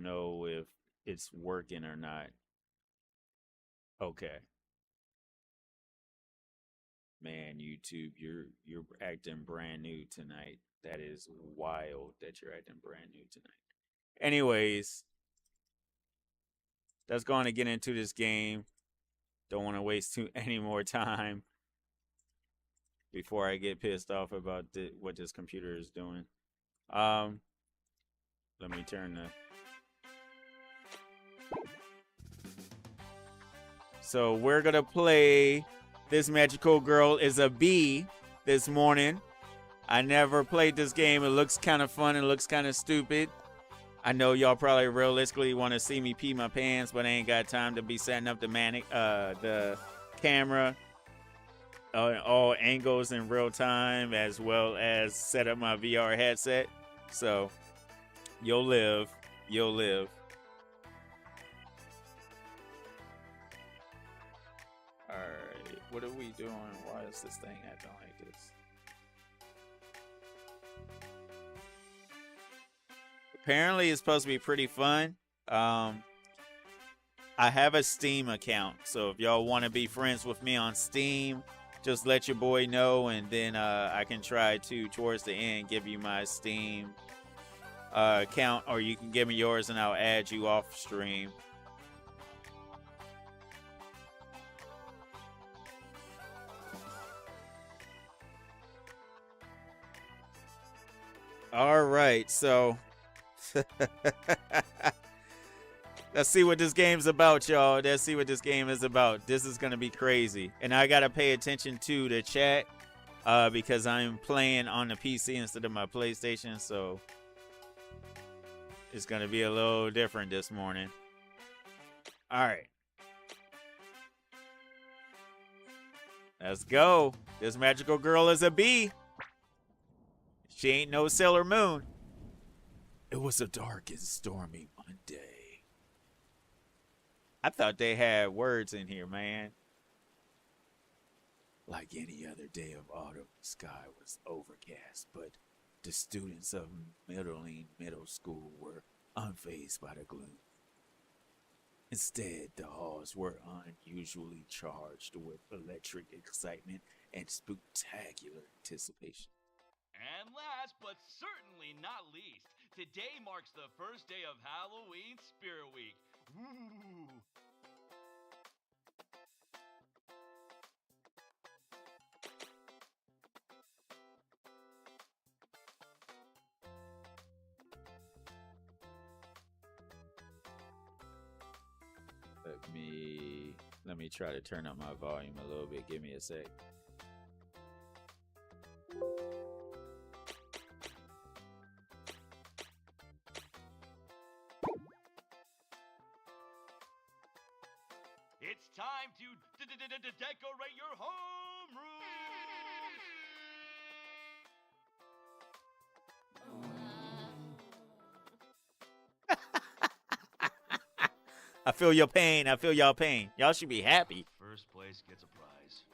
know if it's working or not. Okay. Man, YouTube, you're acting brand new tonight. That is wild that you're acting brand new tonight. Anyways, let's go on and get into this game. Don't want to waste any more time before I get pissed off about what this computer is doing. Um, Let me turn the. So we're gonna play. This magical girl is a bee this morning. I never played this game. It looks kind of fun. It looks kind of stupid. I know y'all probably realistically want to see me pee my pants, but I ain't got time to be setting up the camera all angles in real time, as well as set up my VR headset. So you'll live. You'll live. All right. What are we doing? Why is this thing acting like this? Apparently, it's supposed to be pretty fun. I have a Steam account, so if y'all want to be friends with me on Steam, just let your boy know, and then I can try to, towards the end, give you my Steam account, or you can give me yours, and I'll add you off stream. All right, so let's see what this game's about, y'all. Let's see what this game is about. This is gonna be crazy, and I gotta pay attention to the chat because I'm playing on the PC instead of my PlayStation, so it's gonna be a little different this morning. All right, let's go. This magical girl is a bee. She ain't no Sailormoon. It was a dark and stormy Monday. I thought they had words in here, man. Like any other day of autumn, the sky was overcast, but the students of Middle School were unfazed by the gloom. Instead, the halls were unusually charged with electric excitement and spectacular anticipation. And last but certainly not least, today marks the first day of Halloween Spirit Week. Woo! Let me try to turn up my volume a little bit. Give me a sec. It's time to decorate your homeroom. I feel your pain. I feel y'all pain. Y'all should be happy. First place gets a prize.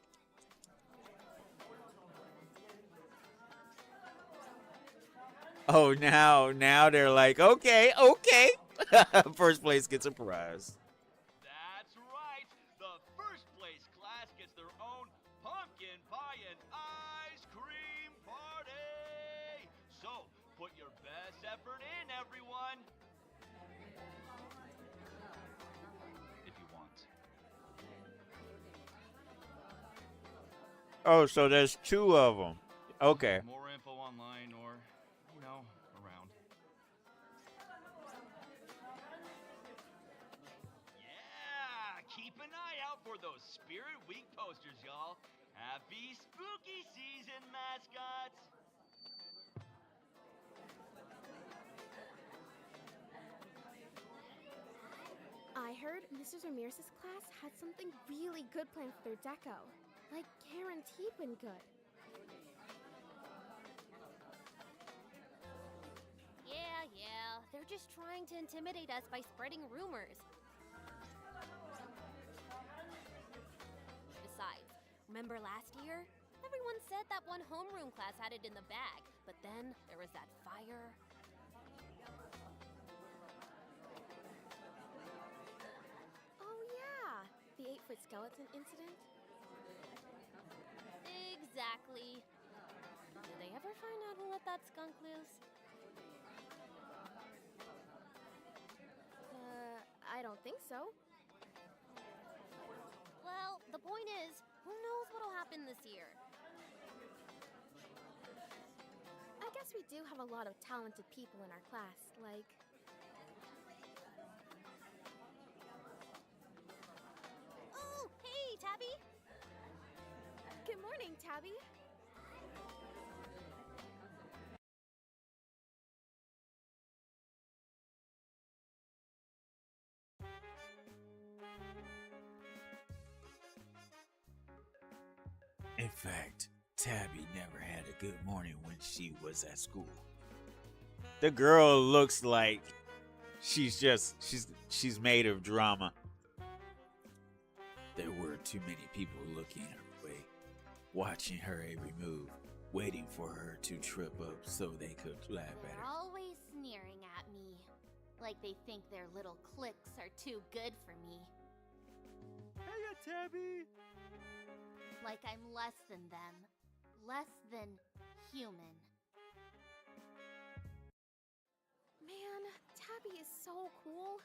Oh, now they're like, okay. First place gets a prize. That's right. The first place class gets their own pumpkin pie and ice cream party. So, put your best effort in, everyone. If you want. Oh, so there's two of them. Okay. More info online or, around. Yeah, keep an eye out for those Spirit Week posters, y'all. Happy spooky season, mascots. I heard Mrs. Ramirez's class had something really good planned for their deco. Like guaranteed been good. Yeah. They're just trying to intimidate us by spreading rumors. Besides, remember last year? Everyone said that one homeroom class had it in the bag, but then there was that fire. stupid skeleton incident? Exactly. Did they ever find out who let that skunk loose? I don't think so. Well, the point is, who knows what'll happen this year? I guess we do have a lot of talented people in our class, like... Oh, hey, Tabby! Good morning, Tabby. In fact, Tabby never had a good morning when she was at school. The girl looks like she's made of drama. There were too many people looking her way, watching her every move, waiting for her to trip up so they could laugh at They're her. always sneering at me. Like they think their little cliques are too good for me. Hiya, Tabby! Like I'm less than them. Less than human. Man, Tabby is so cool.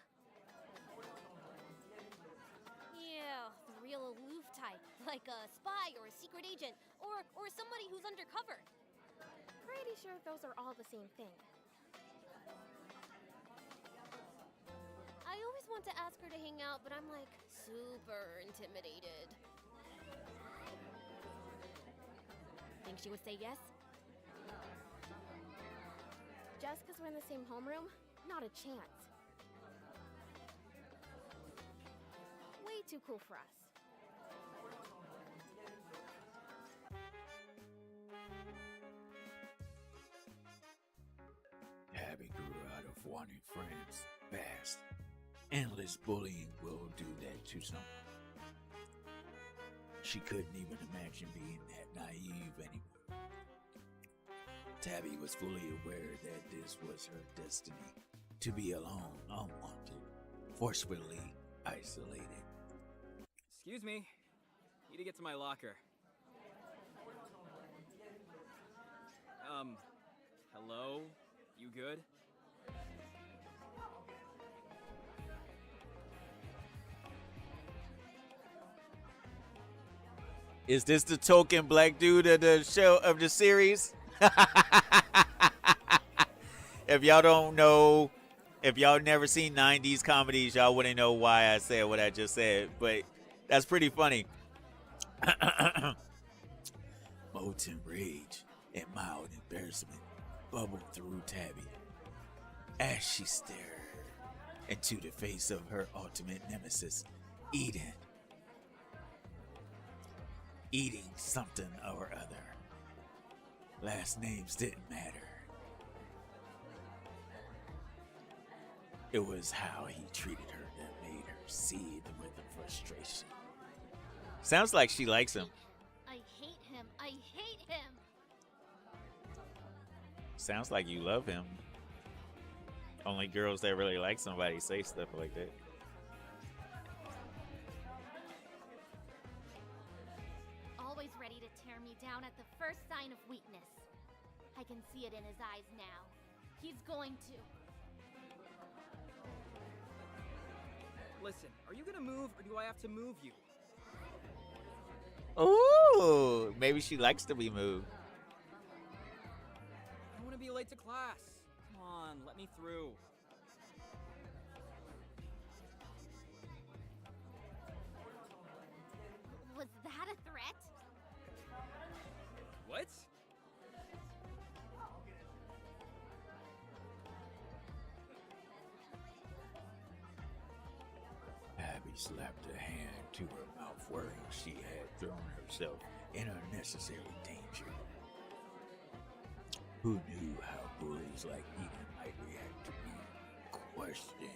Yeah, the real aloof type. Like a spy or a secret agent. Or somebody who's undercover. Pretty sure those are all the same thing. I always want to ask her to hang out, but I'm like super intimidated. Think she would say yes? Just because we're in the same homeroom? Not a chance. Way too cool for us. Abby grew out of wanting friends fast. Endless bullying will do that to someone. She couldn't even imagine being that naive anymore. Tabby was fully aware that this was her destiny, to be alone, unwanted, forcefully isolated. Excuse me. Need to get to my locker. Hello? You good? Is this the token black dude of the show of the series? If y'all don't know, if y'all never seen 90s comedies, y'all wouldn't know why I said what I just said, but that's pretty funny. Molten rage and mild embarrassment bubbled through Tabby as she stared into the face of her ultimate nemesis, Eden. Eating something or other. Last names didn't matter. It was how he treated her that made her seethe with the frustration. Sounds like she likes him. I hate him. I hate him. Sounds like you love him. Only girls that really like somebody say stuff like that. Always ready to tear me down at the first sign of weakness. I can see it in his eyes now. He's going to. Listen, are you gonna move or do I have to move you? Ooh, maybe she likes to be moved. I don't wanna be late to class. Come on, let me through. Was that a threat? What? Abby slapped a hand to her mouth where she had thrown herself in unnecessary danger. Who knew how bullies like Eden might react to being questioned?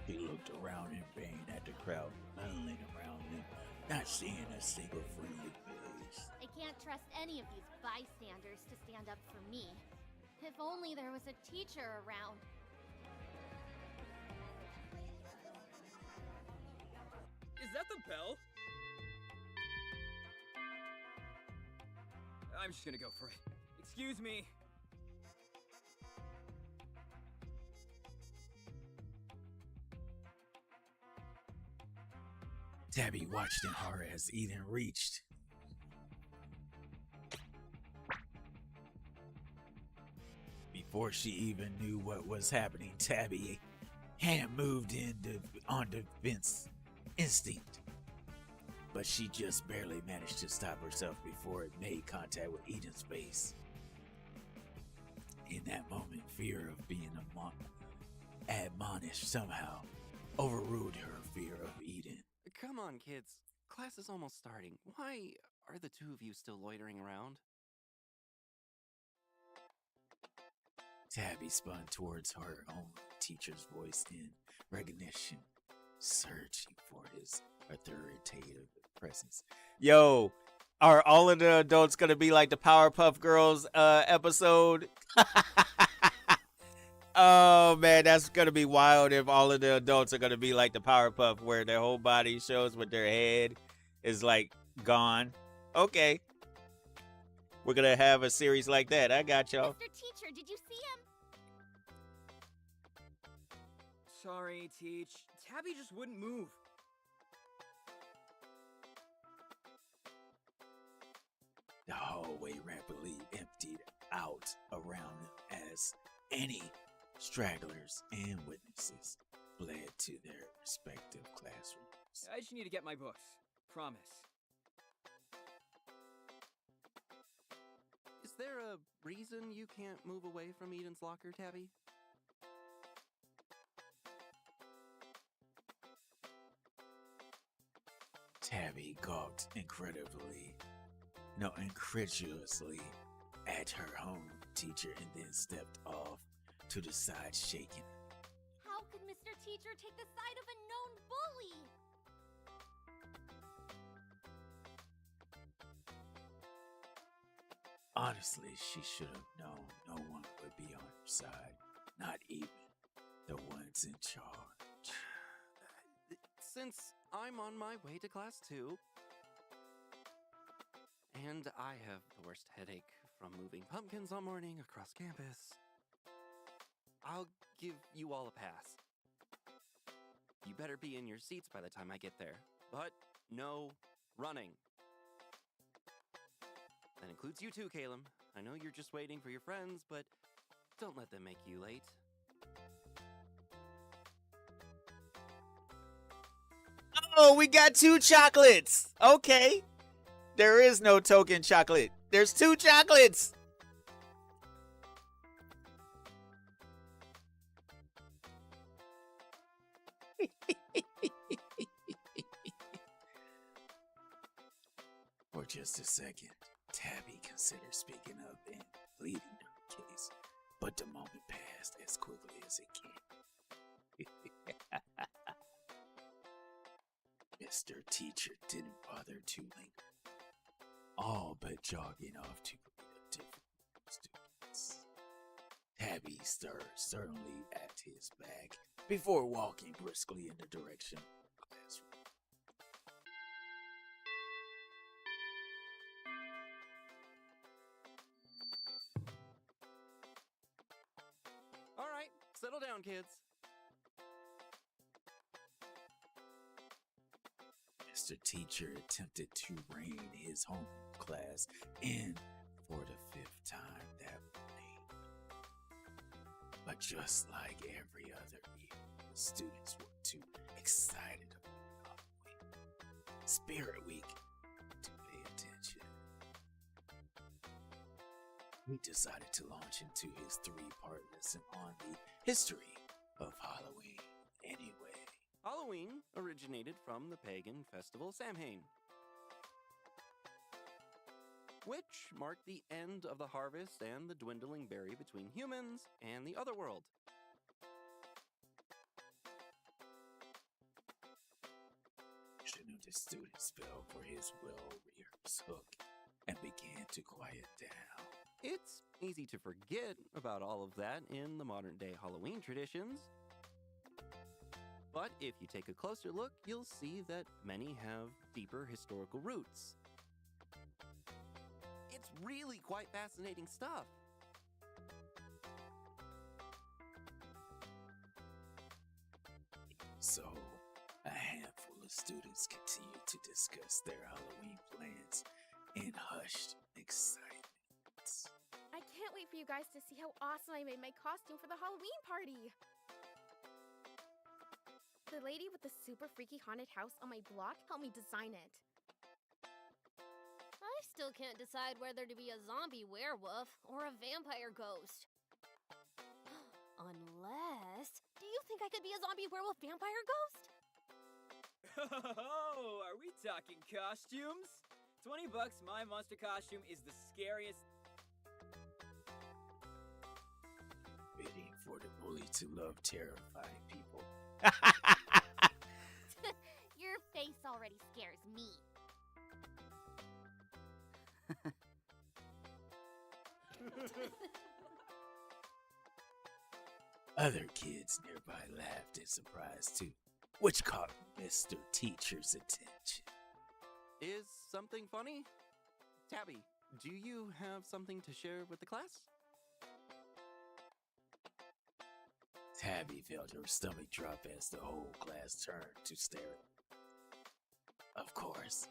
He looked around in vain at the crowd milling around him, not seeing a single friendly face. I can't trust any of these bystanders to stand up for me. If only there was a teacher around. that the bell? I'm just gonna go for it. Excuse me. Tabby watched in horror as Eden reached. Before she even knew what was happening, Tabby hand moved on defense instinct. But she just barely managed to stop herself before it made contact with Eden's face. In that moment, fear of being admonished somehow overruled her fear of Eden. Come on, kids. Class is almost starting. Why are the two of you still loitering around? Tabby spun towards her own teacher's voice in recognition, searching for his authoritative presence. Yo, are all of the adults gonna be like the Powerpuff Girls episode? Oh man, that's gonna be wild if all of the adults are gonna be like the Powerpuff, where their whole body shows but their head is like gone. Okay. We're gonna have a series like that. I got y'all. Mr. Teacher, did you see him? Sorry, Teach. Tabby just wouldn't move. The hallway rapidly emptied out around them as any stragglers and witnesses fled to their respective classrooms. I just need to get my books. Promise. Is there a reason you can't move away from Eden's locker, Tabby? Tabby gawked incredulously at her home teacher and then stepped off to the side, shaking. How could Mr. Teacher take the side of a known bully? Honestly, she should have known no one would be on her side, not even the ones in charge. Since I'm on my way to class too, and I have the worst headache from moving pumpkins all morning across campus, I'll give you all a pass. You better be in your seats by the time I get there, but no running. That includes you too, Caleb. I know you're just waiting for your friends, but don't let them make you late. Oh, we got 2 chocolates. Okay. There is no token chocolate. There's 2 chocolates. For just a second, Tabby considered speaking up and pleading her case, but the moment passed as quickly as it came. Mr. Teacher didn't bother to linger, all but jogging off to greet a different students. Tabby stared sternly at his back before walking briskly in the direction of the classroom. All right, settle down, kids. Mr. Teacher attempted to rein his home class in for the 5th time that morning. But just like every other year, the students were too excited about Halloween, Spirit Week, to pay attention. He decided to launch into his 3-part lesson on the history of Halloween anyway. Halloween originated from the pagan festival Samhain, which marked the end of the harvest and the dwindling barrier between humans and the other world. The students fell for his well-rehearsed hook and began to quiet down. It's easy to forget about all of that in the modern-day Halloween traditions. But if you take a closer look, you'll see that many have deeper historical roots. It's really quite fascinating stuff. So, a handful of students continue to discuss their Halloween plans in hushed excitement. I can't wait for you guys to see how awesome I made my costume for the Halloween party. The lady with the super freaky haunted house on my block helped me design it. I still can't decide whether to be a zombie werewolf or a vampire ghost. Unless... Do you think I could be a zombie werewolf vampire ghost? Oh, are we talking costumes? $20, my monster costume is the scariest. Waiting for the bully to love terrifying people. Your face already scares me. Other kids nearby laughed in surprise too, which caught Mr. Teacher's attention. Is something funny? Tabby, do you have something to share with the class? Tabby felt her stomach drop as the whole class turned to stare. Of course,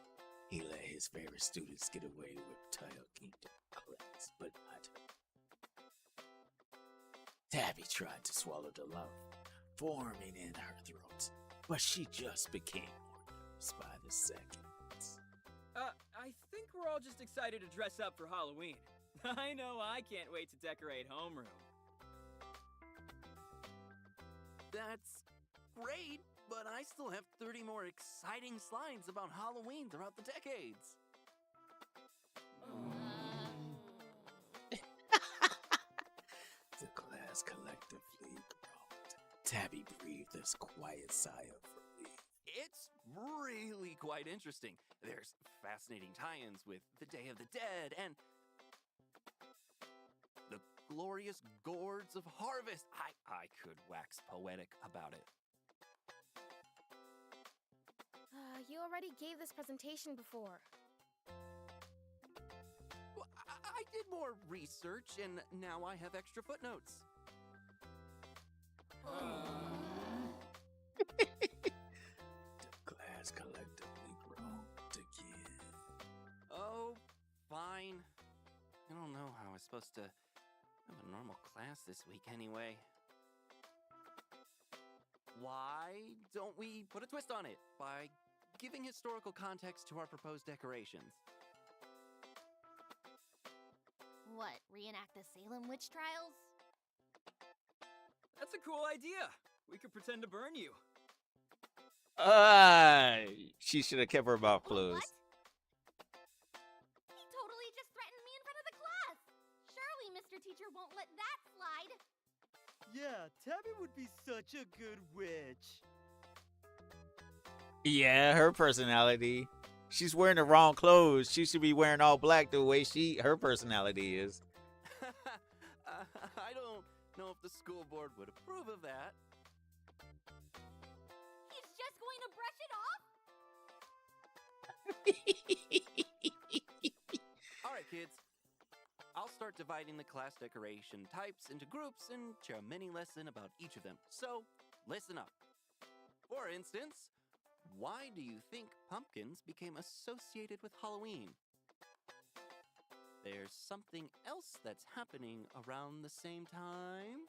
he let his favorite students get away with talking to class, but not her. Tabby tried to swallow the lump forming in her throat, but she just became more nervous by the seconds. I think we're all just excited to dress up for Halloween. I know I can't wait to decorate homeroom. That's great, but I still have 30 more exciting slides about Halloween throughout the decades. The class collectively groaned. Tabby breathed a quiet sigh of relief. It's really quite interesting. There's fascinating tie-ins with the Day of the Dead and the glorious gourds of harvest. I could wax poetic about it. You already gave this presentation before. Well, I did more research, and now I have extra footnotes. The class collectively groaned again. Oh, fine. I don't know how I was supposed to have a normal class this week anyway. Why don't we put a twist on it by giving historical context to our proposed decorations? What, reenact the Salem witch trials? That's a cool idea. We could pretend to burn you. She should have kept her mouth What? closed. He totally just threatened me in front of the class. Surely Mr. Teacher won't let that slide. Yeah, Tabby would be such a good witch. Yeah, her personality. She's wearing the wrong clothes. She should be wearing all black the way her personality is. I don't know if the school board would approve of that. He's just going to brush it off? All right, kids. I'll start dividing the class decoration types into groups and share a mini lesson about each of them. So, listen up. For instance, why do you think pumpkins became associated with Halloween? There's something else that's happening around the same time.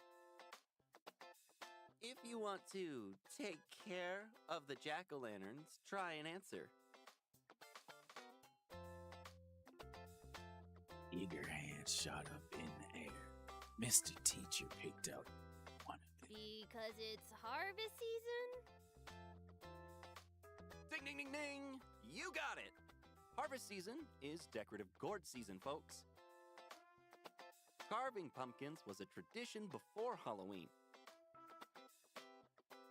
If you want to take care of the jack-o'-lanterns, try and answer. Eager hands shot up in the air. Mr. Teacher picked out one of them. Because it's harvest season? Ding, ding, ding, ding! You got it! Harvest season is decorative gourd season, folks. Carving pumpkins was a tradition before Halloween.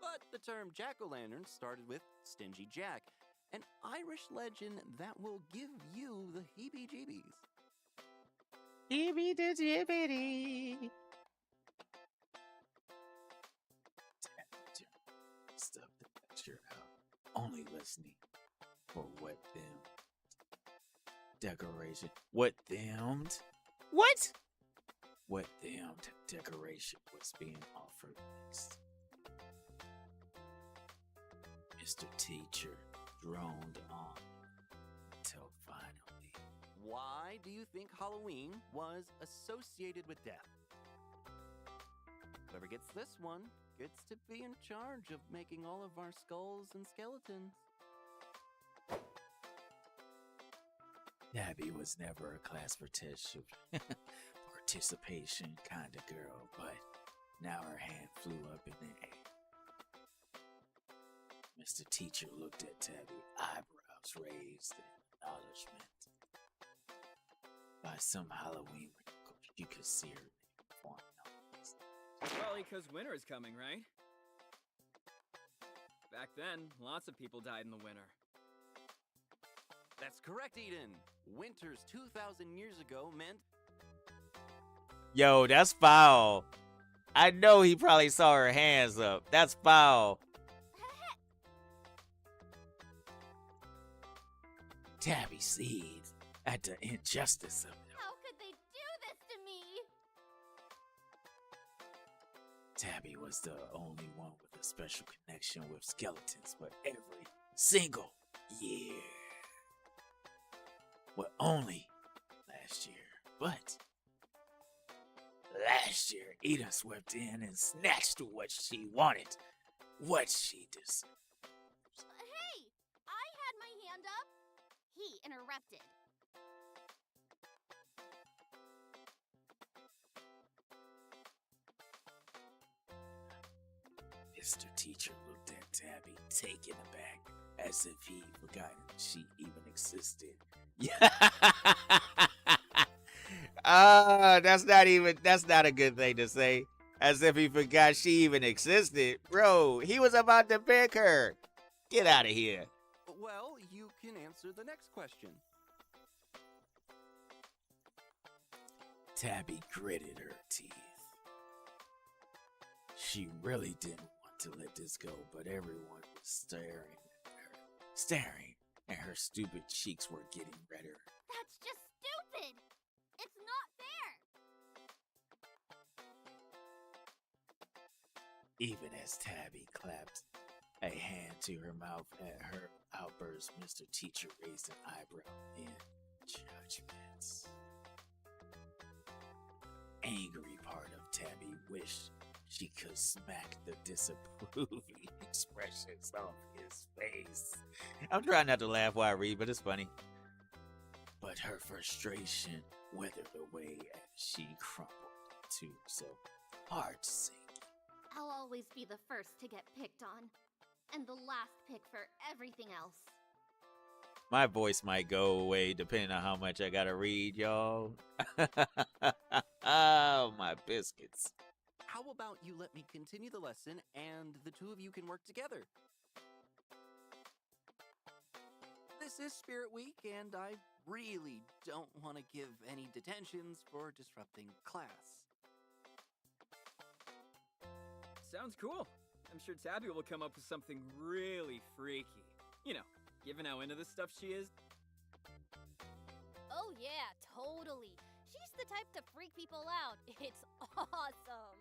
But the term jack-o'-lantern started with Stingy Jack, an Irish legend that will give you the heebie-jeebies. rest of the lecture out, only listening for what them decoration. What them'd? What? What them'd decoration was being offered next. Mr. Teacher droned on until finally. Why do you think Halloween was associated with death? Whoever gets this one gets to be in charge of making all of our skulls and skeletons. Tabby was never a class participation kind of girl, but now her hand flew up in the air. Mr. Teacher looked at Tabby, eyebrows raised in acknowledgement. By some Halloween wrinkles, you could see her name forming on his. Probably because winter is coming, right? Back then, lots of people died in the winter. That's correct, Eden. Winters 2,000 years ago meant... Yo, that's foul. I know he probably saw her hands up. That's foul. Tabby seized at the injustice of it. How could they do this to me? Tabby was the only one with a special connection with skeletons for every single year. Well, only last year, but last year Eden swept in and snatched what she wanted, what she deserved. Hey! I had my hand up! He interrupted. Mr. Teacher looked at Tabby, taken aback, as if he'd forgotten she even existed. That's not a good thing to say. As if he forgot she even existed. Bro, he was about to pick her. Get out of here. Well, you can answer the next question. Tabby gritted her teeth. She really didn't want to let this go, but everyone was staring at her stupid cheeks were getting redder. That's just stupid! It's not fair! Even as Tabby clapped a hand to her mouth at her outburst, Mr. Teacher raised an eyebrow in judgment. Angry part of Tabby wished she could smack the disapproving expressions off his face. I'm trying not to laugh while I read, but it's funny. But her frustration withered away as she crumbled into so hard to sing. I'll always be the first to get picked on, and the last pick for everything else. My voice might go away depending on how much I gotta read, y'all. Oh, my biscuits. How about you let me continue the lesson and the two of you can work together? This is Spirit Week, and I really don't want to give any detentions for disrupting class. Sounds cool. I'm sure Tabby will come up with something really freaky. You know, given how into this stuff she is. Oh yeah, totally. She's the type to freak people out. It's awesome.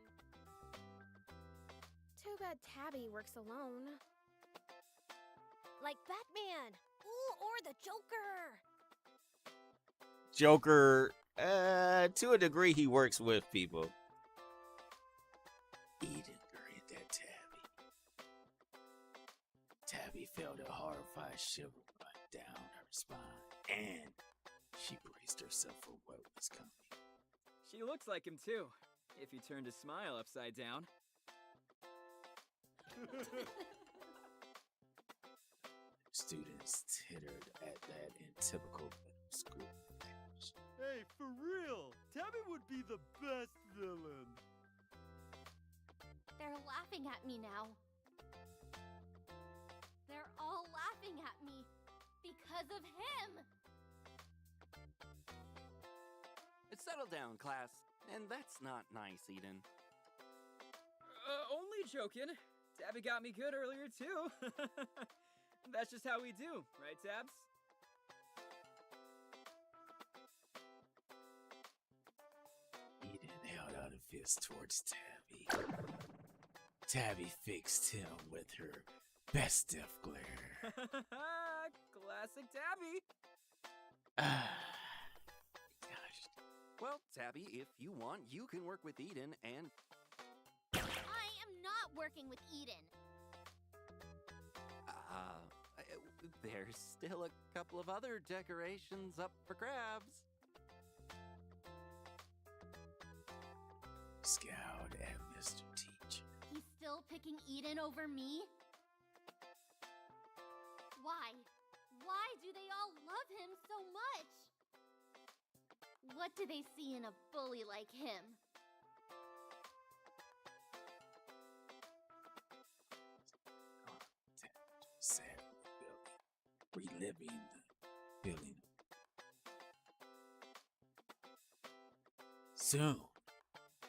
Too bad Tabby works alone. Like Batman. Ooh, or the Joker. Joker, to a degree, he works with people. Eden grinned at Tabby. Tabby felt a horrified shiver run down her spine, and she braced herself for what was coming. She looks like him too, if you turned his smile upside down. Students tittered at that in typical middle school language. Hey, for real, Tabby would be the best villain. They're laughing at me now. They're all laughing at me because of him. Settle down, class. And that's not nice, Eden. Only joking. Tabby got me good earlier, too. That's just how we do, right, Tabs? Eden held out a fist towards Tabby. Tabby fixed him with her best death glare. Classic Tabby. Gosh. Well, Tabby, if you want, you can work with Eden and... I am not working with Eden. There's still a couple of other decorations up for grabs. Scowled at Mr. Teacher. He's still picking Eden over me? Why? Why do they all love him so much? What do they see in a bully like him? Sad Billy, reliving the feeling. Soon,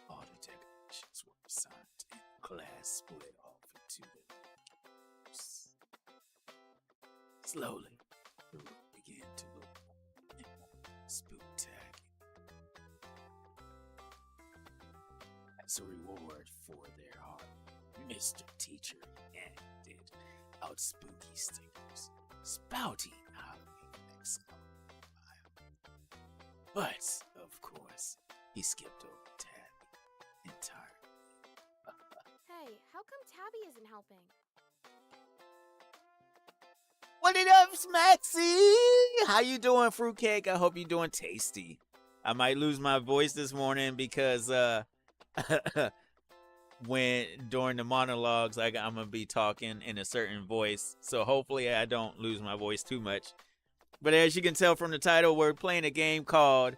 all the decorations were assigned and class split off into the groups. Slowly, the room began to look more spooktacular. As a reward for their hard, Mr. Teacher handed out spooky stickers, spouting Halloween next But, of course, he skipped over Tabby entirely. Hey, how come Tabby isn't helping? What it up, Smaxy? How you doing, fruitcake? I hope you're doing tasty. I might lose my voice this morning because when during the monologues I'm gonna be talking in a certain voice, so hopefully I don't lose my voice too much. But as you can tell from the title, we're playing a game called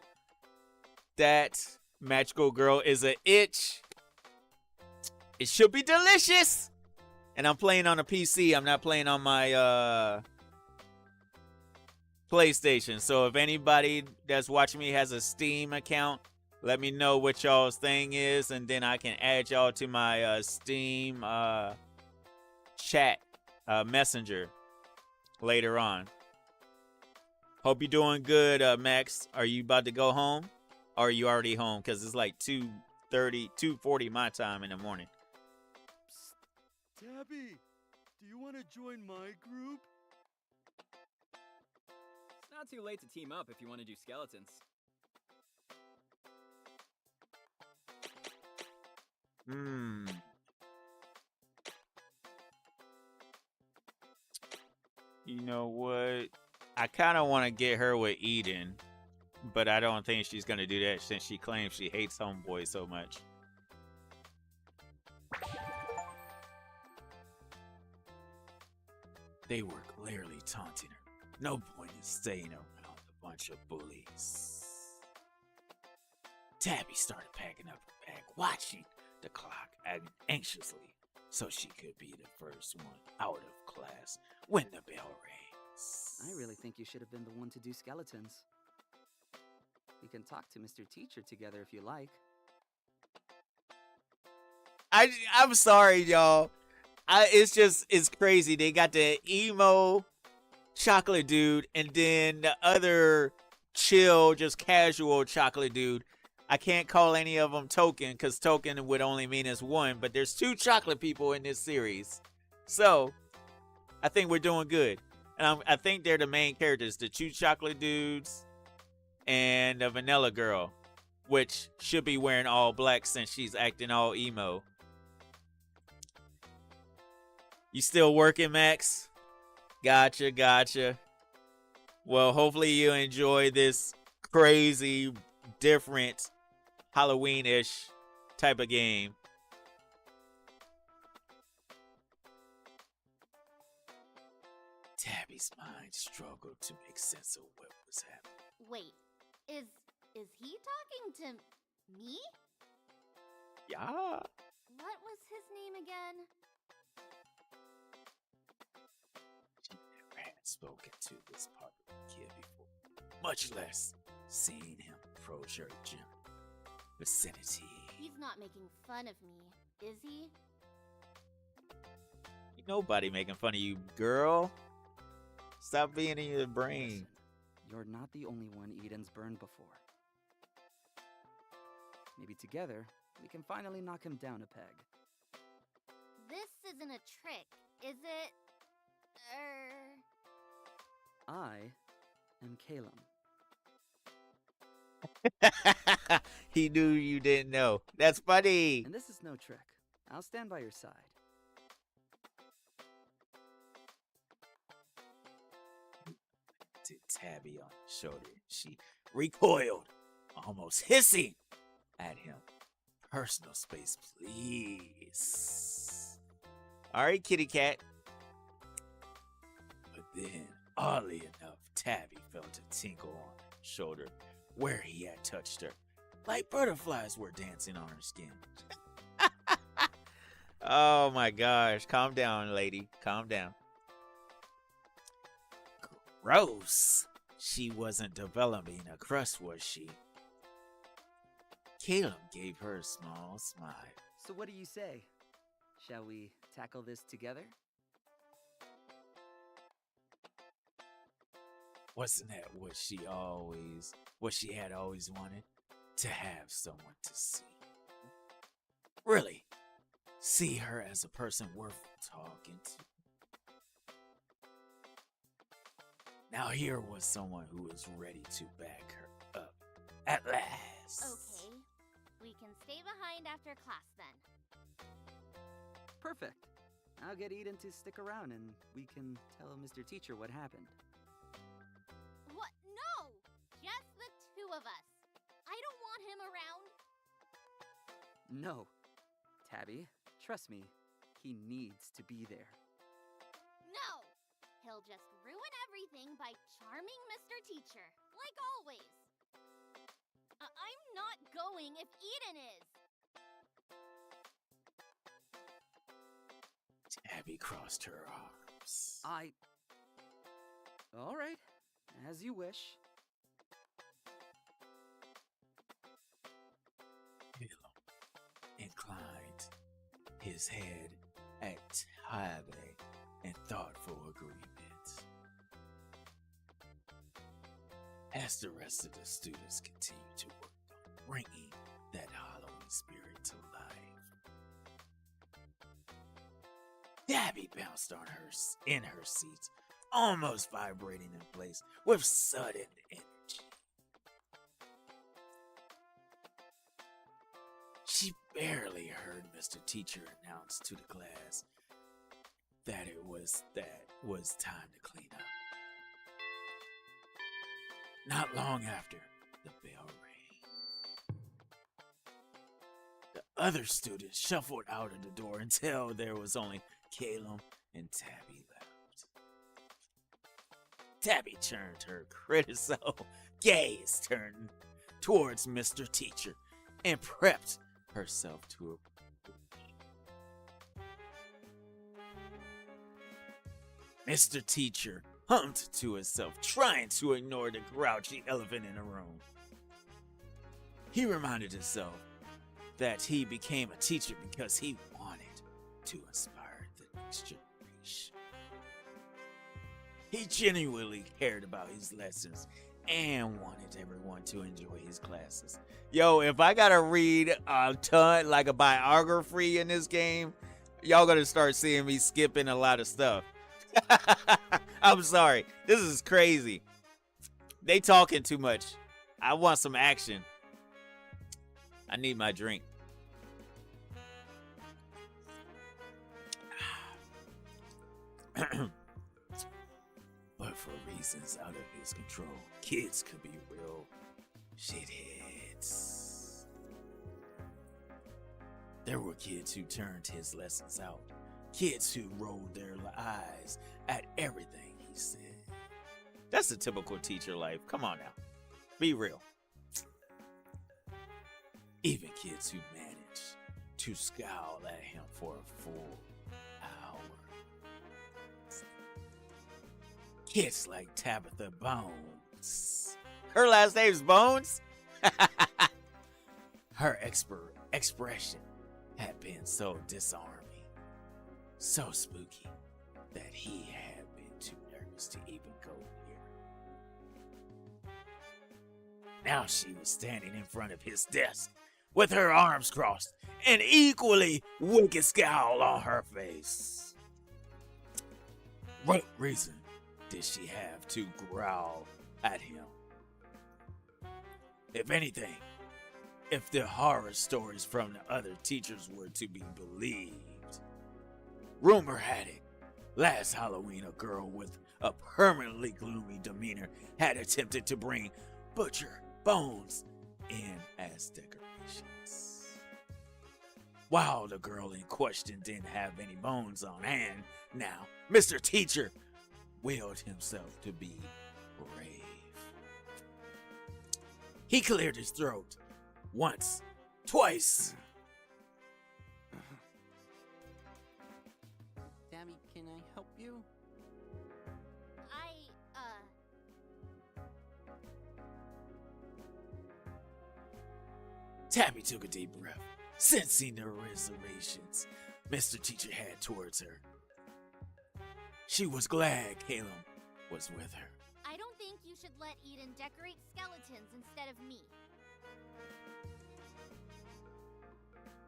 That Magical Girl is a Itch. It should be delicious. And I'm playing on a PC. I'm not playing on my PlayStation. So if anybody that's watching me has a Steam account, let me know what y'all's thing is, and then I can add y'all to my Steam chat messenger later on. Hope you're doing good, Max. Are you about to go home? Or are you already home? Because it's like 2:30, 2:40 my time in the morning. Psst, Tabby, do you want to join my group? It's not too late to team up if you want to do skeletons. You know what? I kind of want to get her with Eden, but I don't think she's going to do that since she claims she hates Homeboy so much. They were clearly taunting her. No point in staying around a bunch of bullies. Tabby started packing up her bag, watching the clock anxiously so she could be the first one out of class when the bell rings. I really think you should have been the one to do skeletons. We can talk to Mr. Teacher together if you like. I'm sorry, y'all. It's crazy. They got the emo chocolate dude and then the other chill, just casual chocolate dude. I can't call any of them Token because Token would only mean as one, but there's two chocolate people in this series. So, I think we're doing good. And I think they're the main characters, the two chocolate dudes and the vanilla girl, which should be wearing all black since she's acting all emo. You still working, Max? Gotcha. Well, hopefully you enjoy this crazy, different, Halloween-ish type of game. Tabby's mind struggled to make sense of what was happening. Wait, is he talking to me? Yeah. What was his name again? She never had spoken to this popular kid before, much less seeing him approach her gym vicinity. He's not making fun of me, is he? Nobody making fun of you, girl. Stop being in your brain. Listen, you're not the only one Eden's burned before. Maybe together, we can finally knock him down a peg. This isn't a trick, is it? I am Calum. He knew you didn't know. That's funny. And this is no trick. I'll stand by your side. To Tabby on his shoulder. She recoiled, almost hissing at him. Personal space, please. All right, kitty cat. But then, oddly enough, Tabby felt a tinkle on her shoulder where he had touched her, like butterflies were dancing on her skin. Oh my gosh. Calm down, lady. Calm down. Gross. She wasn't developing a crust, was she? Caleb gave her a small smile. So what do you say? Shall we tackle this together? Wasn't that what she had always wanted? To have someone to see. Really, see her as a person worth talking to. Now here was someone who was ready to back her up. At last. Okay. We can stay behind after class then. Perfect. I'll get Eden to stick around and we can tell Mr. Teacher what happened. What? No! Just the two of us. I don't want him around. No. Tabby, trust me, he needs to be there. No! He'll just ruin everything by charming Mr. Teacher, like always. I'm not going if Eden is. Tabby crossed her arms. All right, as you wish. Caleb inclined his head at Tabby in thoughtful agreement. As the rest of the students continued to work on bringing that Halloween spirit to life, Tabby bounced on in her seat, almost vibrating in place with sudden energy. She barely heard Mr. Teacher announce to the class that it was time to clean up. Not long after, the bell rang. The other students shuffled out of the door until there was only Caleb and Tabby left. Tabby turned her critical gaze turned towards Mr. Teacher and prepped herself to Mr. Teacher hummed to himself, trying to ignore the grouchy elephant in the room. He reminded himself that he became a teacher because he wanted to inspire the next generation. He genuinely cared about his lessons and wanted everyone to enjoy his classes. Yo, if I gotta read a ton, like a biography in this game, y'all gonna start seeing me skipping a lot of stuff. I'm sorry. This is crazy. They talking too much. I want some action. I need my drink. But for reasons out of his control, kids could be real shitheads. There were kids who turned his lessons out. Kids who rolled their eyes at everything he said. That's the typical teacher life. Come on now. Be real. Even kids who managed to scowl at him for a full hour. Kids like Tabitha Bones. Her last name's Bones? Her expression had been so disarming. So spooky that he had been too nervous to even go near. Now she was standing in front of his desk with her arms crossed, an equally wicked scowl on her face. What reason did she have to growl at him? If anything, if the horror stories from the other teachers were to be believed, rumor had it, last Halloween a girl with a permanently gloomy demeanor had attempted to bring butcher bones in as decorations. While the girl in question didn't have any bones on hand, now Mr. Teacher willed himself to be brave. He cleared his throat once, twice. Tabby, can I help you? Tabby took a deep breath, sensing the reservations Mr. Teacher had towards her. She was glad Caleb was with her. I don't think you should let Eden decorate skeletons instead of me.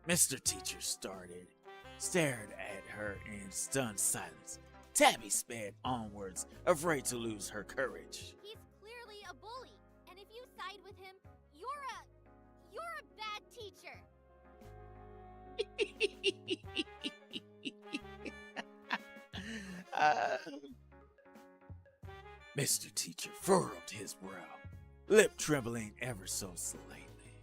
Mr. Teacher stared at her in stunned silence. Tabby sped onwards, afraid to lose her courage. He's clearly a bully, and if you side with him, you're a bad teacher. Mr. Teacher furrowed his brow, lip trembling ever so slightly.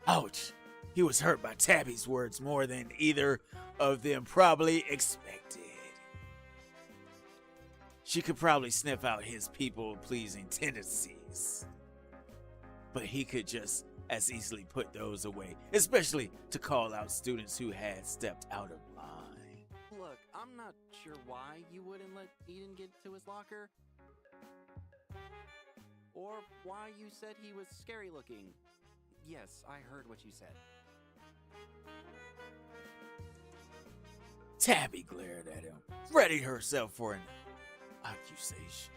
Ouch! He was hurt by Tabby's words more than either of them probably expected. She could probably sniff out his people-pleasing tendencies, but he could just as easily put those away, especially to call out students who had stepped out of line. Look, I'm not sure why you wouldn't let Eden get to his locker. Or why you said he was scary looking. Yes, I heard what you said. Tabby glared at him, ready herself for an accusation.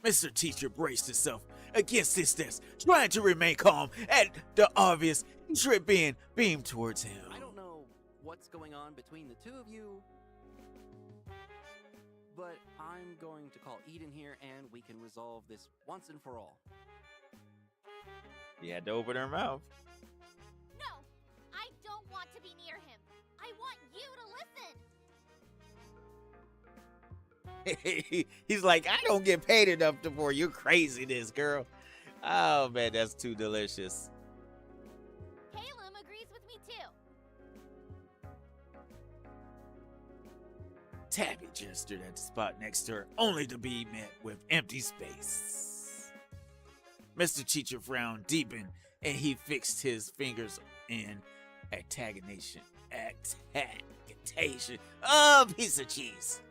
Mr. Teacher braced himself against his desk, trying to remain calm at the obvious trip being beamed towards him. I don't know what's going on between the two of you, but I'm going to call Eden here and we can resolve this once and for all. She had to open her mouth. No, I don't want to be near him. I want you to listen. He's like, I don't get paid enough for your craziness, girl. Oh, man, that's too delicious. Caleb agrees with me too. Tabby gestured at the spot next to her, only to be met with empty space. Mr. Teacher frowned deepened, and he fixed his fingers in actagination. Oh, piece of cheese.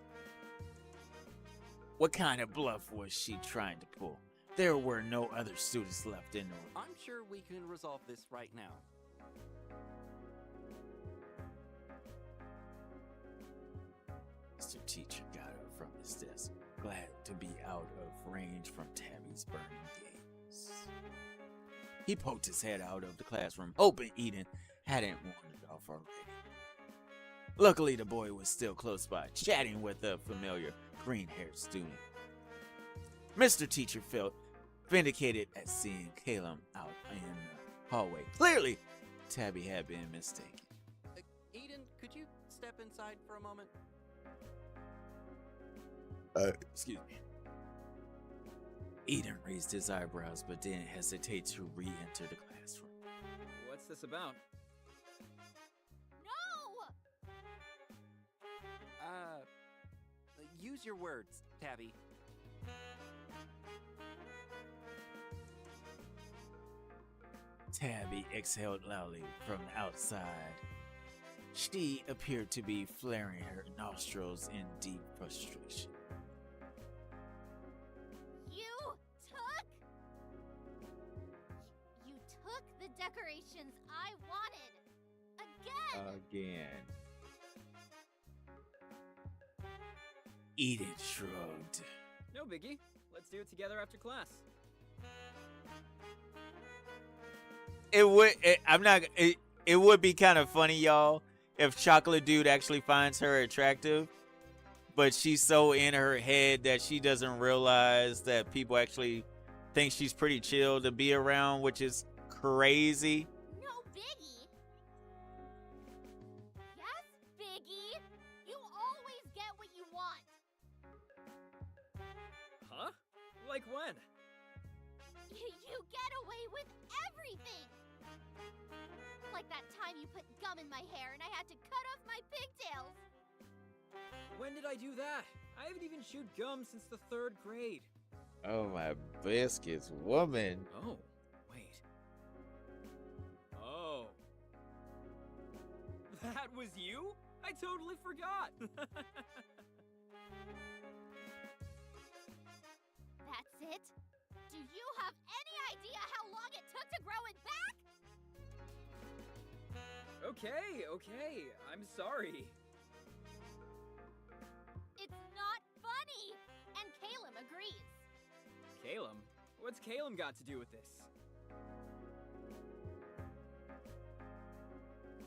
What kind of bluff was she trying to pull? There were no other students left in the room. I'm sure we can resolve this right now. Mr. Teacher got up from his desk, glad to be out of range from Tabby's burning gaze. He poked his head out of the classroom, hoping Eden hadn't wandered off already. Luckily, the boy was still close by, chatting with a familiar green-haired student. Mr. Teacher felt vindicated at seeing Caleb out in the hallway. Clearly, Tabby had been mistaken. Eden, could you step inside for a moment? Excuse me. Eden raised his eyebrows but didn't hesitate to re-enter the classroom. What's this about? No! Use your words, Tabby. Tabby exhaled loudly from the outside. She appeared to be flaring her nostrils in deep frustration. You took the decorations I wanted. Again! Again. Eden shrugged. No biggie. Let's do it together after class. It would be kind of funny, y'all, if Chocolate Dude actually finds her attractive, but she's so in her head that she doesn't realize that people actually think she's pretty chill to be around, which is crazy. No biggie. Yes, biggie. You always get what you want. Huh? Like when? You get away with everything. Like that time you put gum in my hair and I had to cut off my pigtails. When did I do that? I haven't even chewed gum since the 3rd grade. Oh my biscuits, woman. Oh, wait. Oh. That was you? I totally forgot. That's it? Do you have any idea how long it took to grow it back? Okay. I'm sorry. It's not funny. And Caleb agrees. Caleb? What's Caleb got to do with this?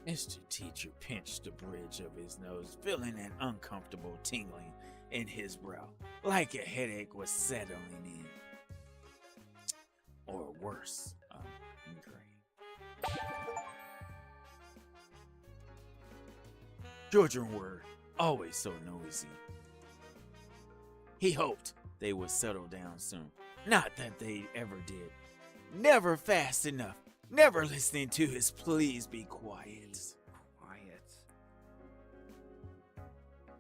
Mr. Teacher pinched the bridge of his nose, feeling an uncomfortable tingling in his brow, like a headache was settling in. Or worse, a migraine. Children were always so noisy. He hoped they would settle down soon. Not that they ever did. Never fast enough. Never listening to his please be quiet. Quiet.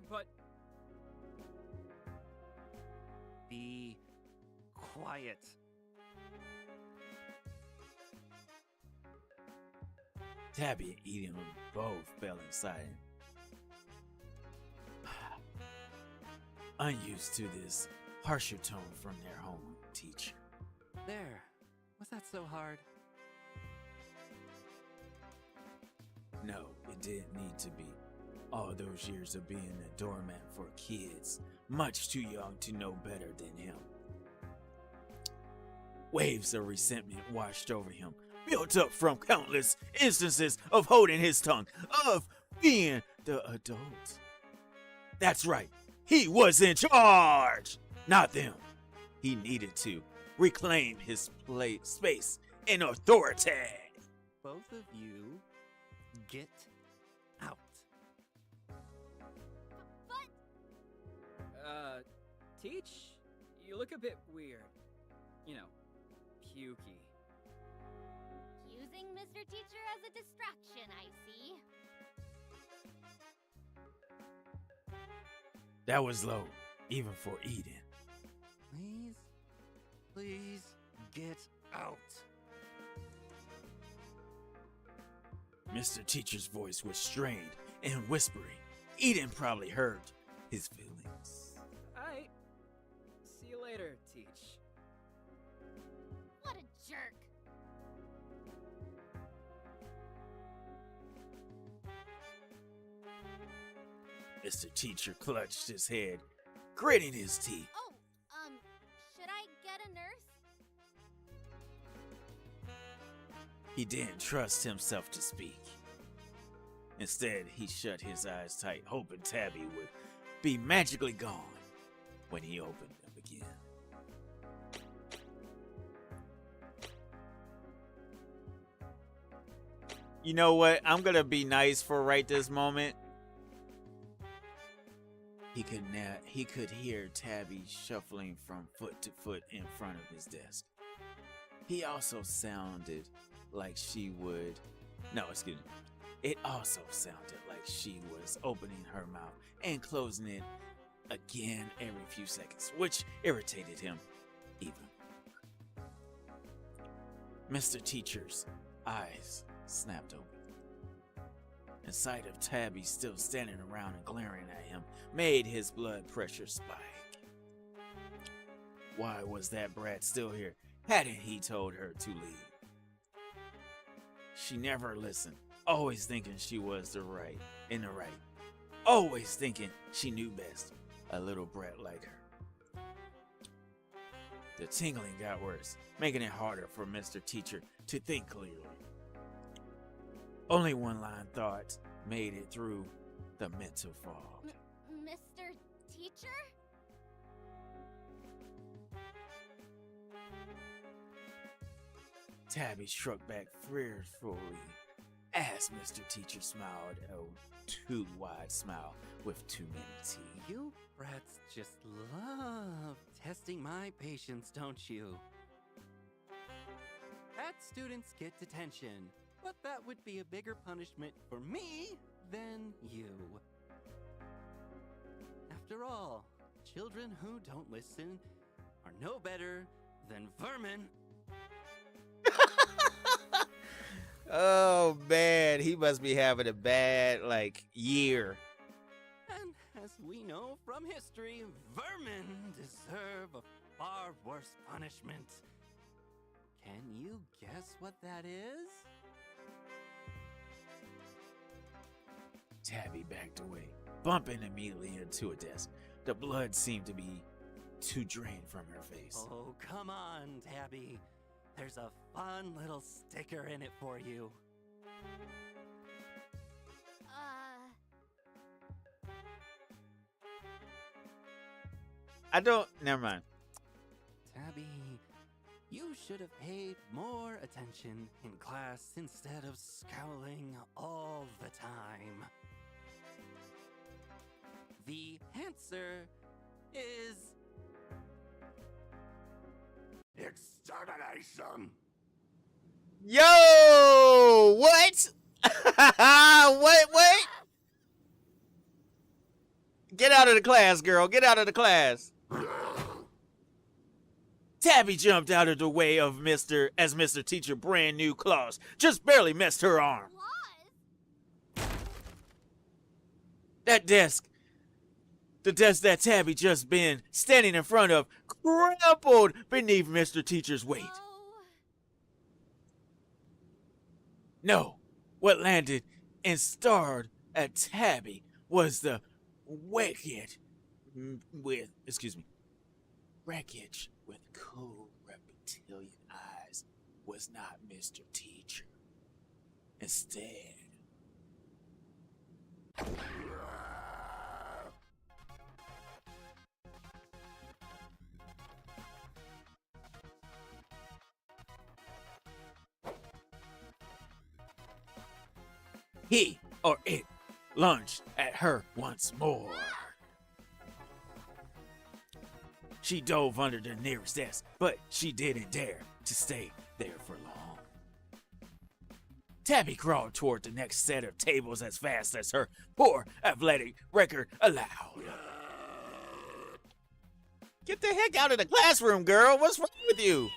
But Be quiet. Tabby and Eden both fell inside. Unused to this harsher tone from their home teacher. There. Was that so hard? No, it didn't need to be. All those years of being a doormat for kids, much too young to know better than him. Waves of resentment washed over him, built up from countless instances of holding his tongue, of being the adult. That's right, he was in charge, not them. He needed to reclaim his space and authority. Both of you, get out. But Teach? You look a bit weird. You know, pukey. using Mr. Teacher as a distraction, I see. That was low, even for Eden. Please, get out. Mr. Teacher's voice was strained and whispering. Eden probably heard his feelings. Aight. See you later, Teach. What a jerk. Mr. Teacher clutched his head, gritting his teeth. Oh, should I get a nurse? He didn't trust himself to speak. Instead, he shut his eyes tight, hoping Tabby would be magically gone when he opened them again. You know what? I'm gonna be nice for right this moment. He could hear Tabby shuffling from foot to foot in front of his desk. He also sounded like she would... No, excuse me. It also sounded like she was opening her mouth and closing it again every few seconds, which irritated him even. Mr. Teacher's eyes snapped open. The sight of Tabby still standing around and glaring at him made his blood pressure spike. Why was that brat still here? Hadn't he told her to leave? She never listened, always thinking she was in the right, always thinking she knew best, a little brat like her. The tingling got worse, making it harder for Mr. Teacher to think clearly. Only one line thought made it through the mental fog. Mr. Teacher? Tabby struck back fearfully as Mr. Teacher smiled a too wide smile with too many teeth. You brats just love testing my patience, don't you? Bad students get detention, but that would be a bigger punishment for me than you. After all, children who don't listen are no better than vermin. Oh man, he must be having a bad year. And as we know from history, vermin deserve a far worse punishment. Can you guess what that is? Tabby backed away, bumping immediately into a desk. The blood seemed to be too drained from her face. Oh, come on, Tabby. There's a fun little sticker in it for you. Never mind. Tabby, you should have paid more attention in class instead of scowling all the time. The answer is extermination. Yo! What? What? Get out of the class, girl. Get out of the class. Tabby jumped out of the way of Mr. Teacher brand new claws. Just barely missed her arm. That desk. The desk that Tabby just been standing in front of crumpled beneath Mr. Teacher's weight. No, what landed and starred at Tabby was the wreckage with cool reptilian eyes was not Mr. Teacher. Instead, he or it lunged at her once more. She dove under the nearest desk, but she didn't dare to stay there for long. Tabby crawled toward the next set of tables as fast as her poor athletic record allowed. Get the heck out of the classroom, girl. What's wrong with you?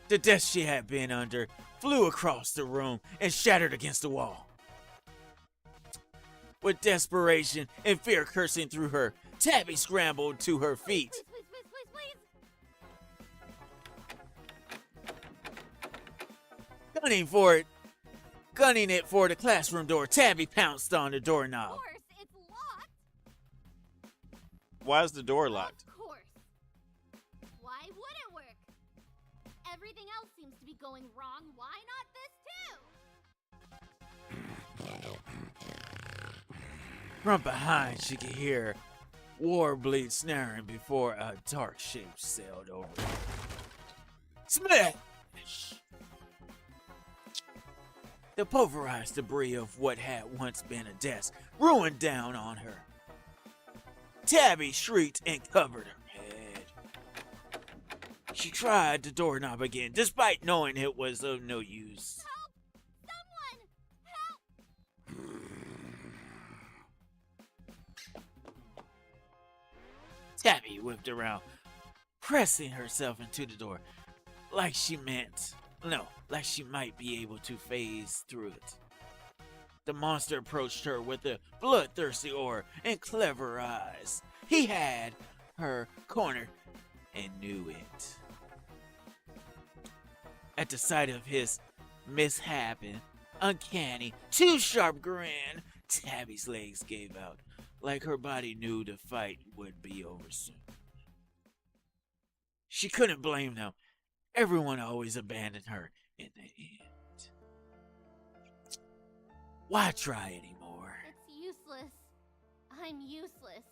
The desk she had been under flew across the room and shattered against the wall. With desperation and fear coursing through her, Tabby scrambled to her feet. Please. Gunning it for the classroom door, Tabby pounced on the doorknob. Of course, it's locked. Why is the door locked? Of course. Why would it work? Everything else seems to be going wrong. Why not this too? From behind, she could hear Warbleed snaring before a dark shape sailed over. Smash! The pulverized debris of what had once been a desk ruined down on her. Tabby shrieked and covered her head. She tried the doorknob again, despite knowing it was of no use. Someone! Help! Tabby whipped around, pressing herself into the door, like she might be able to phase through it. The monster approached her with a bloodthirsty aura and clever eyes. He had her cornered and knew it. At the sight of his mishap and uncanny, too sharp grin, Tabby's legs gave out, like her body knew the fight would be over soon. She couldn't blame them. Everyone always abandoned her in the end. Why try anymore? It's useless. I'm useless.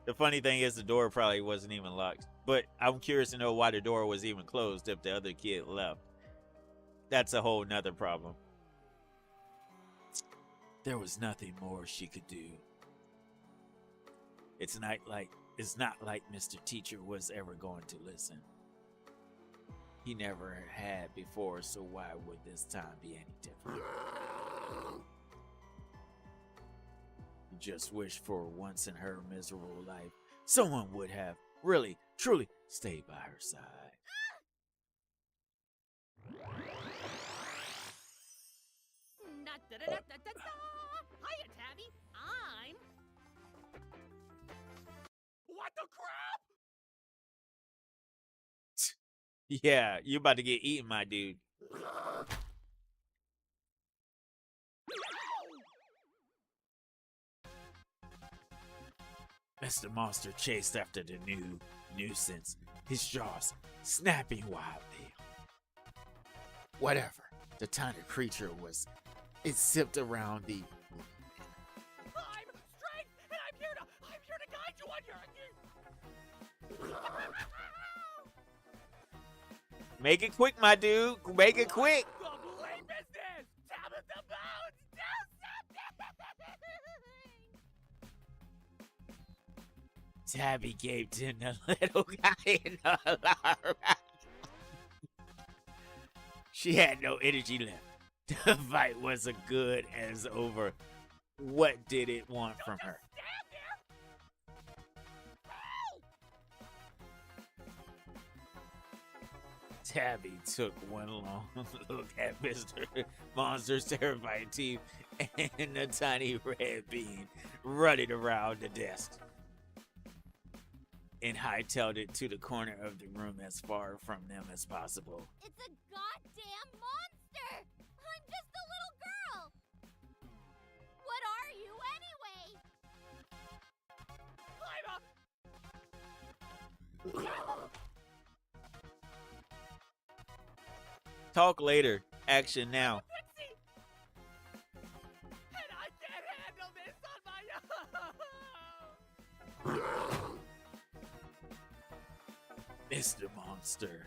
The funny thing is the door probably wasn't even locked. But I'm curious to know why the door was even closed if the other kid left. That's a whole nother problem. There was nothing more she could do. It's not like Mr. Teacher was ever going to listen. He never had before, so why would this time be any different? Just wish for once in her miserable life, someone would have really, truly stayed by her side. Hiya, Tabby. I'm... What the crap? Yeah, you about to get eaten, my dude. Mr. Monster chased after the new nuisance, his jaws snapping wildly. Whatever the tiny creature was, it zipped around the... I'm Strength, and I'm here to guide you on your... Make it quick, my dude. Make it quick. The bleep is this? Tabitha Bones, do something! Tabby gaped in the little guy in the alarm. She had no energy left. The fight was as good as over. What did it want from her? Tabby took one long look at Mr. Monster's terrifying teeth and a tiny red bean running around the desk, and hightailed it to the corner of the room as far from them as possible. It's a goddamn monster! I'm just a little girl! What are you anyway? Talk later. Action now. Pixie! And I can't handle this on my own! Mr. Monster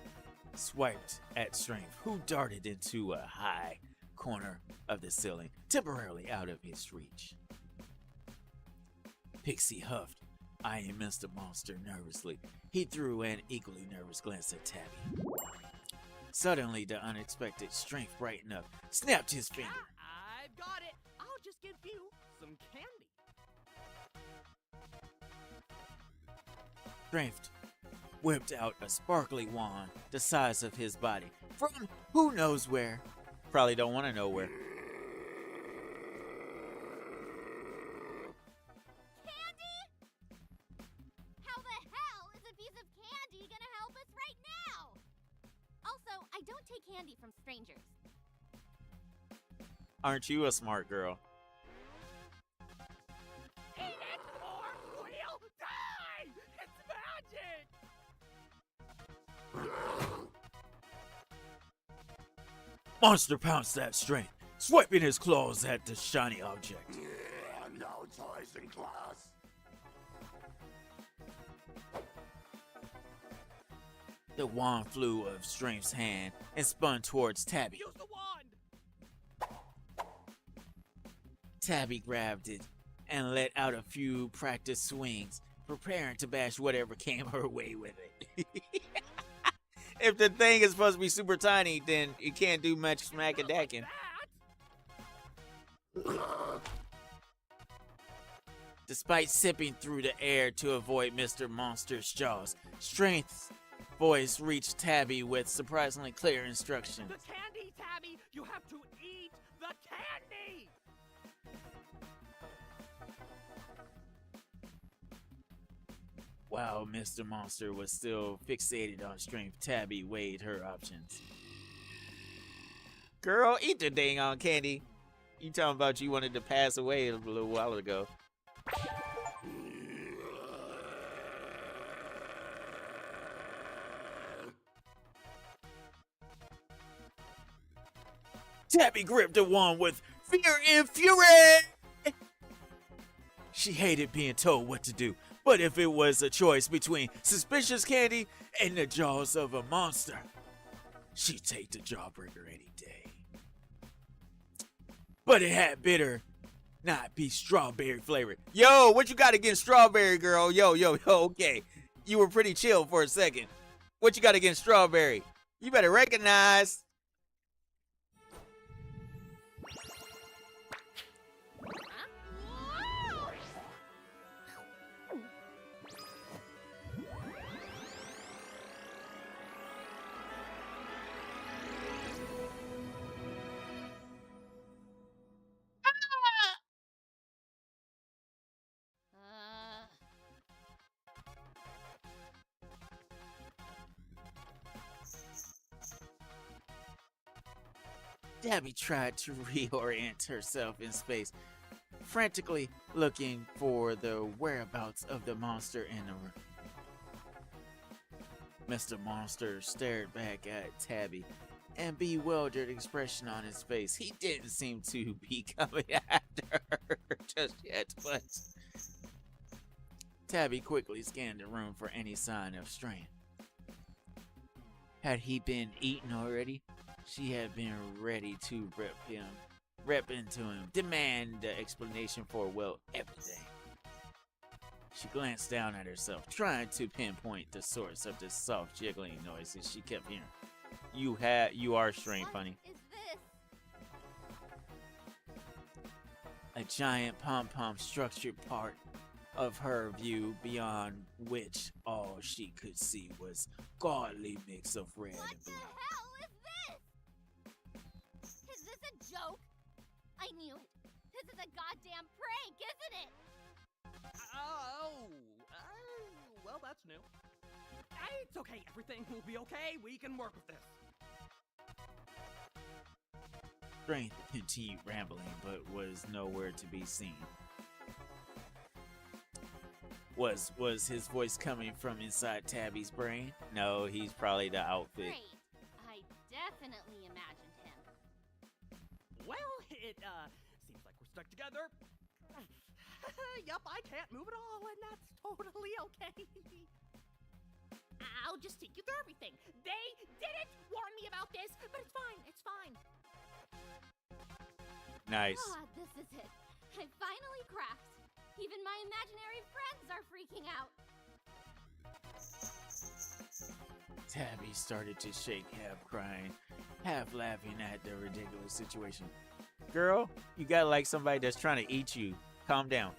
swiped at Strength, who darted into a high corner of the ceiling, temporarily out of his reach. Pixie huffed, eyeing Mr. Monster nervously. He threw an equally nervous glance at Tabby. Suddenly, the unexpected Strength brightened up, snapped his finger. I've got it. I'll just give you some candy. Strength whipped out a sparkly wand the size of his body from who knows where. Probably don't want to know where. Candy? How the hell is a piece of candy gonna help us right now? Also, I don't take candy from strangers. Aren't you a smart girl? Eat it or we'll die! It's magic! Monster pounced at Strength, swiping his claws at the shiny object. No toys in class. The wand flew of Strength's hand and spun towards Tabby. Use the wand! Tabby grabbed it and let out a few practice swings, preparing to bash whatever came her way with it. If the thing is supposed to be super tiny, then it can't do much smack-a-dacking. Despite sipping through the air to avoid Mr. Monster's jaws, Strength's voice reached Tabby with surprisingly clear instructions. The candy, Tabby! You have to eat the candy! While Mr. Monster was still fixated on strength, Tabby weighed her options. Girl, eat the dang on candy. You talking about you wanted to pass away a little while ago. Tabby gripped the wand with fear and fury. She hated being told what to do, but if it was a choice between suspicious candy and the jaws of a monster, she'd take the jawbreaker any day. But it had better not be strawberry flavored. Yo, what you got against strawberry, girl? Yo, okay. You were pretty chill for a second. What you got against strawberry? You better recognize. Tabby tried to reorient herself in space, frantically looking for the whereabouts of the monster in the room. Mr. Monster stared back at Tabby, and bewildered expression on his face. He didn't seem to be coming after her just yet, but Tabby quickly scanned the room for any sign of strain. Had he been eaten already? She had been ready to rip into him, demand the explanation for, well, everything. She glanced down at herself, trying to pinpoint the source of the soft jiggling noises she kept hearing. You are strange, honey. What is this? A giant pom-pom structured part of her view, beyond which all she could see was godly mix of red What and the black. hell is this? Is this a joke? I knew it. This is a goddamn prank, isn't it? Well, that's new. It's okay, everything will be okay. We can work with this. Strength continued rambling, but was nowhere to be seen. Was his voice coming from inside Tabby's brain? No, he's probably the outfit. Great. I definitely imagined him. Well, it seems like we're stuck together. Yup, I can't move at all, and that's totally okay. I'll just take you through everything. They didn't warn me about this, but it's fine. It's fine. Nice. Ah, this is it. I finally cracked. Even my imaginary friends are freaking out. Tabby started to shake, half crying, half laughing at the ridiculous situation. Girl, you got like somebody that's trying to eat you. Calm down.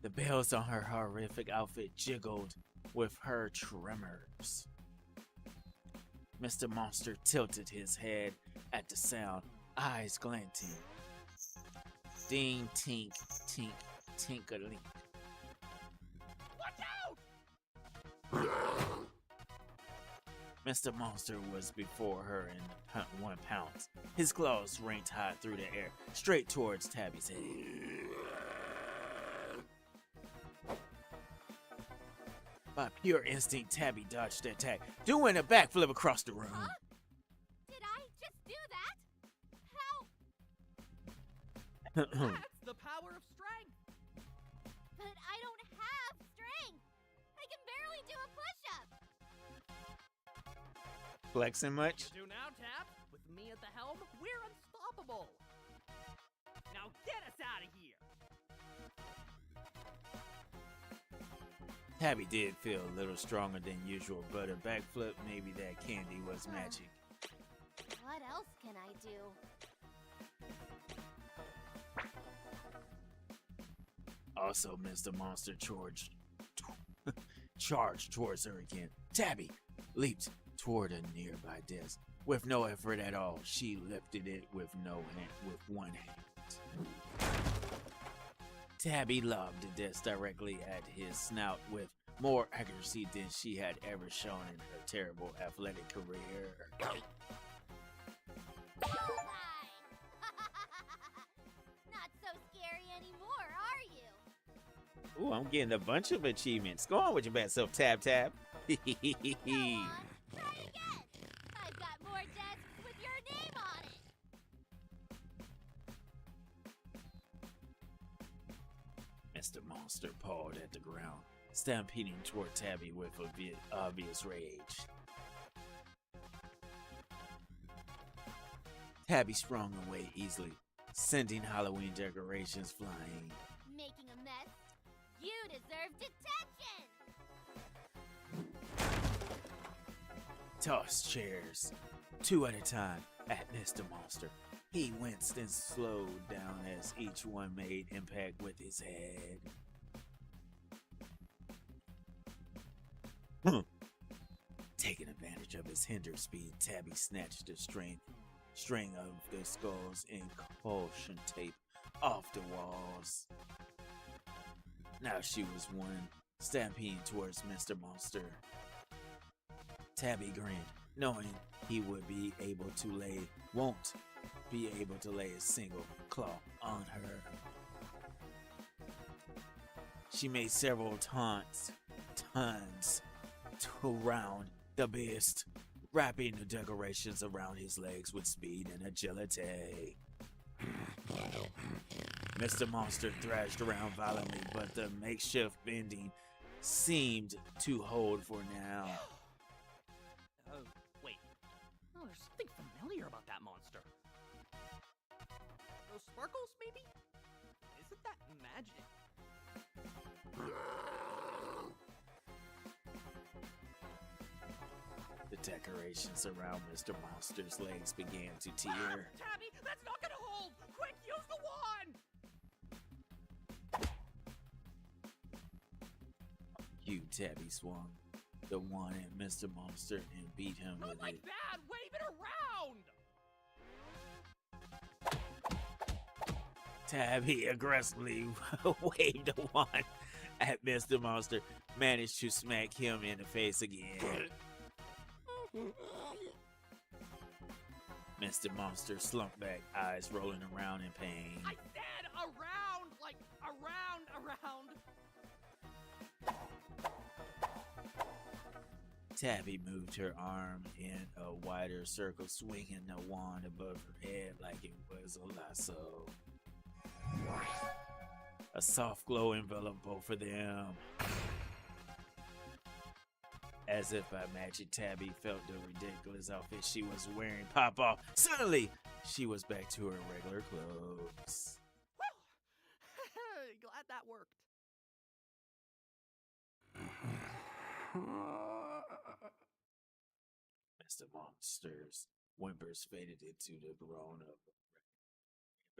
The bells on her horrific outfit jiggled with her tremors. Mr. Monster tilted his head at the sound, eyes glinting. Ding, tink, tink, tink-a-link. Watch out! Mr. Monster was before her in 1 pounce. His claws ranked high through the air, straight towards Tabby's head. By pure instinct, Tabby dodged the attack, doing a backflip across the room. Huh? Did I just do that? How? That's the power of strength. But I don't have strength. I can barely do a push-up. Flexing much? Do now, Tab. With me at the helm, we're unstoppable. Now get us out of here. Tabby did feel a little stronger than usual, but a backflip, maybe that candy was magic. What else can I do? Also, Mr. Monster charged towards her again. Tabby leaped toward a nearby desk. With no effort at all, she lifted it with one hand. Tabby lobbed the desk directly at his snout with more accuracy than she had ever shown in her terrible athletic career. Bullseye! Not so scary anymore, are you? Ooh, I'm getting a bunch of achievements. Go on with your bad self, Tab Tab. Go on, try again. I've got more desks with your name on it. Mr. Monster pawed at the ground, stampeding toward Tabby with obvious rage. Tabby sprung away easily, sending Halloween decorations flying. Making a mess? You deserve detention! Tossed chairs, two at a time, at Mr. Monster. He winced and slowed down as each one made impact with his head. Taking advantage of his hinder speed, Tabby snatched the string of the skulls and caution tape off the walls. Now she was one, stampeding towards Mr. Monster. Tabby grinned, knowing he won't be able to lay a single claw on her. She made several tons around the beast, wrapping the decorations around his legs with speed and agility. Mr. Monster thrashed around violently, but the makeshift bending seemed to hold for now. Wait. Oh, there's something familiar about that monster. Those sparkles, maybe? Isn't that magic? The decorations around Mr. Monster's legs began to tear. Tabby, that's not gonna hold! Quick, use the wand! Tabby swung the wand at Mr. Monster and beat him Not with like it. that! Wave it around! Tabby aggressively waved a wand at Mr. Monster, managed to smack him in the face again. Mr. Monster slumped back, eyes rolling around in pain. I said around! Like, around! Tabby moved her arm in a wider circle, swinging the wand above her head like it was a lasso. A soft glow enveloped both of them. As if by magic, Tabby felt the ridiculous outfit she was wearing pop off. Suddenly, she was back to her regular clothes. Whew! Glad that worked. Mr. Monster's whimpers faded into the groan of a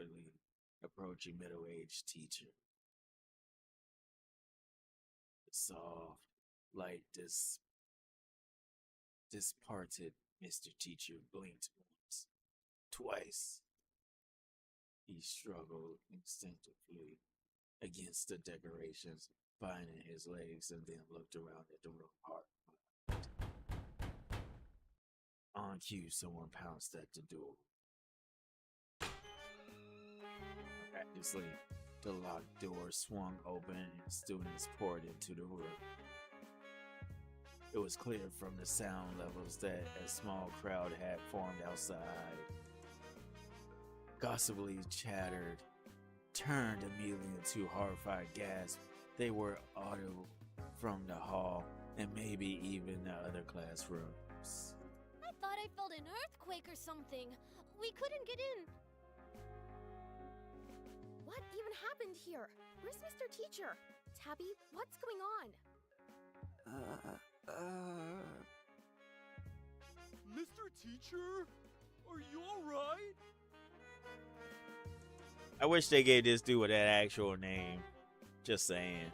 rapidly approaching middle-aged teacher. The soft light disparted Mr. Teacher blinked once, twice. He struggled instinctively against the decorations, binding his legs, and then looked around at the room hard. On cue, someone pounced at the door. Miraculously, the locked door swung open and students poured into the room. It was clear from the sound levels that a small crowd had formed outside. Gossipingly chattered, turned immediately into horrified gasps. They were audible from the hall and maybe even the other classrooms. I thought I felt an earthquake or something. We couldn't get in. What even happened here? Where's Mr. Teacher? Tabby, what's going on? Mr. Teacher? Are you alright? I wish they gave this dude that actual name. Just saying.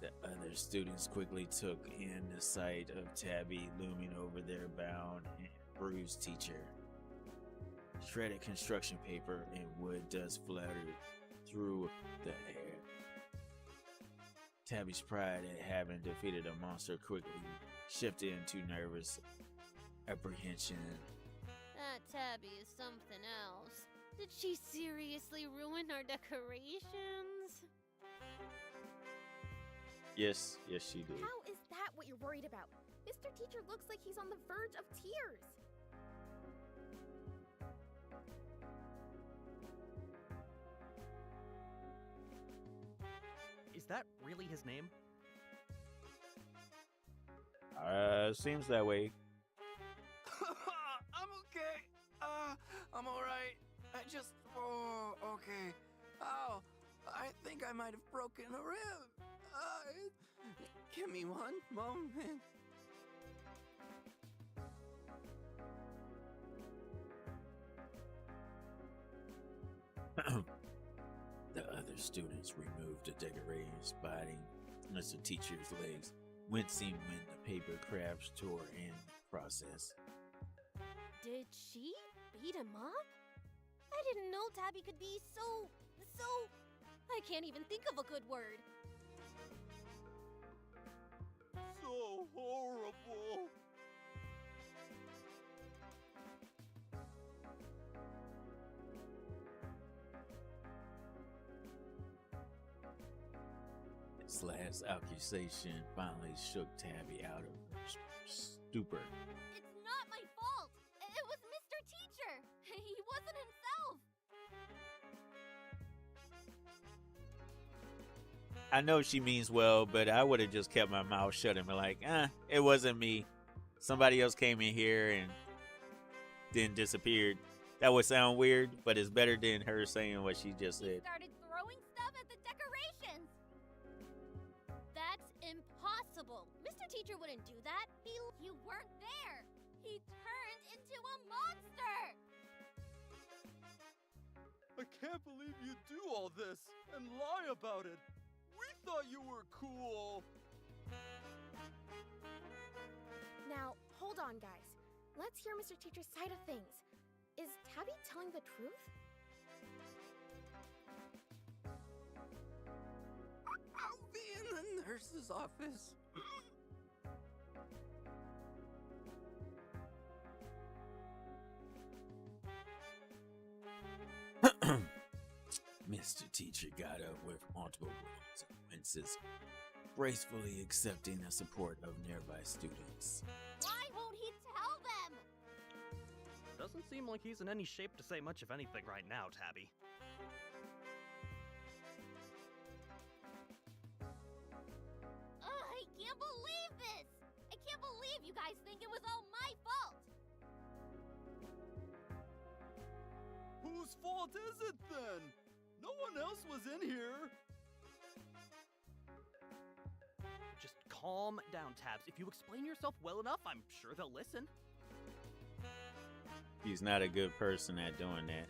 The other students quickly took in the sight of Tabby looming over their bound and bruised teacher. Shredded construction paper and wood dust fluttered through the air. Tabby's pride at having defeated a monster quickly shifted into nervous apprehension. That Tabby is something else. Did she seriously ruin our decorations? Yes, she did. How is that what you're worried about? Mr. Teacher looks like he's on the verge of tears. Is that really his name? Seems that way. I'm okay. I'm alright. Okay. Oh, I think I might have broken a rib. Give me one moment. The other students removed the decorating, spotting Mr. Teacher's legs, wincing when the paper crabs tore in the process. Did she beat him up? I didn't know Tabby could be so... I can't even think of a good word. So horrible. This last accusation finally shook Tabby out of her stupor. It's not my fault. It was Mr. Teacher. He wasn't himself. I know she means well, but I would have just kept my mouth shut and been like, it wasn't me. Somebody else came in here and then disappeared. That would sound weird, but it's better than her saying what she just He said. started throwing stuff at the decorations. That's impossible. Mr. Teacher wouldn't do that. You weren't there. He turned into a monster. I can't believe you do all this and lie about it. We thought you were cool. Now, hold on, guys. Let's hear Mr. Teacher's side of things. Is Tabby telling the truth? I'll be in the nurse's office. Mr. Teacher got up with multiple groans and winces, gracefully accepting the support of nearby students. Why won't he tell them? Doesn't seem like he's in any shape to say much of anything right now, Tabby. I can't believe this. I can't believe you guys think it was all my fault. Whose fault is it then? No one else was in here. Just calm down, Tabs. If you explain yourself well enough, I'm sure they'll listen. He's not a good person at doing that.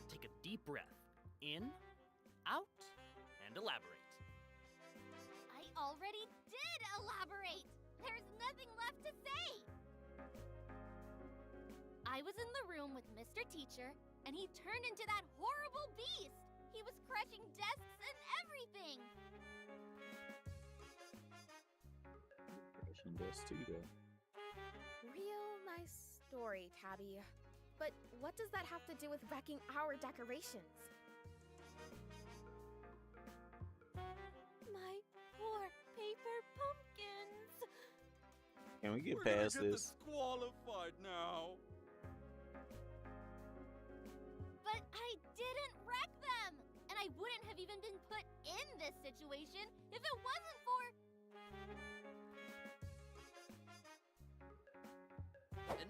Take a deep breath. In, out, and elaborate. I already did elaborate. There's nothing left to say. I was in the room with Mr. Teacher, and he turned into that horrible beast. He was crushing desks and everything. Crushing dust too, though. Real nice story, Tabby. But what does that have to do with wrecking our decorations? My poor paper pumpkins. Can we get We're past gonna get this? disqualified now. But I didn't wreck them! And I wouldn't have even been put in this situation if it wasn't for...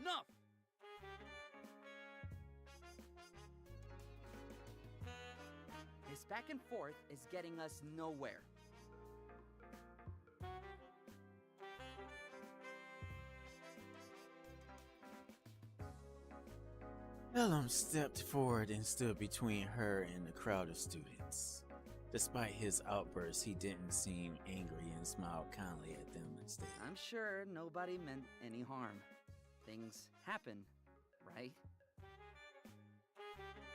Enough! This back and forth is getting us nowhere. Ellum stepped forward and stood between her and the crowd of students. Despite his outburst, he didn't seem angry and smiled kindly at them instead. I'm sure nobody meant any harm. Things happen, right?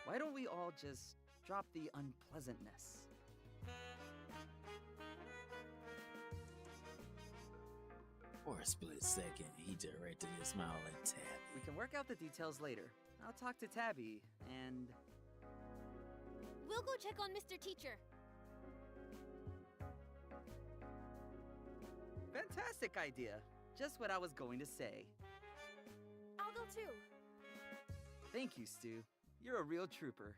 Why don't we all just drop the unpleasantness? For a split second, he directed his smile at Tabby. We can work out the details later. I'll talk to Tabby, and... We'll go check on Mr. Teacher. Fantastic idea. Just what I was going to say. I'll go too. Thank you, Stu. You're a real trooper.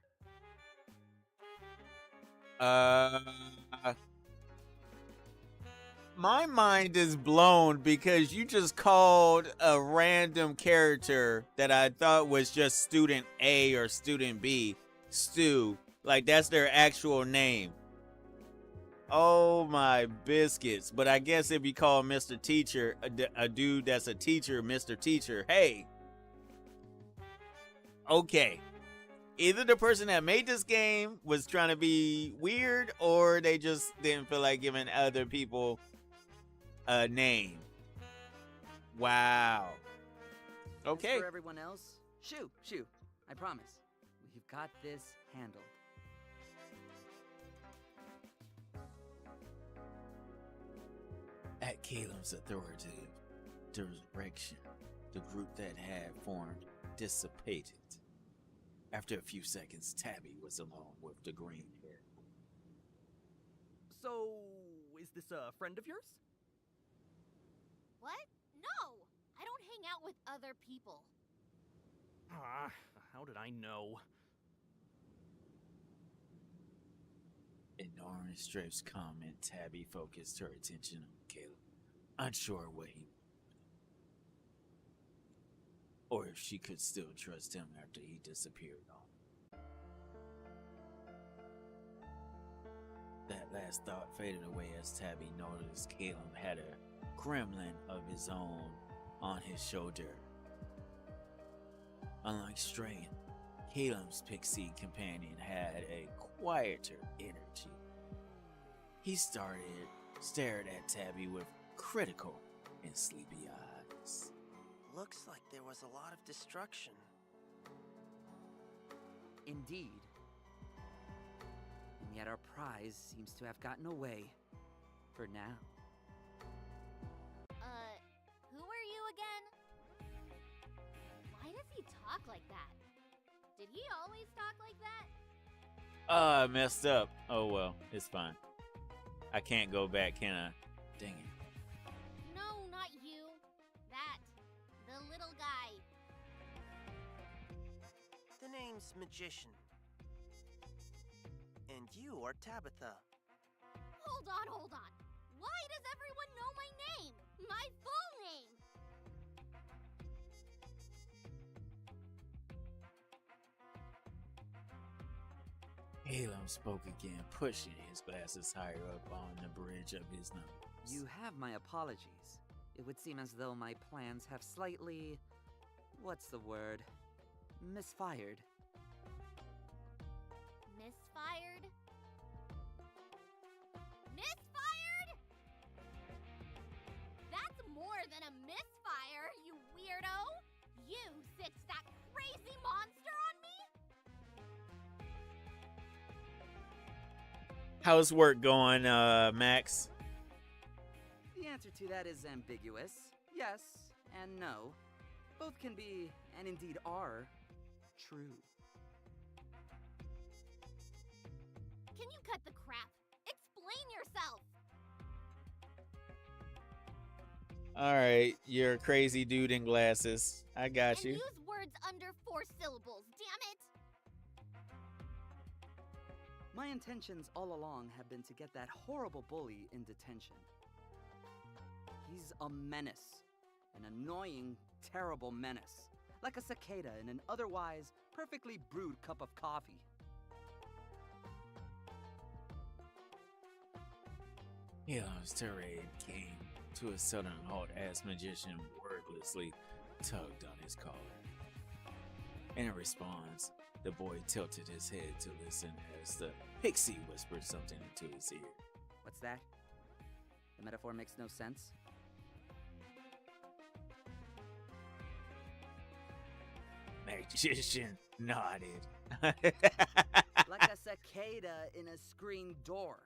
My mind is blown because you just called a random character that I thought was just student A or student B, Stu. Like, that's their actual name. Oh my biscuits. But I guess if you call Mr. Teacher, a dude that's a teacher, Mr. Teacher, hey. Okay. Either the person that made this game was trying to be weird, or they just didn't feel like giving other people a name. Wow. Okay. As for everyone else, shoo. I promise. We've got this handled. At Caleb's authoritative direction, the group that had formed dissipated. After a few seconds, Tabby was alone with the green hair. So, is this a friend of yours? What? No! I don't hang out with other people. Ah, how did I know? Ignoring Strip's comment, Tabby focused her attention on Caleb, unsure what he wanted, or if she could still trust him after he disappeared on. That last thought faded away as Tabby noticed Caleb had a gremlin of his own on his shoulder. Unlike Strain, Caleb's pixie companion had a quieter energy. He stared at Tabby with critical and sleepy eyes. Looks like there was a lot of destruction. Indeed. And yet our prize seems to have gotten away. For now. Who are you again? Why does he talk like that? Did he always talk like that? I messed up. Oh well, it's fine. I can't go back, can I? Dang it. No, not you. That. The little guy. The name's Magician. And you are Tabitha. Hold on. Why does everyone know my name? My full name! Caleb spoke again, pushing his glasses higher up on the bridge of his nose. You have my apologies. It would seem as though my plans have slightly... what's the word? Misfired. Misfired? Misfired? That's more than a misfire, you weirdo! You stitched that crazy monster on me? How's work going, Max? The answer to that is ambiguous. Yes and no. Both can be, and indeed are, true. Can you cut the crap? Explain yourself! Alright, you're a crazy dude in glasses. I got you. And use words under 4 syllables, damn it! My intentions all along have been to get that horrible bully in detention. He's a menace. An annoying, terrible menace. Like a cicada in an otherwise perfectly brewed cup of coffee. Hiyo's tirade came to a sudden halt as Magician wordlessly tugged on his collar. In response, the boy tilted his head to listen as the pixie whispered something into his ear. What's that? The metaphor makes no sense? Magician nodded, Like a cicada in a screen door.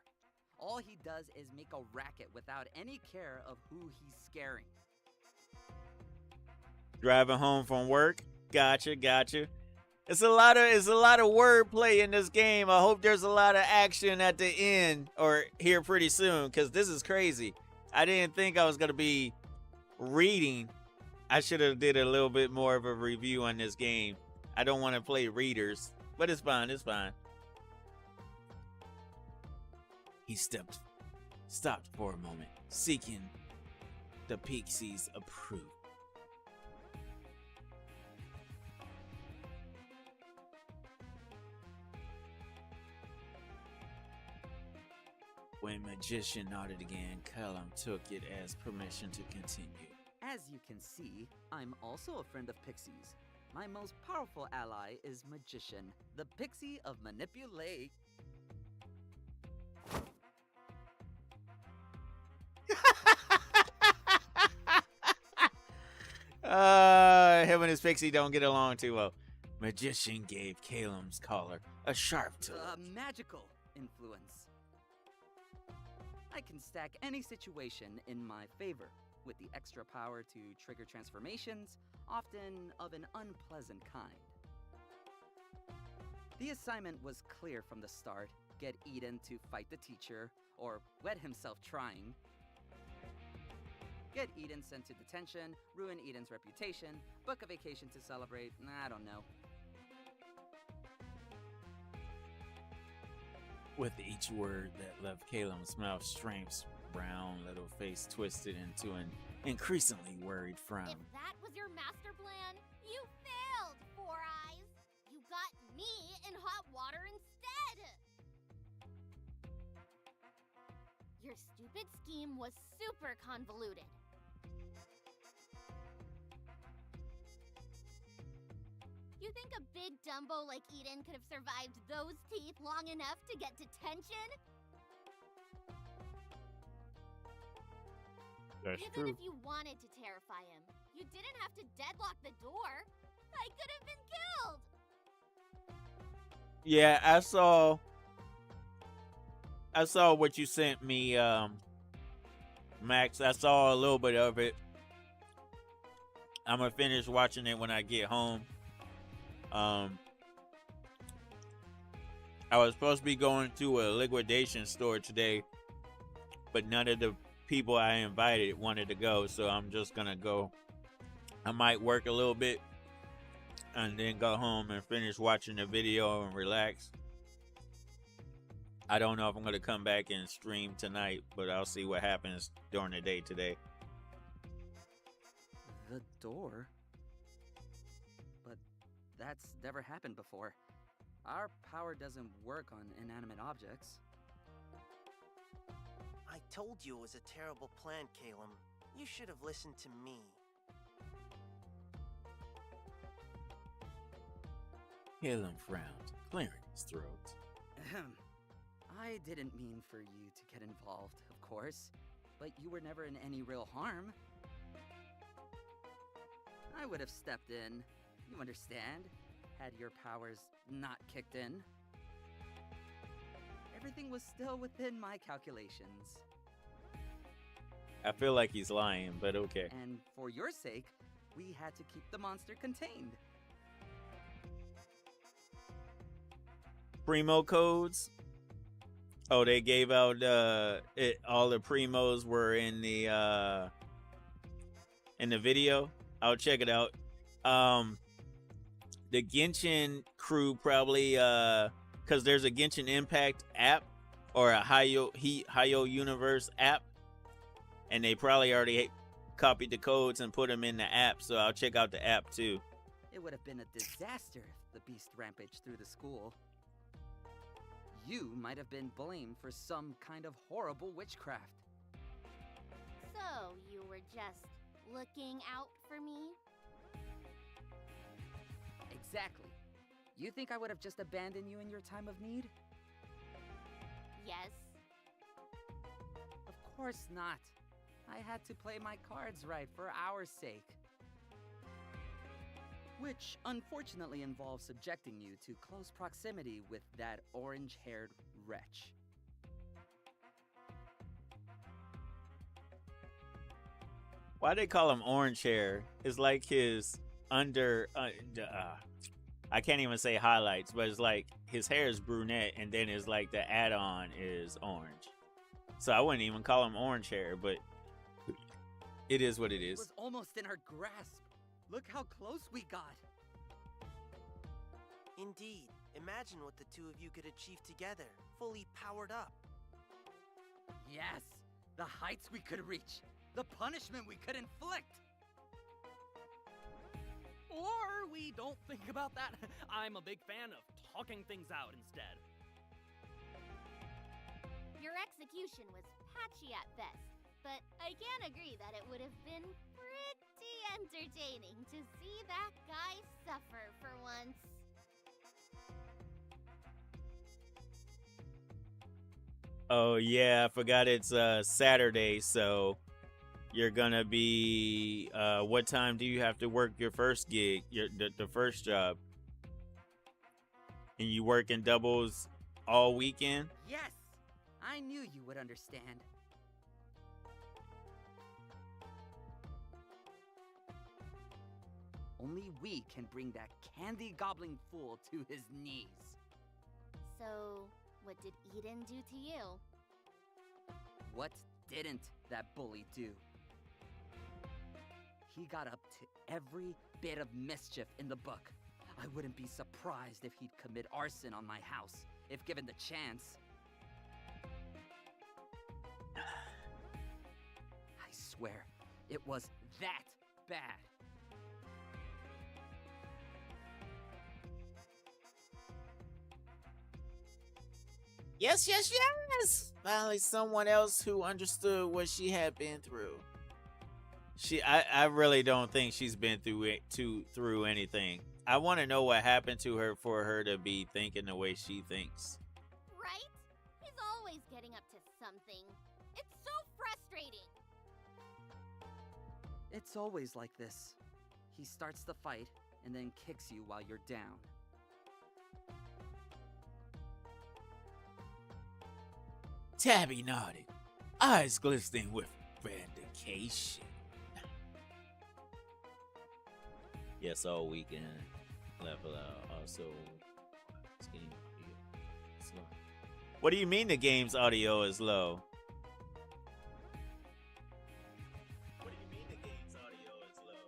All he does is make a racket without any care of who he's scaring. Driving home from work. Gotcha. It's a lot of wordplay in this game. I hope there's a lot of action at the end or here pretty soon, because this is crazy. I didn't think I was gonna be reading. I should have did a little bit more of a review on this game. I don't want to play readers, but it's fine. He stopped for a moment, seeking the Pixie's approval. When Magician nodded again, Callum took it as permission to continue. As you can see, I'm also a friend of Pixies. My most powerful ally is Magician, the Pixie of Manipulate. Him and his pixie don't get along too well. Magician gave Calum's collar a sharp tug. Magical influence. I can stack any situation in my favor, with the extra power to trigger transformations, often of an unpleasant kind. The assignment was clear from the start. Get Eden to fight the teacher, or wet himself trying. Get Eden sent to detention, ruin Eden's reputation, book a vacation to celebrate, I don't know. With each word that left Calum's mouth, Stramp's brown little face twisted into an increasingly worried frown. If that was your master plan, you failed, Four Eyes! You got me in hot water instead! Your stupid scheme was super convoluted. You think a big Dumbo like Eden could have survived those teeth long enough to get detention? That's Even true. if you wanted to terrify him, you didn't have to deadlock the door. I could have been killed! Yeah, I saw what you sent me, Max. I saw a little bit of it. I'm gonna finish watching it when I get home. I was supposed to be going to a liquidation store today, but none of the people I invited wanted to go, so I'm just gonna go. I might work a little bit and then go home and finish watching the video and relax. I don't know if I'm gonna come back and stream tonight, but I'll see what happens during the day today. The door? But that's never happened before. Our power doesn't work on inanimate objects. I told you it was a terrible plan, Calum. You should have listened to me. Calum frowned, clearing his throat. Ahem. I didn't mean for you to get involved, of course, but you were never in any real harm. I would have stepped in, you understand, had your powers not kicked in. Everything was still within my calculations. I feel like he's lying, but okay. And for your sake, we had to keep the monster contained. Primo codes. Oh, they gave out all the primos were in the video. I'll check it out. The Genshin crew probably because there's a Genshin Impact app or a Hiyo Universe app, and they probably already copied the codes and put them in the app. So I'll check out the app too. It would have been a disaster if the beast rampaged through the school. You might have been blamed for some kind of horrible witchcraft. So, you were just looking out for me? Exactly. You think I would have just abandoned you in your time of need? Yes. Of course not. I had to play my cards right for our sake. Which unfortunately involves subjecting you to close proximity with that orange-haired wretch. Why they call him orange hair? It's like his under. I can't even say highlights, but it's like his hair is brunette, and then it's like the add-on is orange. So I wouldn't even call him orange hair, but it is what it It is. was almost in our grasp. Look how close we got. Indeed. Imagine what the two of you could achieve together, fully powered up. Yes, the heights we could reach, the punishment we could inflict. Or we don't think about that. I'm a big fan of talking things out instead. Your execution was patchy at best, but I can agree that it would have been pretty entertaining to see that guy suffer for once. Oh yeah, I forgot it's Saturday, so you're gonna be what time do you have to work your first gig, the first job? And you work in doubles all weekend? Yes, I knew you would understand. Only we can bring that candy gobbling fool to his knees. So, what did Eden do to you? What didn't that bully do? He got up to every bit of mischief in the book. I wouldn't be surprised if he'd commit arson on my house, if given the chance. I swear, it was that bad. Yes, yes, yes! Finally, someone else who understood what she had been through. I really don't think she's been through anything. I want to know what happened to her for her to be thinking the way she thinks. Right? He's always getting up to something. It's so frustrating. It's always like this. He starts the fight and then kicks you while you're down. Tabby nodded, eyes glistening with vindication. Yes, all weekend. Level out. Also, game slow. What do you mean the game's audio is low? What do you mean the game's audio is low?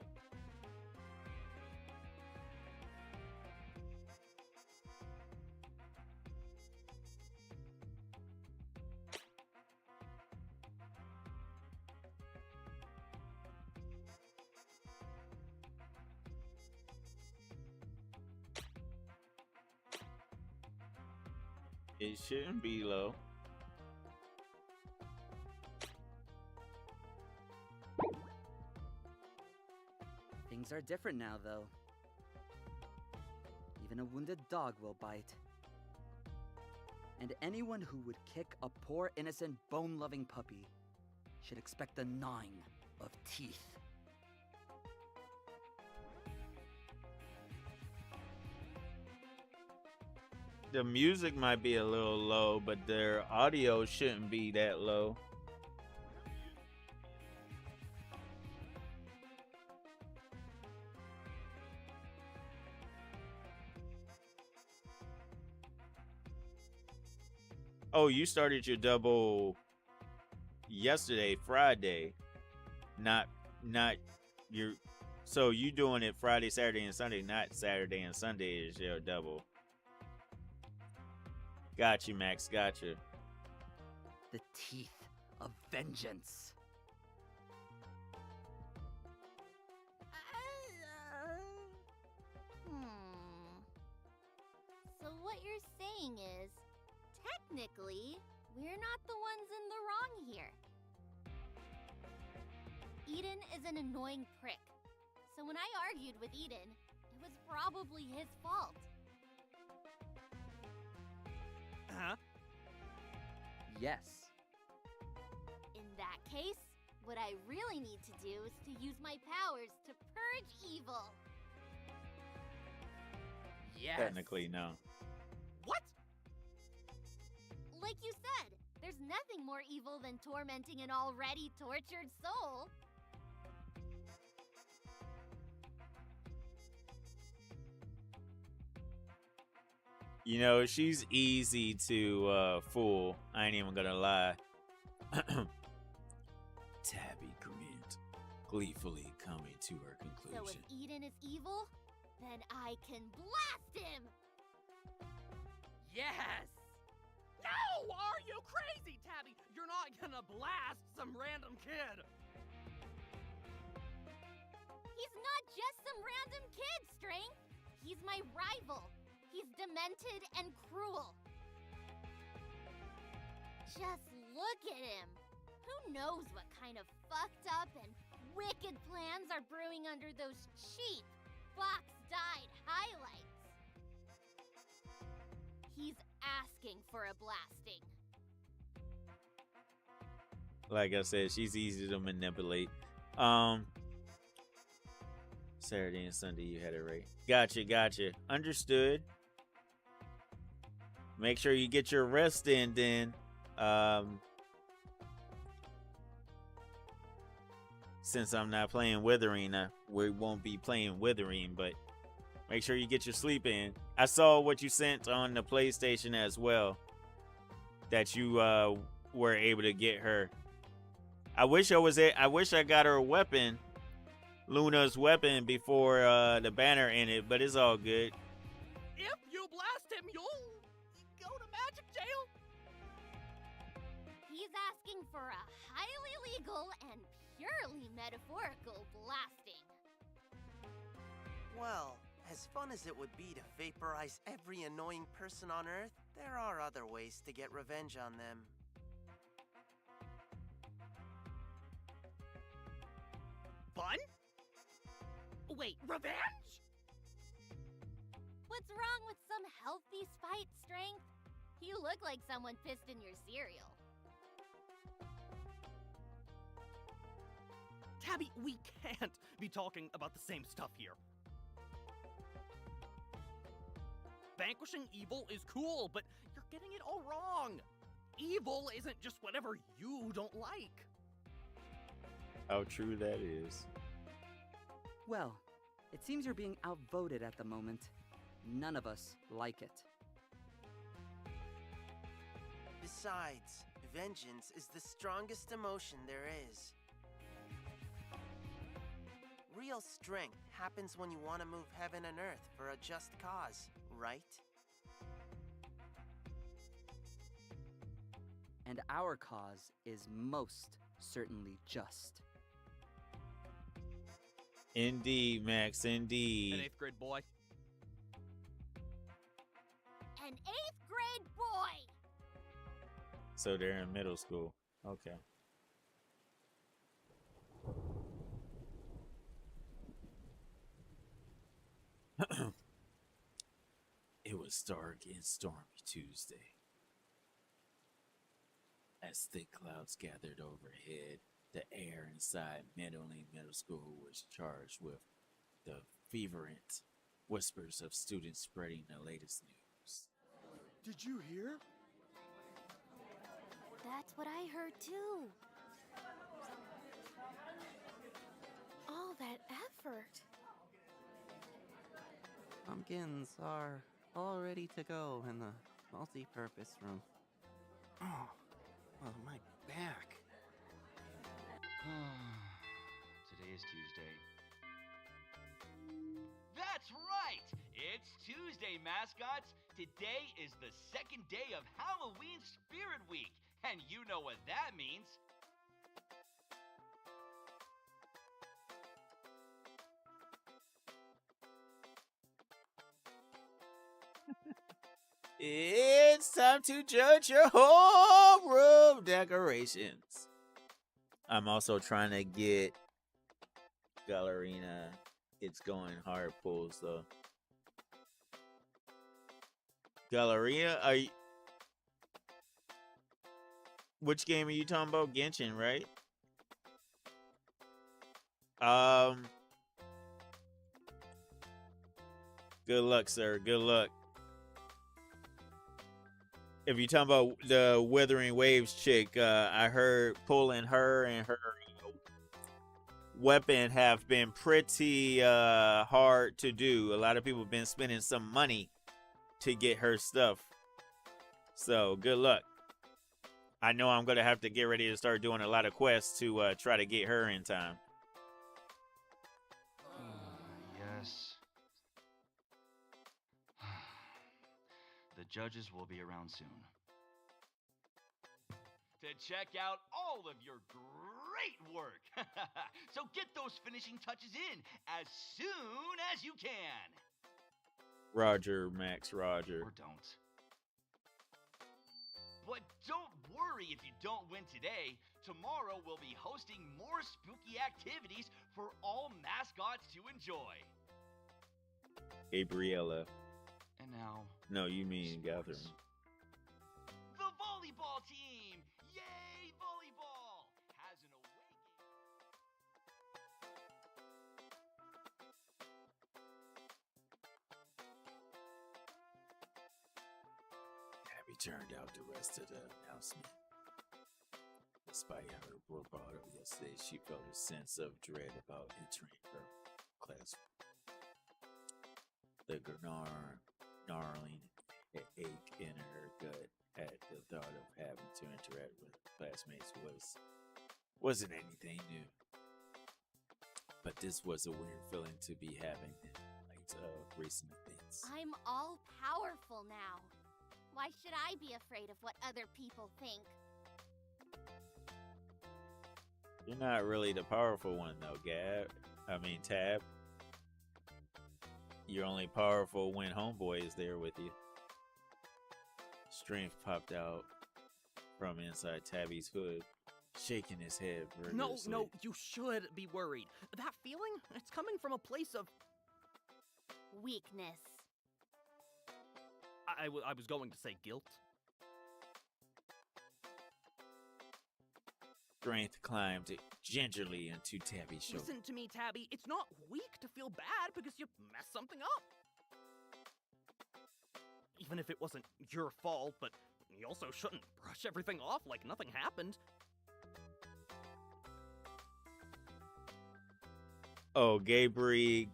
It shouldn't be low. Things are different now, though. Even a wounded dog will bite. And anyone who would kick a poor, innocent, bone-loving puppy should expect the gnawing of teeth. The music might be a little low, but their audio shouldn't be that low. Oh, you started your double yesterday, Friday. Not your. So you doing it Friday, Saturday, and Sunday, not Saturday and Sunday is your double. Got you, Max. Got you. The teeth of vengeance. So what you're saying is, technically, we're not the ones in the wrong here. Eden is an annoying prick. So when I argued with Eden, it was probably his fault. Huh? Yes. In that case, what I really need to do is to use my powers to purge evil. Yes. Technically, no. What? Like you said, there's nothing more evil than tormenting an already tortured soul. You know, she's easy to fool. I ain't even gonna lie. Tabby grinned, gleefully coming to her So if conclusion. Eden is evil, then I can blast him! Yes! No! Are you crazy, Tabby? You're not gonna blast some random kid! He's not just some random kid, Strength! He's my rival! He's demented and cruel! Just look at him! Who knows what kind of fucked up and wicked plans are brewing under those cheap, box-dyed highlights? He's asking for a blasting. Like I said, she's easy to manipulate. Saturday and Sunday, you had it right. Gotcha. Understood. Make sure you get your rest in then. Since I'm not playing Withering, we won't be playing Withering, but make sure you get your sleep in. I saw what you sent on the PlayStation as well, that you were able to get her. I wish I got her weapon, Luna's weapon, before the banner ended, but it's all good. If you blast him, you'll go to magic jail! He's asking for a highly legal and purely metaphorical blasting. Well, as fun as it would be to vaporize every annoying person on Earth, there are other ways to get revenge on them. Fun? Wait, revenge? What's wrong with some healthy spite, Strength? You look like someone pissed in your cereal. Tabby, we can't be talking about the same stuff here. Vanquishing evil is cool, but you're getting it all wrong. Evil isn't just whatever you don't like. How true that is. Well, it seems you're being outvoted at the moment. None of us like it. Besides, vengeance is the strongest emotion there is. Real strength happens when you want to move heaven and earth for a just cause, right? And our cause is most certainly just. Indeed, Max, indeed. An 8th grade boy. An 8th grade boy! So they're in middle school. Okay. It was dark and stormy Tuesday. As thick clouds gathered overhead, the air inside Meadowlane Middle School was charged with the fervent whispers of students spreading the latest news. Did you hear? That's what I heard too. All that effort. Pumpkins are all ready to go in the multi-purpose room. Oh, my back. Today is Tuesday. That's right! It's Tuesday, mascots! Today is the second day of Halloween Spirit Week, and you know what that means. It's time to judge your homeroom decorations. I'm also trying to get Gallerina. It's going hard pulls though. Galleria, are you? Which game are you talking about? Genshin, right? Good luck, sir. Good luck. If you're talking about the Withering Waves chick, I heard pulling her and her weapon have been pretty hard to do. A lot of people have been spending some money to get her stuff. So good luck. I know I'm gonna have to get ready to start doing a lot of quests to try to get her in time. Yes. The judges will be around soon. To check out all of your great work. So get those finishing touches in as soon as you can. Roger, Max, Roger. Or don't. But don't worry if you don't win today. Tomorrow we'll be hosting more spooky activities for all mascots to enjoy. Gabriella. And now... No, you mean sports. Catherine. The volleyball team! Yay, volleyball! Has an away Abby turned out the rest of the announcement. Despite her bravado yesterday, she felt a sense of dread about entering her classroom. The gnarling ache in her gut at the thought of having to interact with classmates wasn't anything new. But this was a weird feeling to be having in light of recent events. I'm all powerful now. Why should I be afraid of what other people think? You're not really the powerful one though, Tab. You're only powerful when Homeboy is there with you. Strength popped out from inside Tabby's hood, shaking his head vigorously. No, you should be worried. That feeling, it's coming from a place of... Weakness. I was going to say guilt. Strength climbed gingerly into Tabby's shoulder. Listen to me, Tabby. It's not weak to feel bad because you messed something up. Even if it wasn't your fault, but you also shouldn't brush everything off like nothing happened. Oh, Gabriella.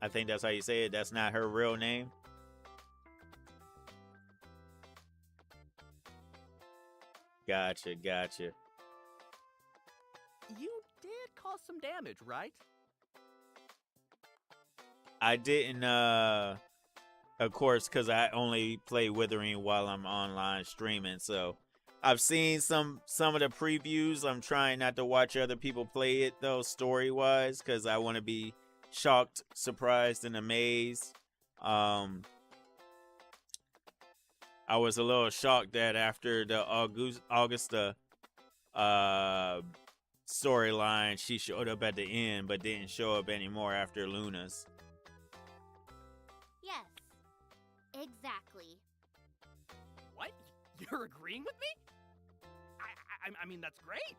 I think that's how you say it. That's not her real name. Gotcha. You did cause some damage, right? I didn't, of course, because I only play Withering while I'm online streaming, so I've seen some of the previews. I'm trying not to watch other people play it, though, story-wise, because I want to be shocked, surprised, and amazed. I was a little shocked that after the Augusta storyline, she showed up at the end, but didn't show up anymore after Luna's. Yes, exactly. What? You're agreeing with me? I mean, that's great.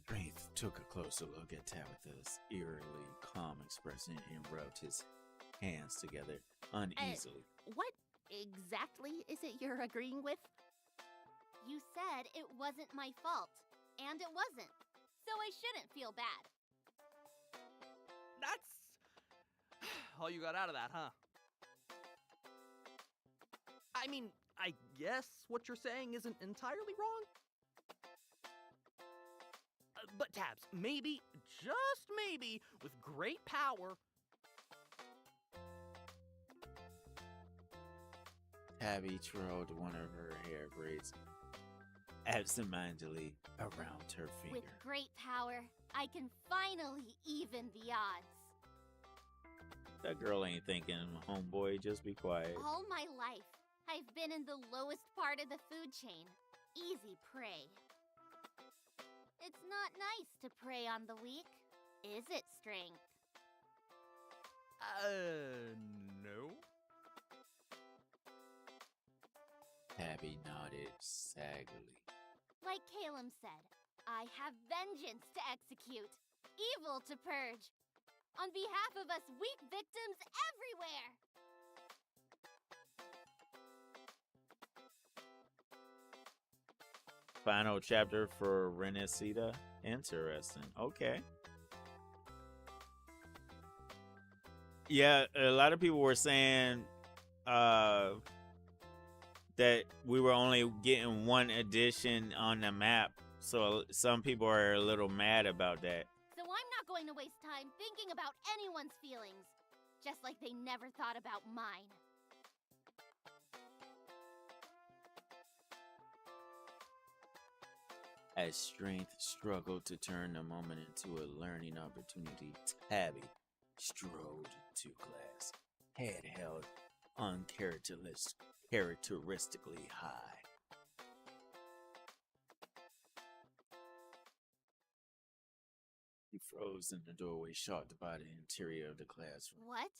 Strength took a closer look at Tabitha's eerily calm expression and rubbed his hands together uneasily. What exactly is it you're agreeing with? You said it wasn't my fault, and it wasn't, so I shouldn't feel bad. That's all you got out of that, huh? I mean, I guess what you're saying isn't entirely wrong. But Tabs, maybe, just maybe, with great power... Tabby twirled one of her hair braids absentmindedly around her finger. With great power, I can finally even the odds. That girl ain't thinking, homeboy, just be quiet. All my life, I've been in the lowest part of the food chain. Easy prey. It's not nice to prey on the weak, is it, Strength? No. Tabby nodded saggily. Like Calum said, I have vengeance to execute. evil to purge. On behalf of us weak victims everywhere. Final chapter for Renesita. Interesting. Okay. Yeah, a lot of people were saying that we were only getting one edition on the map. So some people are a little mad about that. So I'm not going to waste time thinking about anyone's feelings. Just like they never thought about mine. As strength struggled to turn the moment into a learning opportunity, Tabby strode to class, head held uncharacteristically high. He froze in the doorway, shocked by the interior of the classroom. What?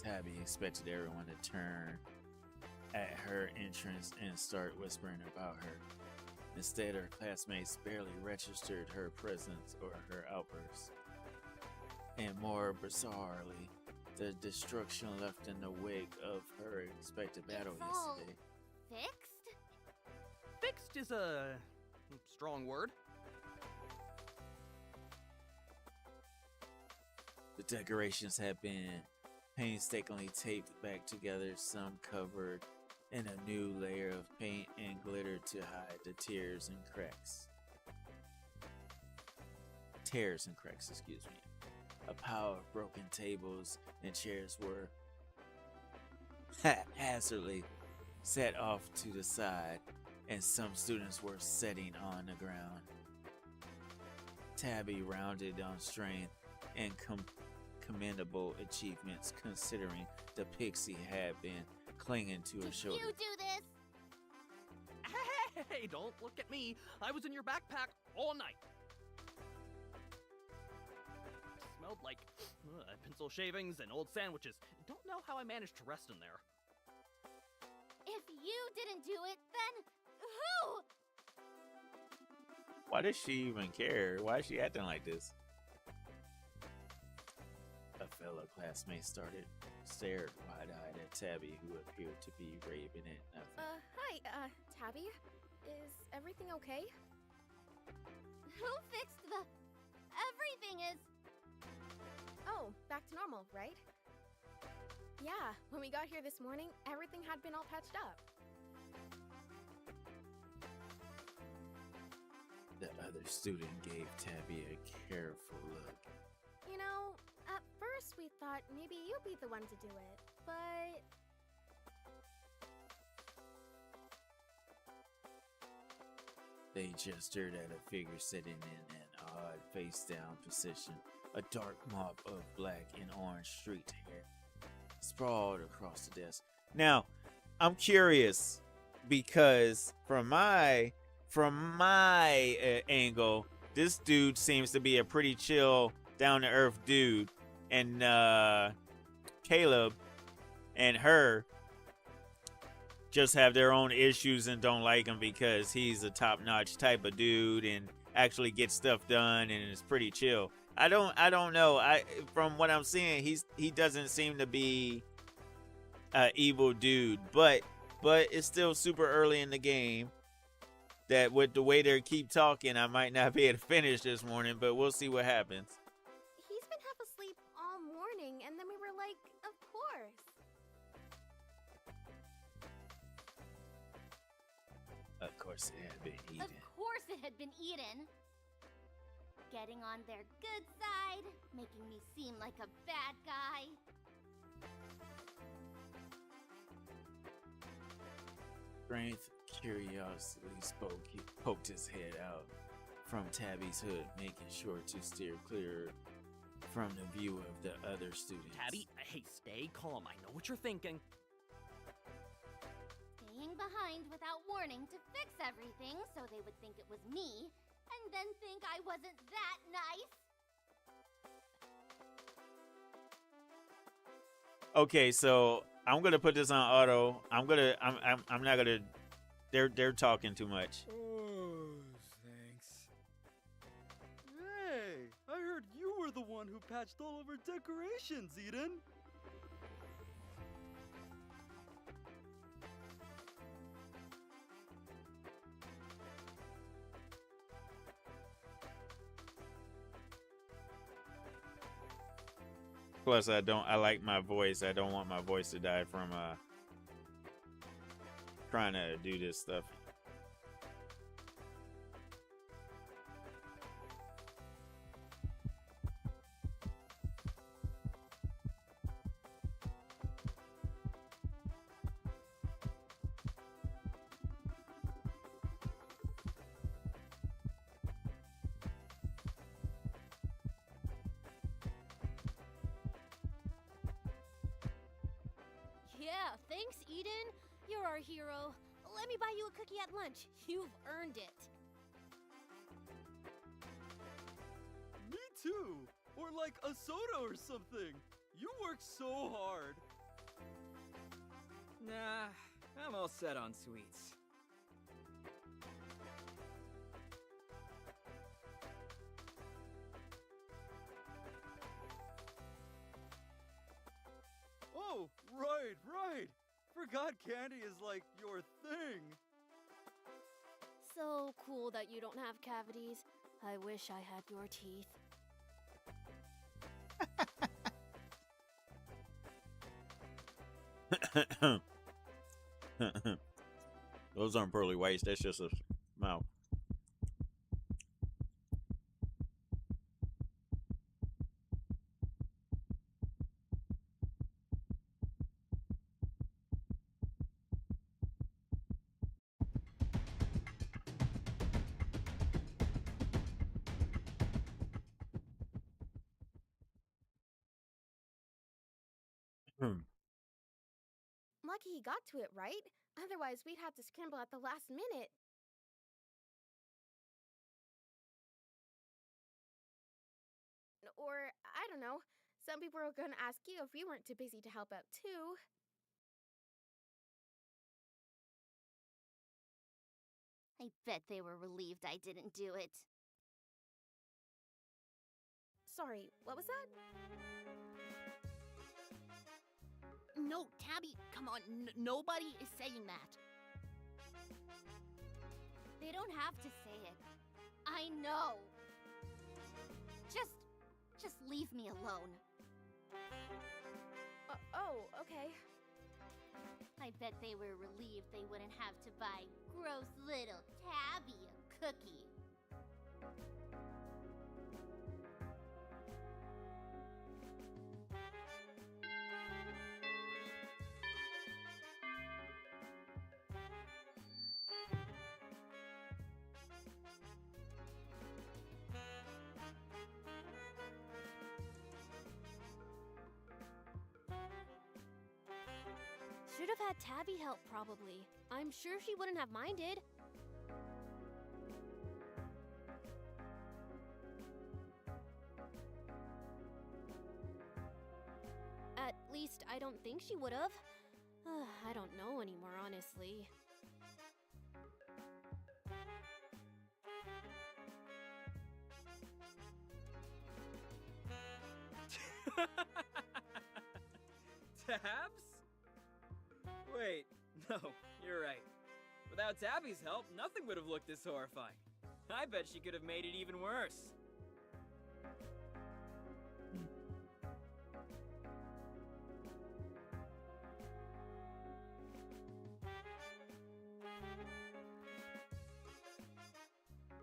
Tabby expected everyone to turn at her entrance and start whispering about her. Instead, her classmates barely registered her presence or her outbursts. And more bizarrely, the destruction left in the wake of her expected battle It's all yesterday. fixed? Fixed is a strong word. The decorations had been painstakingly taped back together, some covered in a new layer of paint and glitter to hide the tears and cracks. Excuse me. A pile of broken tables and chairs were haphazardly set off to the side, and some students were sitting on the ground. Tabby rounded on strength and commendable achievements considering the pixie had been clinging to her Did shoulder. you do this? Hey, don't look at me. I was in your backpack all night. Smelled like pencil shavings and old sandwiches. Don't know how I managed to rest in there. If you didn't do it, then who? Why does she even care? Why is she acting like this? A fellow classmate stared wide-eyed at Tabby, who appeared to be raving at nothing. Hi, Tabby. Is everything okay? Who fixed the... Everything is... Oh, back to normal, right? Yeah, when we got here this morning, everything had been all patched up. The other student gave Tabby a careful look. You know, at first we thought maybe you'd be the one to do it, but... They gestured at a figure sitting in an odd face-down position, a dark mop of black and orange streaked hair sprawled across the desk. Now, I'm curious because from my angle, this dude seems to be a pretty chill, down-to-earth dude, and Caleb and her just have their own issues and don't like him because he's a top-notch type of dude and actually gets stuff done and is pretty chill. I don't know. From what I'm seeing, he doesn't seem to be an evil dude, but it's still super early in the game. That with the way they keep talking, I might not be able to finish this morning, but we'll see what happens. He's been half asleep all morning, and then we were like, of course. Of course, it had been eaten. Of course it had been eaten. Getting on their good side, making me seem like a bad guy. Strength curiously spoke. He poked his head out from Tabby's hood, making sure to steer clear from the view of the other students. Tabby, hey, stay calm. I know what you're thinking. Staying behind without warning to fix everything so they would think it was me, and then think I wasn't that nice. Okay, so I'm gonna put this on auto. I'm not gonna. They're talking too much. Oh, thanks. one who patched all of our decorations, Eden. Plus, I like my voice. I don't want my voice to die from trying to do this stuff. Yeah, thanks, Eden. You're our hero. Let me buy you a cookie at lunch. You've earned it. Me too. Or like a soda or something. You work so hard. Nah, I'm all set on sweets. Oh, right. Forgot candy is like your thing. So cool that you don't have cavities. I wish I had your teeth. Those aren't pearly whites. That's just a mouth. Lucky he got to it right. Otherwise, we'd have to scramble at the last minute. Or, I don't know. Some people were gonna ask you if you weren't too busy to help out, too. I bet they were relieved I didn't do it. Sorry, what was that? No, Tabby, come on. Nobody is saying that. They don't have to say it. I know. Just leave me alone. Oh, okay. I bet they were relieved they wouldn't have to buy gross little Tabby a cookie. Should have had Tabby help, probably. I'm sure she wouldn't have minded. At least, I don't think she would have. I don't know anymore, honestly. Tabs? Wait, no, you're right. Without Tabby's help, nothing would have looked this horrifying. I bet she could have made it even worse.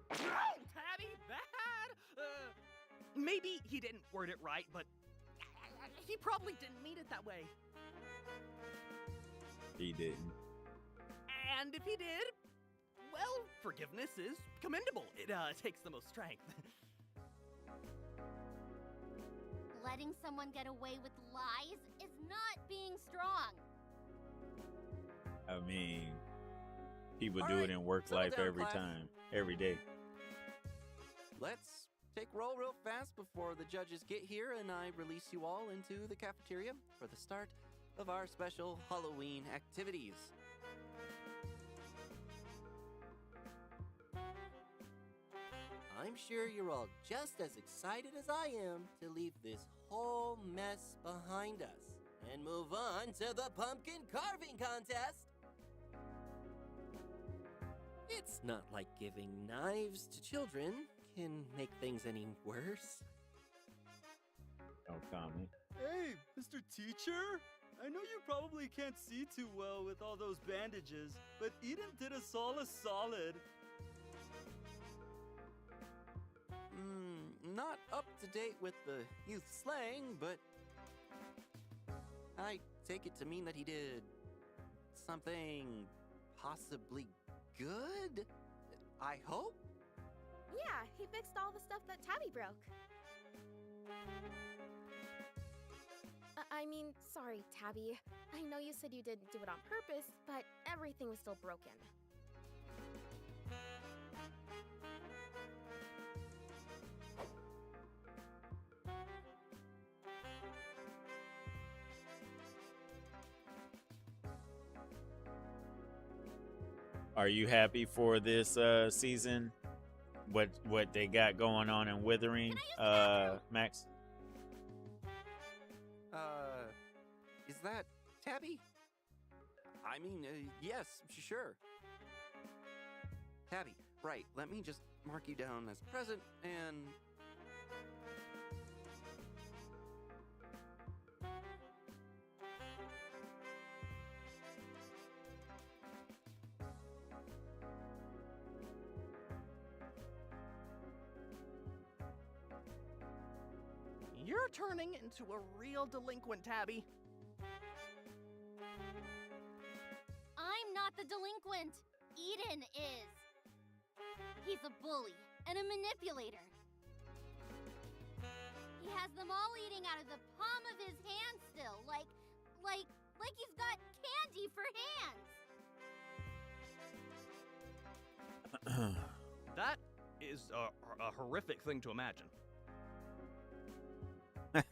Tabby, bad! Maybe he didn't word it right, but he probably didn't mean it that way. He didn't. And if he did, well, forgiveness is commendable. It takes the most strength. Letting someone get away with lies is not being strong. I mean, people All do right, it in work settle life down, every class. time, every day. Let's take roll real fast before the judges get here and I release you all into the cafeteria for the start of our special Halloween activities. I'm sure you're all just as excited as I am to leave this whole mess behind us and move on to the pumpkin carving contest. It's not like giving knives to children can make things any worse. No comment. Hey, Mr. Teacher? I know you probably can't see too well with all those bandages, but Eden did us all a solid. Not up to date with the youth slang, but I take it to mean that he did something possibly good? I hope? Yeah, he fixed all the stuff that Tabby broke. I mean, sorry, Tabby. I know you said you didn't do it on purpose, but everything was still broken. Are you happy for this season? What they got going on in Withering, Max? Is that Tabby? I mean, yes, sure. Tabby, right. Let me just mark you down as present and... You're turning into a real delinquent, Tabby. I'm not the delinquent. Eden is. He's a bully and a manipulator. He has them all eating out of the palm of his hand still, like he's got candy for hands. That is a horrific thing to imagine.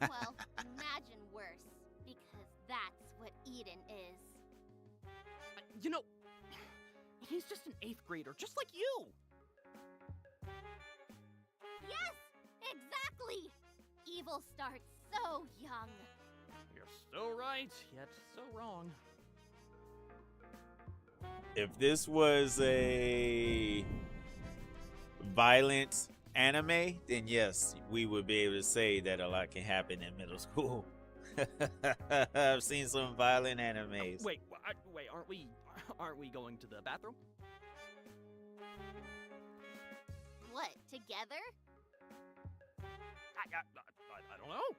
Well, imagine worse, because that's what Eden is. You know, he's just an 8th grader, just like you. Yes, exactly. Evil starts so young. You're so right, yet so wrong. If this was a violent anime, then yes, we would be able to say that a lot can happen in middle school. I've seen some violent animes. Wait, aren't we going to the bathroom? What, together? I don't know.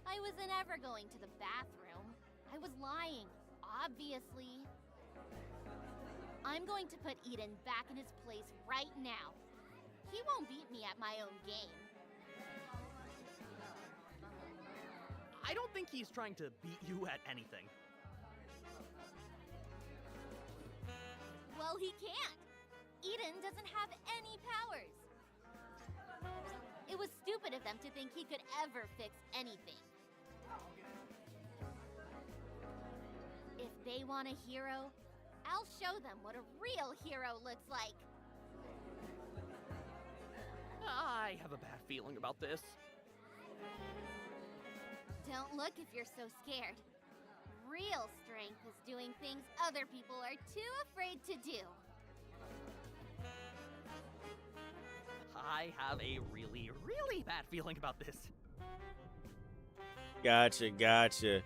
I wasn't ever going to the bathroom. I was lying, obviously. I'm going to put Eden back in his place right now. He won't beat me at my own game. I don't think he's trying to beat you at anything. Well, he can't. Eden doesn't have any powers. It was stupid of them to think he could ever fix anything. If they want a hero, I'll show them what a real hero looks like. I have a bad feeling about this. Don't look if you're so scared. Real strength is doing things other people are too afraid to do. I have a really, really bad feeling about this. Gotcha.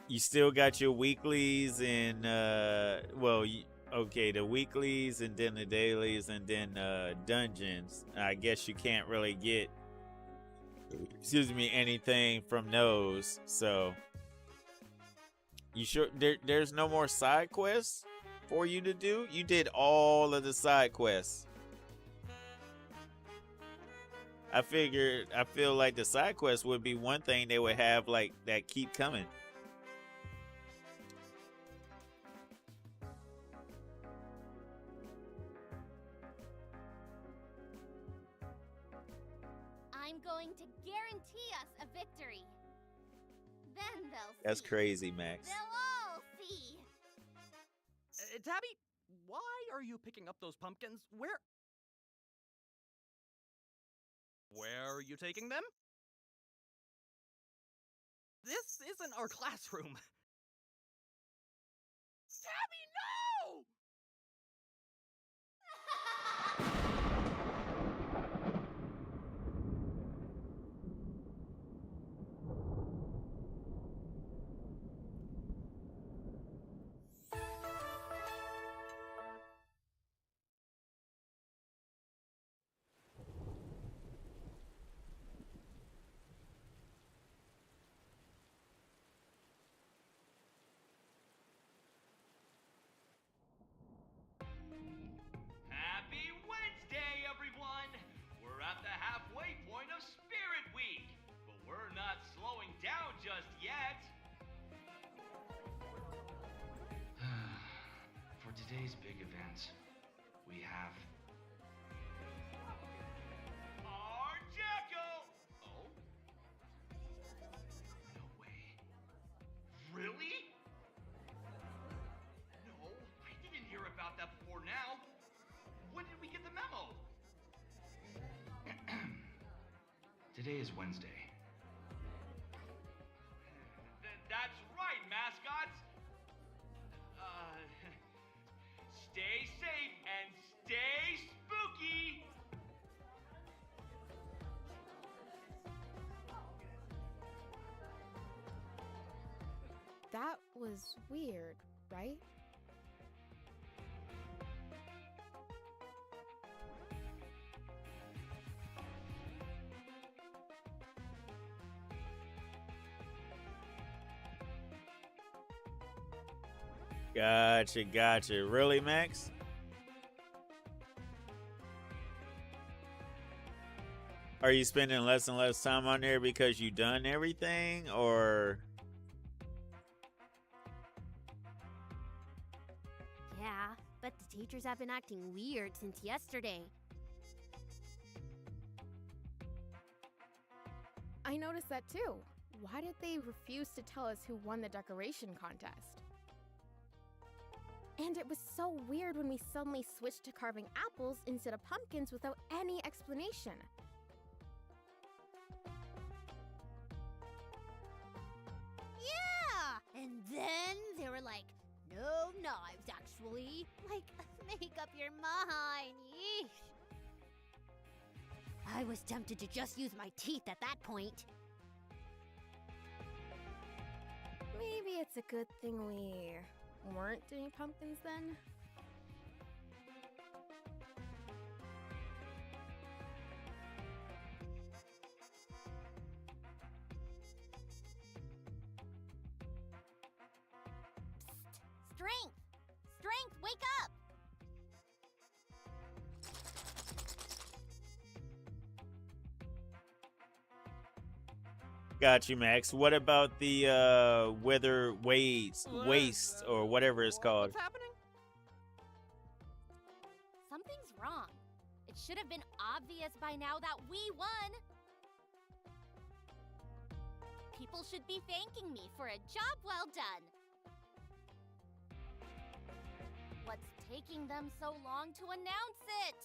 You still got your weeklies and the weeklies and then the dailies and then dungeons. I guess you can't really get anything from those. So you sure there's no more side quests for you to do? You did all of the side quests. I feel like the side quests would be one thing they would have like that keep coming. going to guarantee us a victory. Then they'll see. That's crazy, Max. They'll all see. Tabby, why are you picking up those pumpkins? Where are you taking them? This isn't our classroom. Tabby, no! Happy Wednesday, everyone! We're at the halfway point of Spirit Week, but we're not slowing down just yet. For today's big event, we have our Jacko! Oh? No way. Really? No, I didn't hear about that before now. When did we get the memo? Today is Wednesday. That's right, mascots! Stay safe and stay spooky! That was weird, right? Gotcha. Really, Max? Are you spending less and less time on there because you done everything, or? Yeah, but the teachers have been acting weird since yesterday. I noticed that too. Why did they refuse to tell us who won the decoration contest? And it was so weird when we suddenly switched to carving apples instead of pumpkins without any explanation. Yeah! And then they were like, no knives, actually. Like, make up your mind. Yeesh. I was tempted to just use my teeth at that point. Maybe it's a good thing we weren't doing pumpkins then? Strength! Strength, wake up! Got you, Max. What about the weather waste or whatever it's called? What's happening? Something's wrong. It should have been obvious by now that we won. People should be thanking me for a job well done. What's taking them so long to announce it?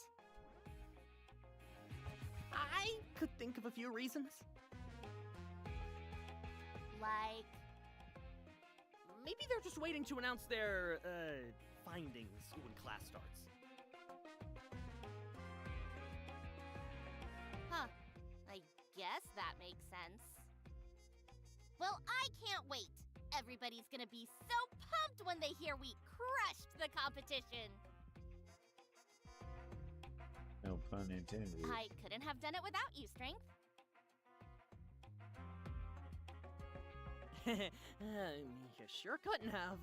I could think of a few reasons. Like, Maybe they're just waiting to announce their, findings when class starts. huh. I guess that makes sense. Well, I can't wait. Everybody's gonna be so pumped when they hear we crushed the competition. No pun intended. I couldn't have done it without you, Strength. You sure couldn't have.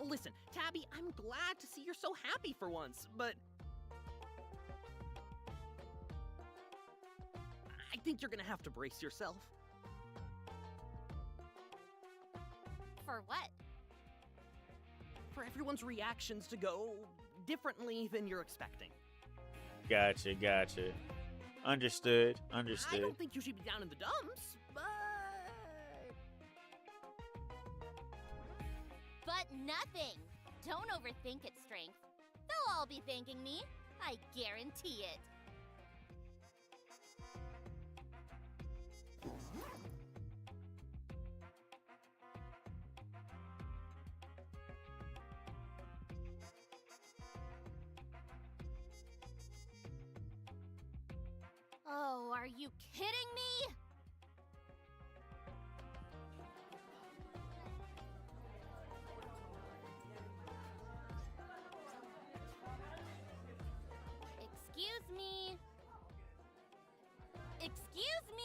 Listen, Tabby, I'm glad to see you're so happy for once, but I think you're gonna have to brace yourself. For what? For everyone's reactions to go differently than you're expecting. Gotcha. Understood. I Understood. don't think you should be down in the dumps, but... But nothing. Don't overthink it, Strength. They'll all be thanking me. I guarantee it. Oh, are you kidding me? Excuse me. Excuse me.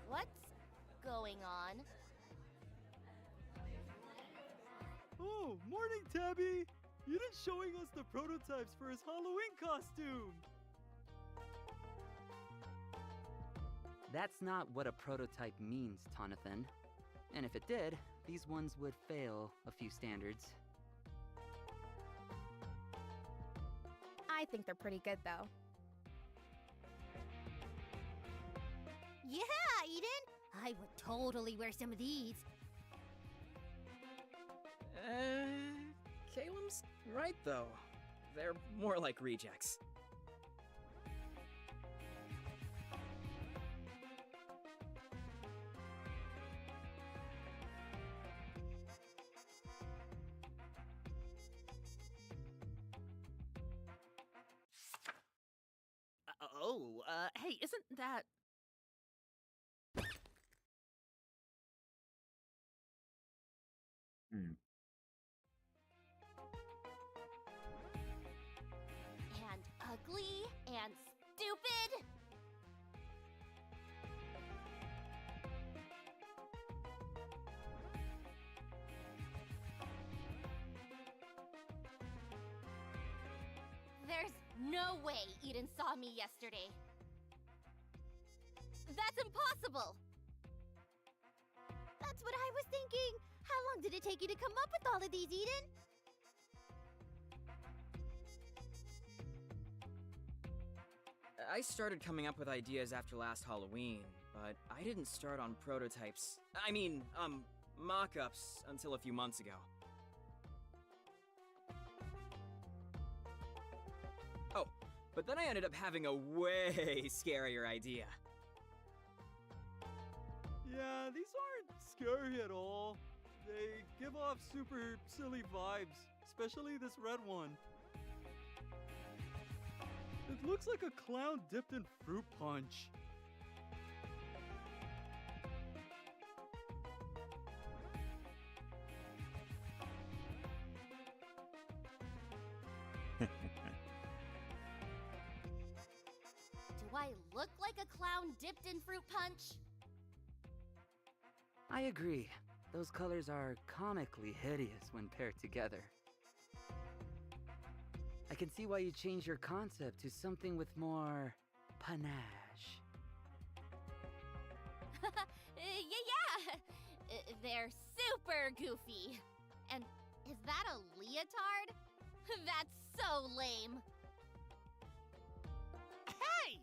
What's going on? Oh, morning, Tabby! Eden's showing us the prototypes for his Halloween costume! That's not what a prototype means, Tonathan. And if it did, these ones would fail a few standards. I think they're pretty good, though. Yeah, Eden! I would totally wear some of these. Caleb's right, though. They're more like rejects. Hey, isn't that... And ugly and stupid. There's no way Eden saw me yesterday. That's impossible. That's what I was thinking. How long did it take you to come up with all of these, Eden? I started coming up with ideas after last Halloween, but I didn't start on prototypes. I mean, mock-ups until a few months ago. Oh, but then I ended up having a way scarier idea. Yeah, these aren't scary at all. They give off super silly vibes, especially this red one. It looks like a clown dipped in fruit punch. Do I look like a clown dipped in fruit punch? I agree. Those colors are comically hideous when paired together. I can see why you changed your concept to something with more panache. Yeah. They're super goofy. And is that a leotard? That's so lame. Hey!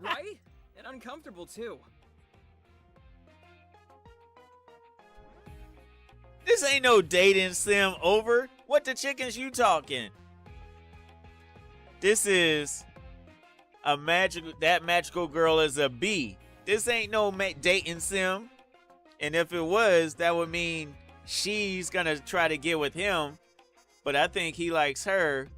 Right? And uncomfortable, too. This ain't no dating sim over. What the chickens you talking? This is a that magical girl is a bee. This ain't no dating sim. And if it was, that would mean she's gonna try to get with him. But I think he likes her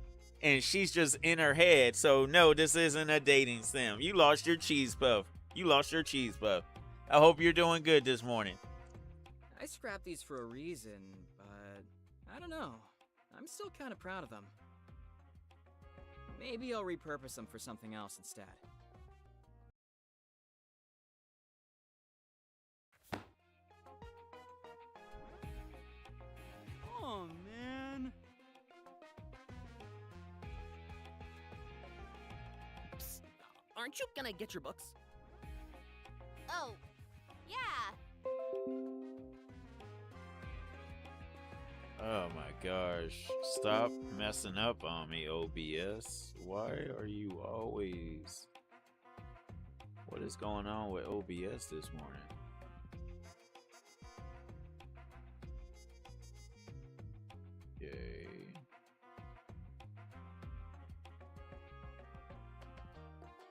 and she's just in her head. So no, this isn't a dating sim. You lost your cheese puff. You lost your cheese puff. I hope you're doing good this morning. I scrapped these for a reason, but I don't know. I'm still kind of proud of them. Maybe I'll repurpose them for something else instead. Oh, man. Psst, aren't you gonna get your books? Oh, yeah. Oh my gosh. Stop messing up on me, OBS. Why are you always... What is going on with OBS this morning? Yay.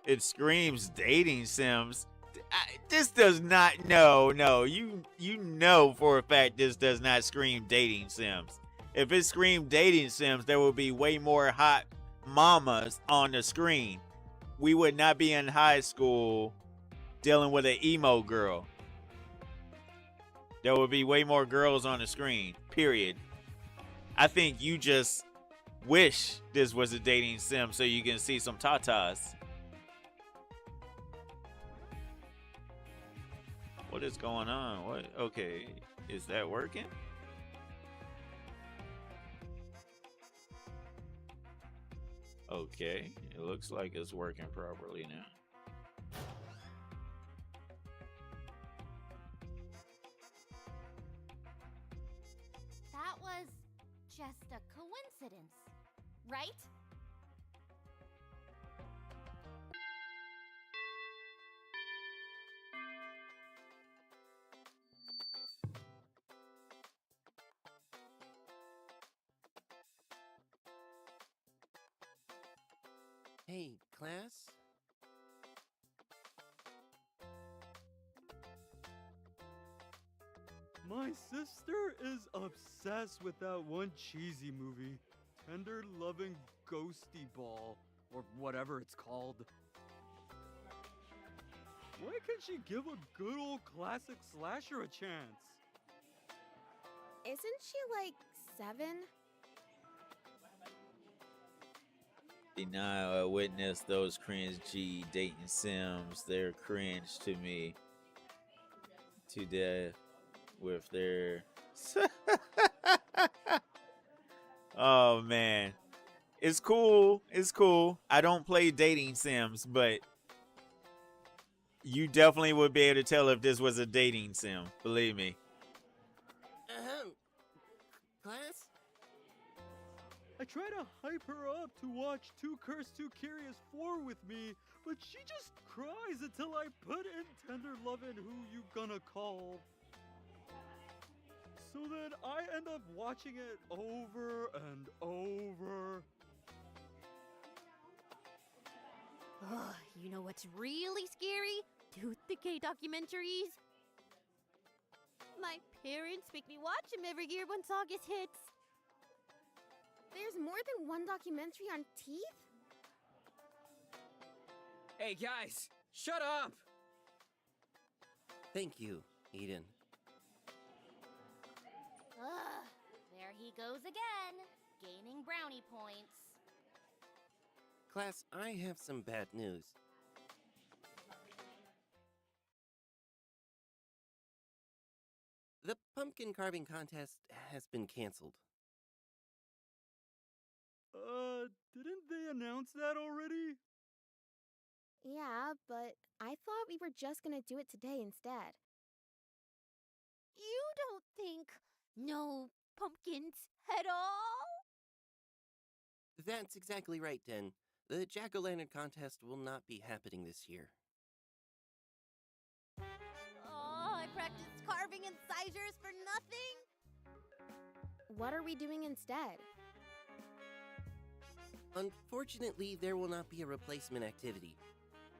It screams dating sims. This does not. No. You know for a fact this does not scream dating sims. If it screamed dating sims, there would be way more hot mamas on the screen. We would not be in high school dealing with an emo girl. There would be way more girls on the screen. Period. I think you just wish this was a dating sim so you can see some tatas. What is going on? What? Okay, is that working? Okay, it looks like it's working properly now. That was just a coincidence, right? Hey, class? My sister is obsessed with that one cheesy movie, Tender Loving Ghosty Ball, or whatever it's called. Why can't she give a good old classic slasher a chance? Isn't she like 7? Denial. I witnessed those cringy dating sims. They're cringe to me to death with their. Oh man, it's cool. It's cool. I don't play dating sims, but you definitely would be able to tell if this was a dating sim. Believe me. Class? I try to hype her up to watch Too Cursed Too Curious 4 with me, but she just cries until I put in Tender Lovin' Who You Gonna Call. So then I end up watching it over and over. Ugh, you know what's really scary? Tooth decay documentaries. My parents make me watch them every year once August hits. There's more than one documentary on teeth? Hey guys, shut up! Thank you, Eden. Ugh, there he goes again, gaining brownie points. Class, I have some bad news. The pumpkin carving contest has been canceled. Didn't they announce that already? Yeah, but I thought we were just gonna do it today instead. You don't think no pumpkins at all? That's exactly right, Den. The Jack-o'-lantern contest will not be happening this year. Oh, I practiced carving incisors for nothing? What are we doing instead? Unfortunately, there will not be a replacement activity.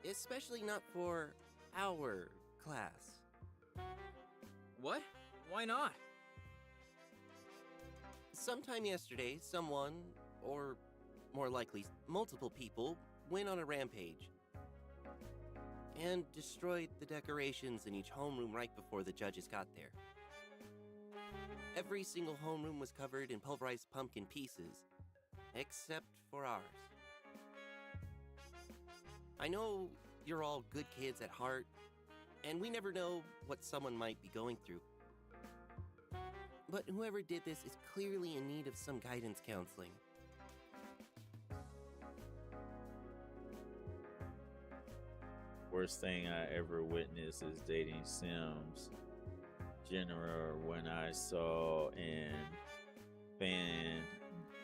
Especially not for our class. What? Why not? Sometime yesterday, someone, or more likely multiple people, went on a rampage. and destroyed the decorations in each homeroom right before the judges got there. Every single homeroom was covered in pulverized pumpkin pieces, except for ours. I know you're all good kids at heart, and we never know what someone might be going through. But whoever did this is clearly in need of some guidance counseling. Worst thing I ever witnessed is dating Sims. General when I saw and fan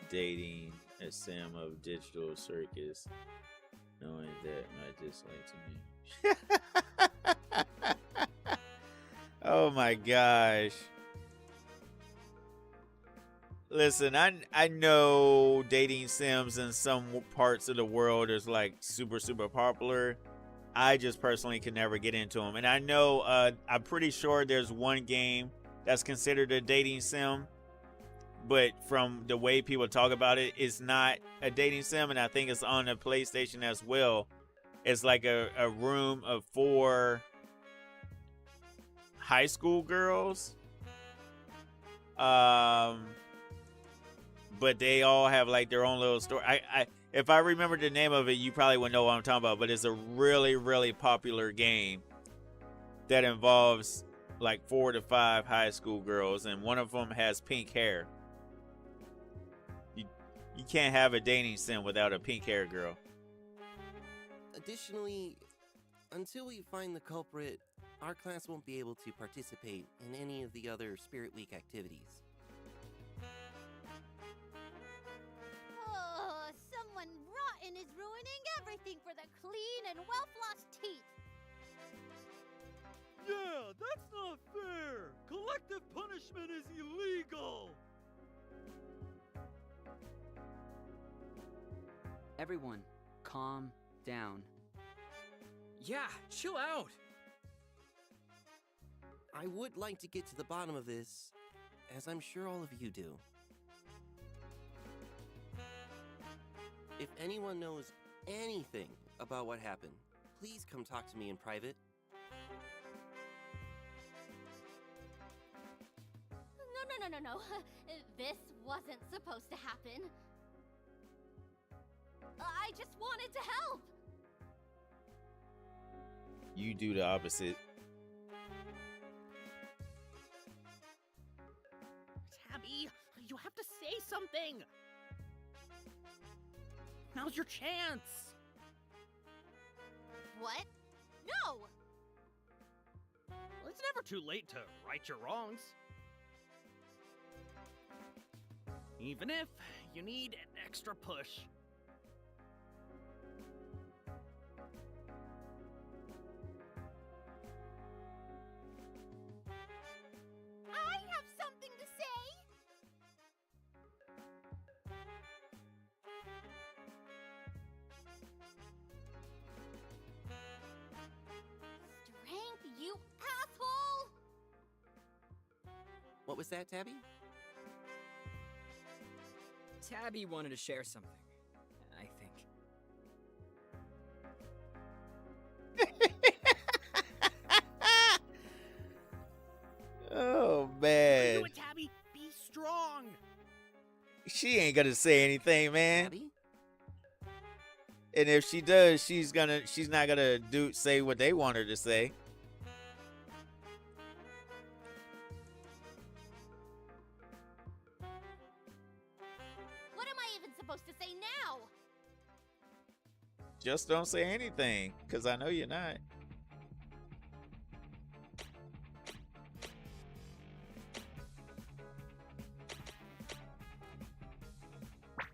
dating a sim of Digital Circus, knowing that my dislike to me. Oh my gosh. Listen, I know dating sims in some parts of the world is like super popular. I just personally can never get into them. And I know, I'm pretty sure there's one game that's considered a dating sim, but from the way people talk about it, it's not a dating sim. And I think it's on the PlayStation as well. It's like a room of 4 high school girls. But they all have like their own little story. If I remember the name of it, you probably wouldn't know what I'm talking about, but it's a really popular game that involves like 4 to 5 high school girls, and one of them has pink hair. You can't have a dating sim without a pink hair girl. Additionally, until we find the culprit, our class won't be able to participate in any of the other Spirit Week activities. Oh, someone rotten is ruining everything for the clean and well-flossed teeth. Yeah, that's not fair! Collective punishment is illegal! Everyone, calm down. Yeah, chill out. I would like to get to the bottom of this, as I'm sure all of you do. If anyone knows anything about what happened, please come talk to me in private. No. This wasn't supposed to happen. I just wanted to help. You do the opposite. Tabby, you have to say something. Now's your chance. What? No! Well, it's never too late to right your wrongs. Even if you need an extra push. I have something to say! Strength, you asshole! What was that, Tabby? Tabby wanted to share something, I think. Oh man. Do it, Tabby. Be strong. She ain't gonna say anything, man. Tabby? And if she does, she's not gonna say what they want her to say. What am I even supposed to say now? Just don't say anything, because I know you're not.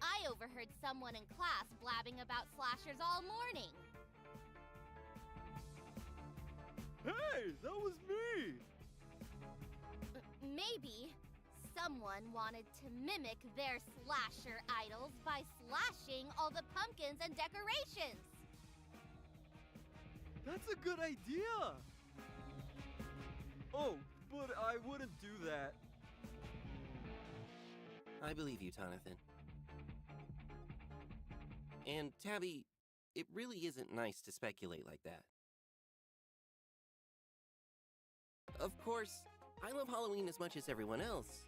I overheard someone in class blabbing about slashers all morning. Hey, that was me! Maybe someone wanted to mimic their slasher idols by slashing all the pumpkins and decorations. That's a good idea! Oh, but I wouldn't do that. I believe you, Jonathan. And Tabby, it really isn't nice to speculate like that. Of course, I love Halloween as much as everyone else.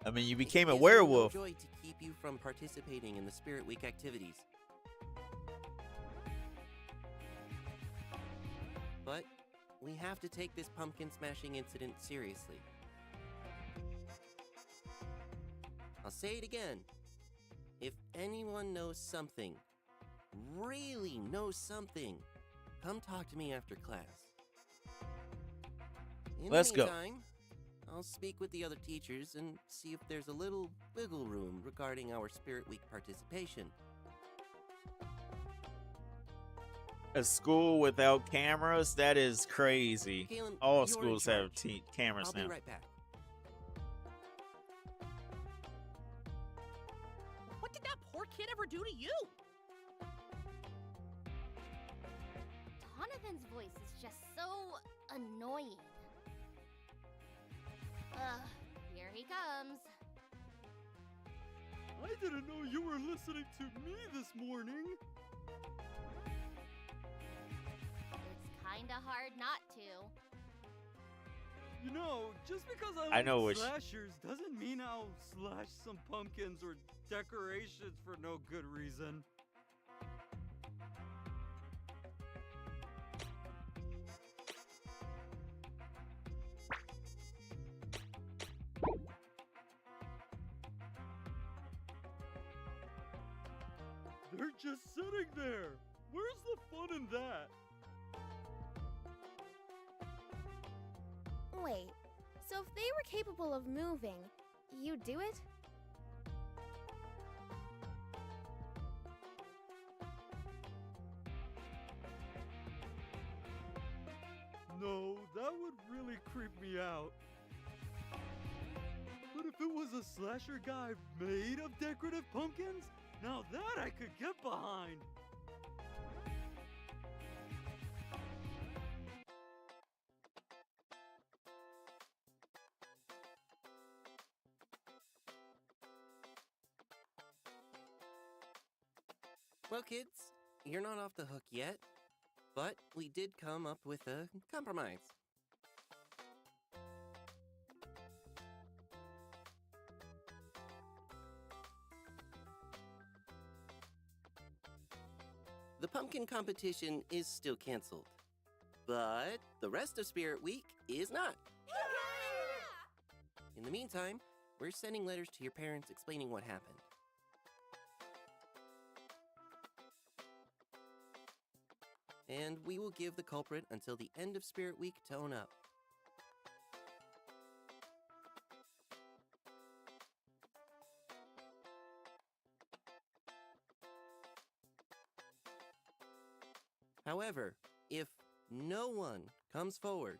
I mean, you It became a gives me no werewolf. joy to keep you from participating in the Spirit Week activities. But we have to take this pumpkin smashing incident seriously. I'll say it again. If anyone knows something, really knows something, come talk to me after class. In Let's the go. meantime, I'll speak with the other teachers and see if there's a little wiggle room regarding our Spirit Week participation. A school without cameras? That is crazy. Caleb, All you're in schools have charge. cameras I'll now. be right back. What did that poor kid ever do to you? Donovan's voice is just so annoying. Ugh, here he comes. I didn't know you were listening to me this morning. It's kinda hard not to. You know, just because I I like know which- slashers doesn't mean I'll slash some pumpkins or decorations for no good reason. They're just sitting there. Where's the fun in that? Wait, so if they were capable of moving, you'd do it? No, that would really creep me out. But if it was a slasher guy made of decorative pumpkins, now that I could get behind. Well, kids, you're not off the hook yet, but we did come up with a compromise. The pumpkin competition is still canceled, but the rest of Spirit Week is not. In the meantime, we're sending letters to your parents explaining what happened. And we will give the culprit until the end of Spirit Week to own up. However, if no one comes forward,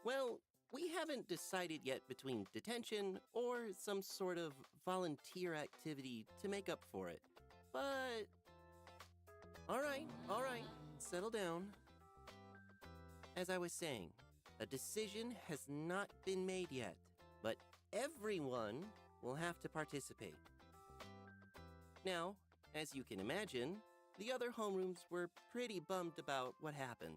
well, we haven't decided yet between detention or some sort of volunteer activity to make up for it. But all right, settle down. As I was saying, a decision has not been made yet, but everyone will have to participate. Now, as you can imagine, the other homerooms were pretty bummed about what happened.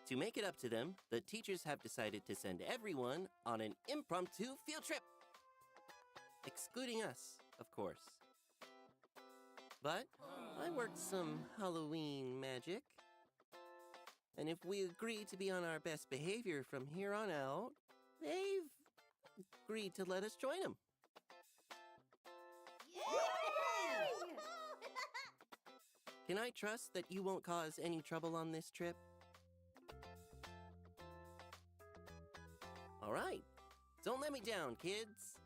To make it up to them, the teachers have decided to send everyone on an impromptu field trip. Excluding us, of course. But I worked some Halloween magic. And if we agree to be on our best behavior from here on out, they've agreed to let us join them. Can I trust that you won't cause any trouble on this trip? All right. Don't let me down, kids.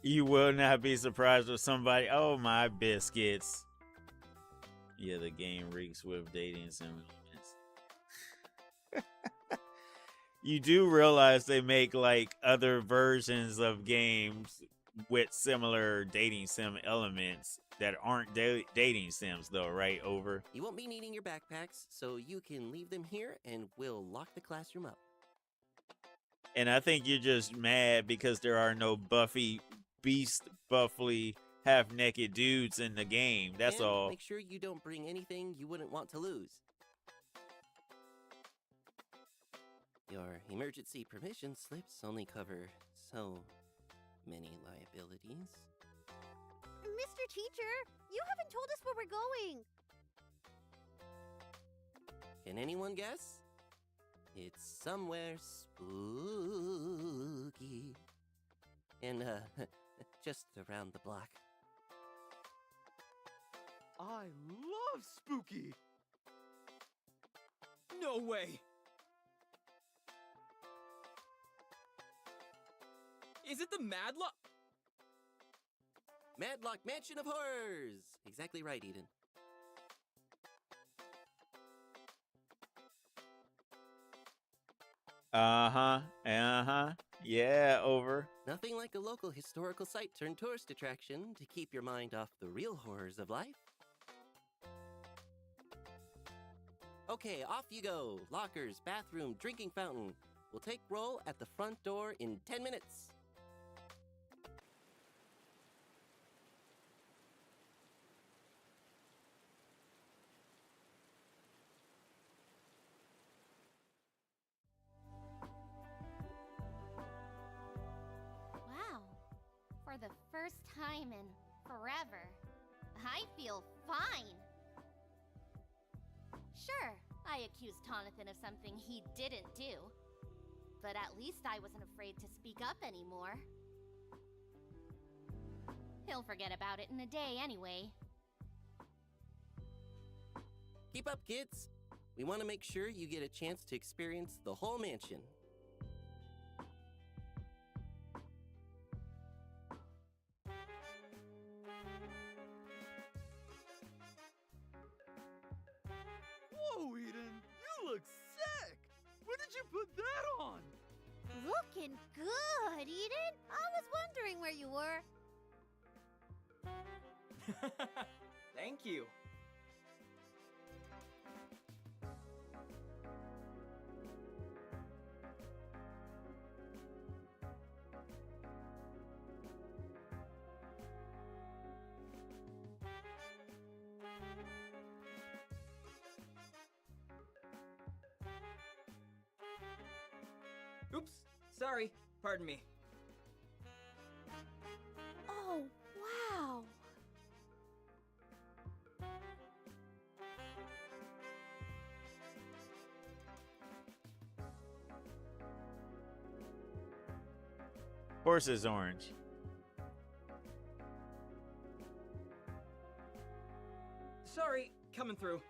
You will not be surprised with somebody. Oh, my biscuits. Yeah, the game reeks with dating sims. You do realize they make like other versions of games with similar dating sim elements that aren't dating sims, though, right? Over. You won't be needing your backpacks, so you can leave them here and we'll lock the classroom up. And I think you're just mad because there are no Buffy, Beast Buffly half-naked dudes in the game. That's And all. make sure you don't bring anything you wouldn't want to lose. Your emergency permission slips only cover so many liabilities. Mr. Teacher, you haven't told us where we're going. Can anyone guess? It's somewhere spooky. And, just around the block. I love spooky. No way! Is it the Madlock? Madlock Mansion of Horrors! Exactly right, Eden. Yeah, over. Nothing like a local historical site turned tourist attraction to keep your mind off the real horrors of life. Okay, off you go. Lockers, bathroom, drinking fountain. We'll take roll at the front door in 10 minutes. Wow. For the first time in forever, I feel fine. Sure, I accused Tonathan of something he didn't do. But at least I wasn't afraid to speak up anymore. He'll forget about it in a day anyway. Keep up, kids. We want to make sure you get a chance to experience the whole mansion. Whoa, Eden, you look sick. When did you put that on? Looking good, Eden. I was wondering where you were. Thank you. Oops, sorry. Pardon me. Oh, wow. Horse is orange. Sorry, coming through.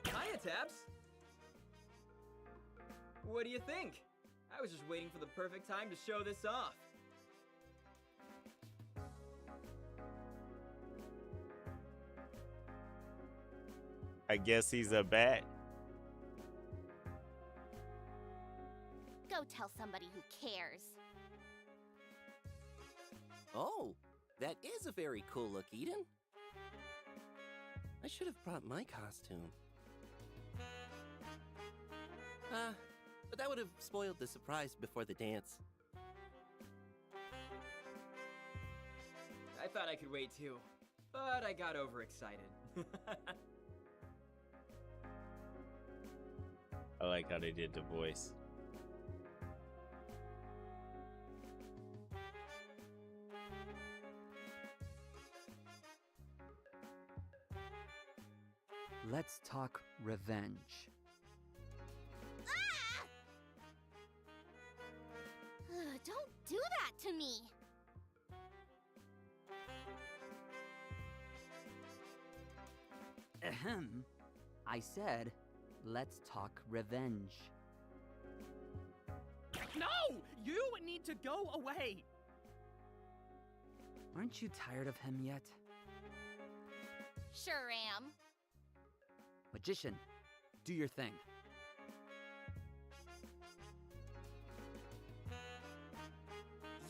Hiya, Tabs. What do you think? I was just waiting for the perfect time to show this off. I guess he's a bat. Go tell somebody who cares. Oh, that is a very cool look, Eden. I should have brought my costume. But that would have spoiled the surprise before the dance. I thought I could wait too, but I got overexcited. I like how they did the voice. Let's talk revenge. Ah! Don't do that to me! Ahem. I said, let's talk revenge. No! You need to go away! Aren't you tired of him yet? Sure am. Magician, do your thing.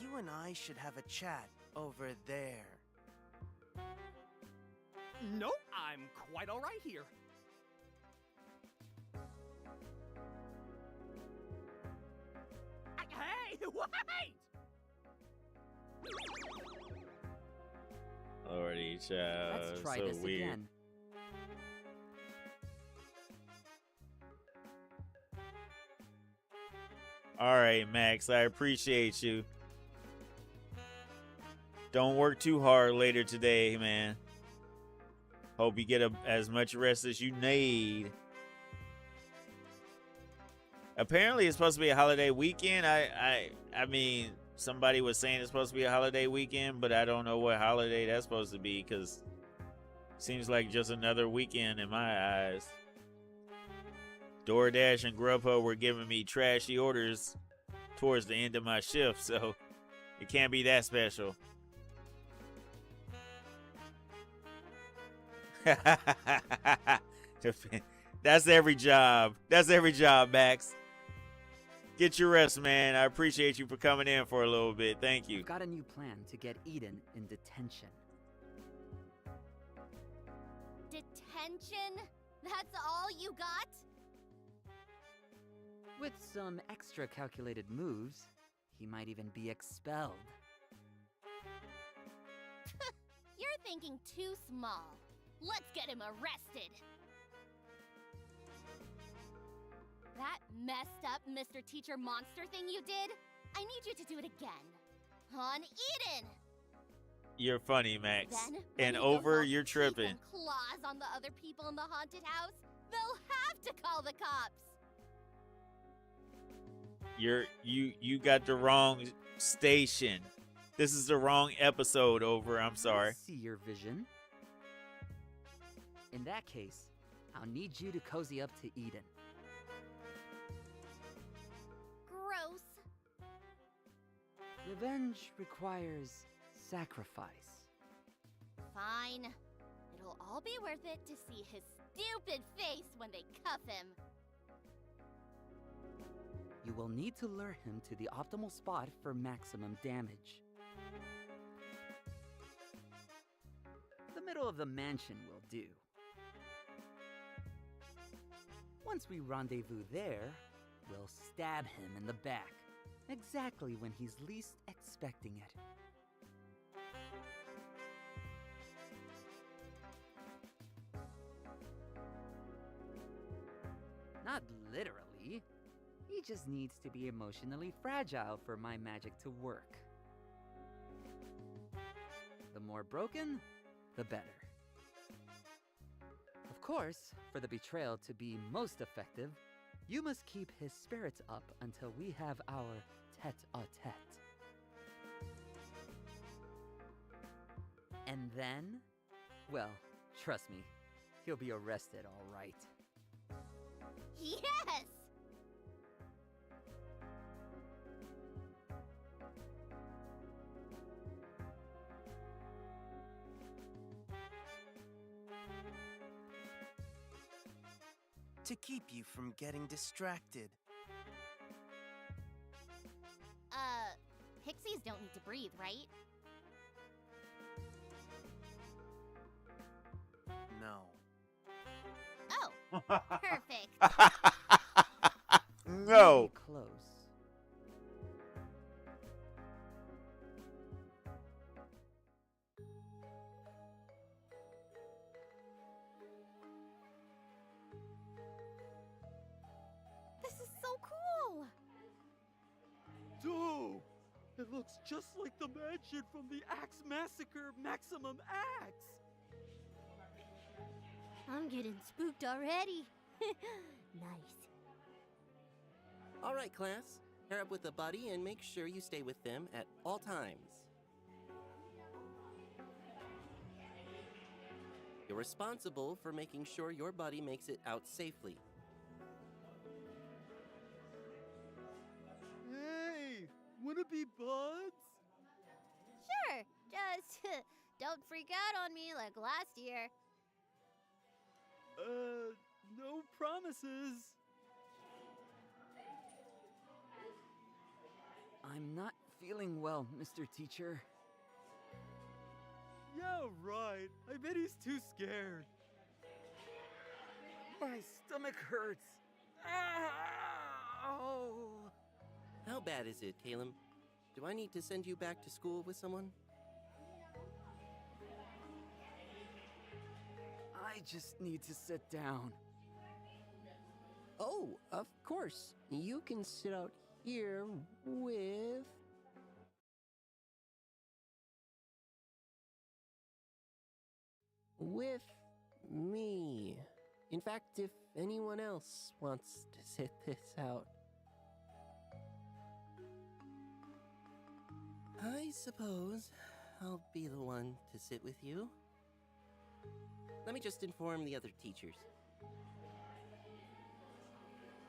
You and I should have a chat over there. Nope, I'm quite alright here. Hey, wait! Lordy, Let's child. try So this weird. again. All right, Max, I appreciate you. Don't work too hard later today, man. Hope you get as much rest as you need. Apparently, it's supposed to be a holiday weekend. I mean, somebody was saying it's supposed to be a holiday weekend, but I don't know what holiday that's supposed to be because it seems like just another weekend in my eyes. DoorDash and Grubhub were giving me trashy orders towards the end of my shift, so it can't be that special. That's every job. That's every job, Max. Get your rest, man. I appreciate you for coming in for a little bit. Thank you. We've got a new plan to get Eden in detention. Detention? That's all you got? With some extra calculated moves, he might even be expelled. You're thinking too small. Let's get him arrested. That messed up Mr. Teacher Monster thing you did? I need you to do it again. On Eden! You're funny, Max. Then, when And he goes over, all you're teeth tripping. and claws on the other people in the haunted house, they'll have to call the cops. You got the wrong station. This is the wrong episode. Over. I'm sorry. I see your vision. In that case, I'll need you to cozy up to Eden. Gross. Revenge requires sacrifice. Fine. It'll all be worth it to see his stupid face when they cuff him. You will need to lure him to the optimal spot for maximum damage. The middle of the mansion will do. Once we rendezvous there, we'll stab him in the back, exactly when he's least expecting it. Not literally. He just needs to be emotionally fragile for my magic to work. The more broken, the better. Of course, for the betrayal to be most effective, you must keep his spirits up until we have our tete-a-tete. And then, well, trust me, he'll be arrested all right. Yes! To keep you from getting distracted. Pixies don't need to breathe, right? No. Oh, perfect. No. Really close. This is so cool! Dope! It looks just like the mansion from the Axe Massacre Maximum Axe! I'm getting spooked already. Nice. All right, class. Pair up with a buddy and make sure you stay with them at all times. You're responsible for making sure your buddy makes it out safely. Hey! Wanna be buds? Sure, just don't freak out on me like last year. No promises. I'm not feeling well, Mr. Teacher. Yeah, right. I bet he's too scared. My stomach hurts. Ow! How bad is it, Caleb? Do I need to send you back to school with someone? I just need to sit down. Oh, of course. You can sit out here with... with me. In fact, if anyone else wants to sit this out. I suppose I'll be the one to sit with you. Let me just inform the other teachers.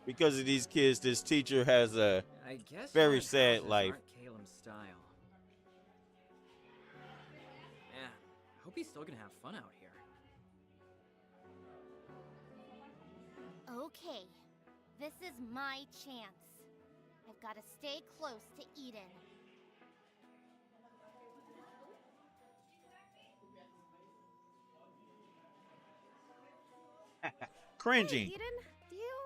Because of these kids, this teacher has a I guess very haunted sad houses life. aren't Caleb's style. Man, I hope he's still gonna have fun out here. Okay, this is my chance. I've got to stay close to Eden. cringing. Hey, Eden, do you...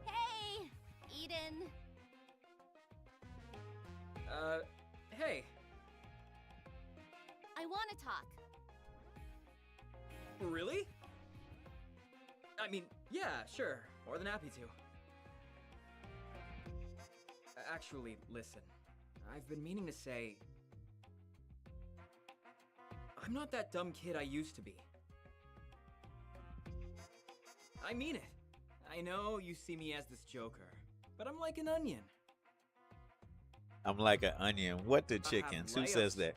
Hey, Eden. Hey. I want to talk. Really? I mean, yeah, sure. More than happy to. Actually, listen. I've been meaning to say... I'm not that dumb kid I used to be. I mean it. I know you see me as this joker, but I'm like an onion. I'm like an onion. What the I have chickens? Who says layers. that?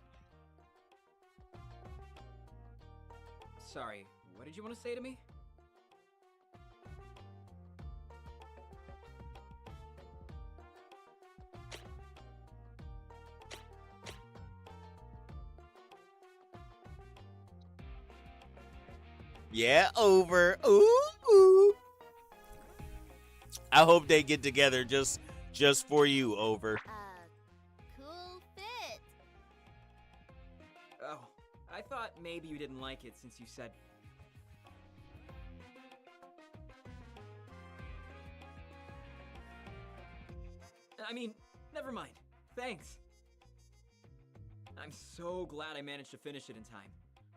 Sorry, what did you want to say to me? Yeah, over. Ooh. I hope they get together just for you, over. Cool fit. Oh, I thought maybe you didn't like it since you said... I mean, never mind. Thanks. I'm so glad I managed to finish it in time.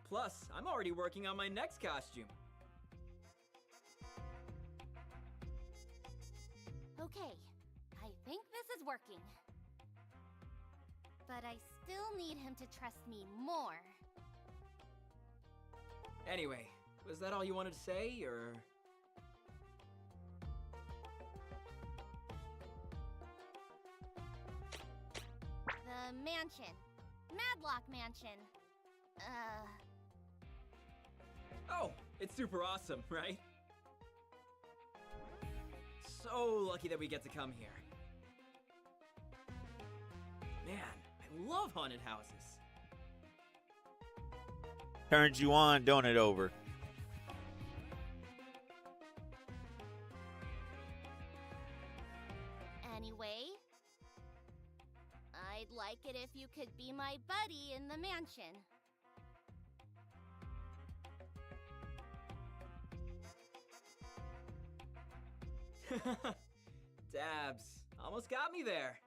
Plus, I'm already working on my next costume. Okay, I think this is working. But I still need him to trust me more. Anyway, was that all you wanted to say, or...? The mansion. Madlock Mansion. Oh, it's super awesome, right? So lucky that we get to come here. Man, I love haunted houses. Turns you on, don't it, over? Anyway, I'd like it if you could be my buddy in the mansion. Dabs, almost got me there.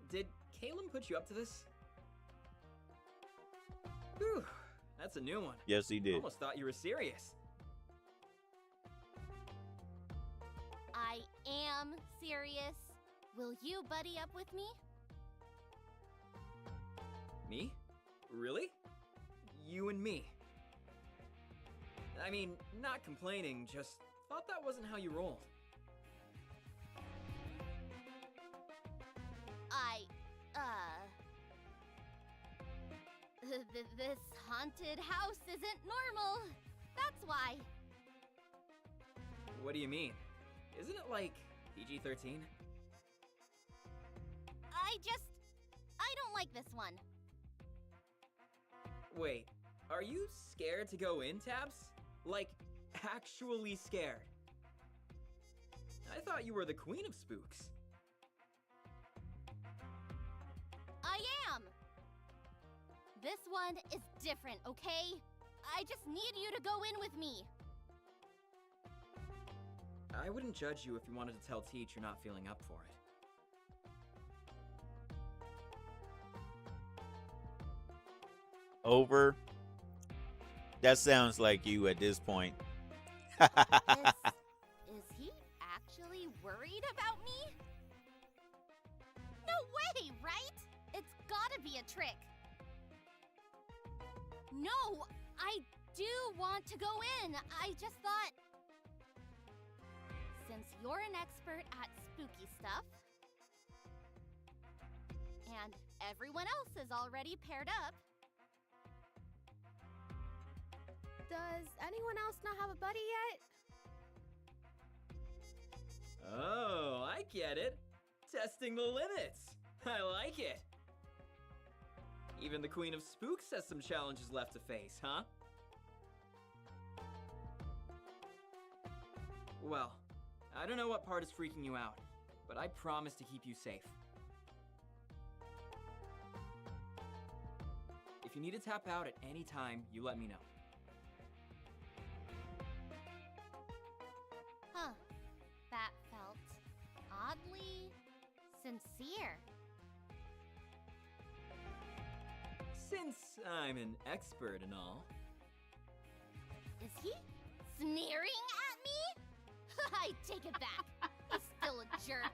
Did Caleb put you up to this? Whew, that's a new one. Yes, he did. Almost thought you were serious. I am serious. Will you buddy up with me? Me? Really? You and me? I mean, not complaining, just thought that wasn't how you rolled. This haunted house isn't normal. That's why. What do you mean? Isn't it like PG-13? I don't like this one. Wait, are you scared to go in, Tabs? Like, actually scared? I thought you were the queen of spooks. I am. This one is different, okay? I just need you to go in with me. I wouldn't judge you if you wanted to tell Teach you're not feeling up for it. Over. That sounds like you at this point. Is he actually worried about me? No way, right? It's gotta be a trick. No, I do want to go in. I just thought... Since you're an expert at spooky stuff, and everyone else is already paired up... Does anyone else not have a buddy yet? Oh, I get it. Testing the limits. I like it. Even the Queen of Spooks has some challenges left to face, huh? Well, I don't know what part is freaking you out, but I promise to keep you safe. If you need to tap out at any time, you let me know. Huh. That felt oddly sincere. Since I'm an expert and all. Is he sneering at me? I take it back. He's still a jerk.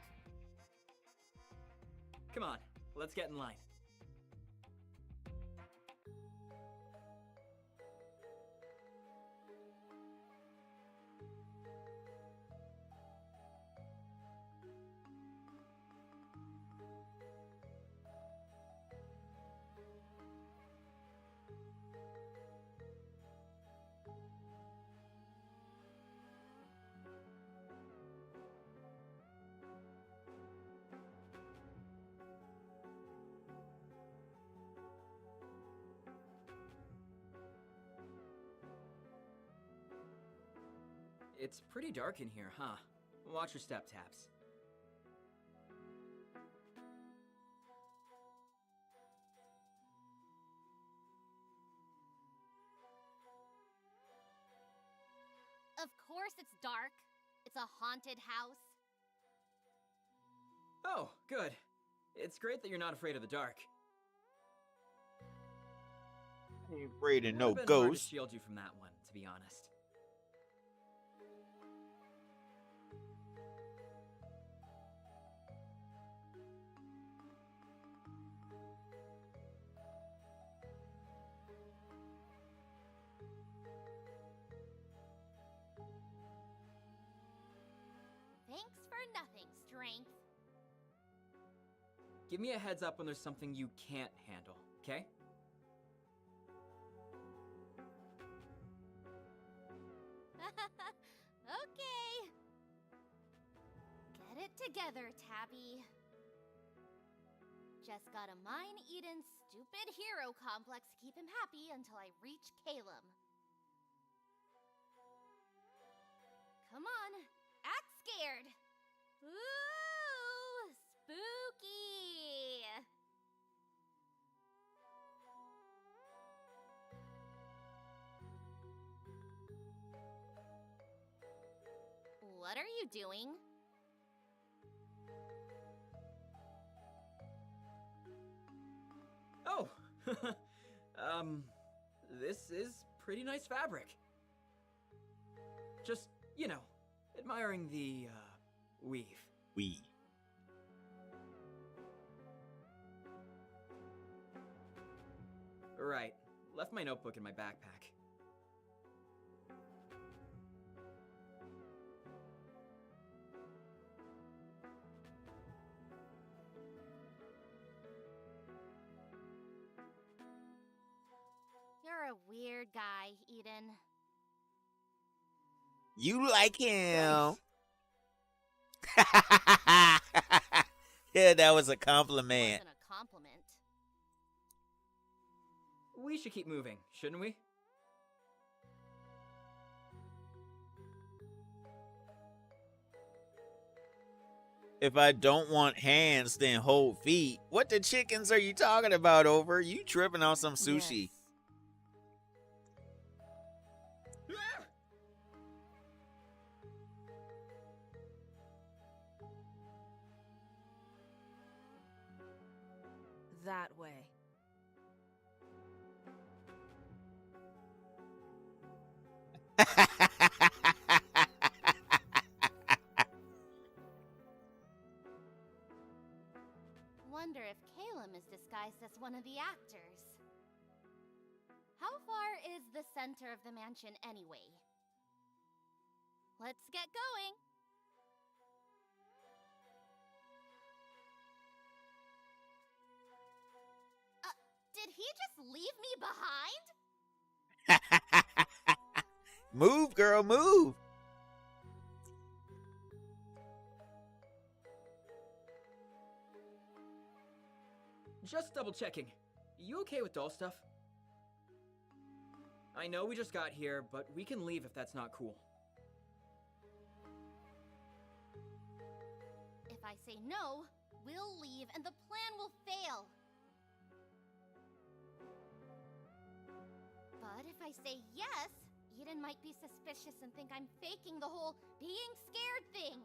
Come on, let's get in line. It's pretty dark in here, huh? Watch your step taps. Of course it's dark. It's a haunted house. Oh, good. It's great that you're not afraid of the dark. Ain't afraid of no Would've been hard to ghosts. shield you from that one, to be honest. Thanks for nothing, Strength. Give me a heads up when there's something you can't handle, okay? Okay. Get it together, Tabby. Just gotta mine Eden's stupid hero complex to keep him happy until I reach Calum. Come on, act scared. Ooh, spooky. What are you doing? Oh! This is pretty nice fabric. Just, you know, admiring the, weave. We. Right. Left my notebook in my backpack. You're a weird guy, Eden. You like him. Yeah, that was a compliment. Wasn't a compliment. We should keep moving, shouldn't we? If I don't want hands, then hold feet. What the chickens are you talking about, Over? You tripping on some sushi. Ah! That way. Wonder if Calum is disguised as one of the actors. How far is the center of the mansion anyway? Let's get going. Did he just leave me behind? Move, girl, move. Just double checking. You okay with doll stuff? I know we just got here, but we can leave if that's not cool. If I say no, we'll leave and the plan will fail. But if I say yes, Eden might be suspicious and think I'm faking the whole being scared thing.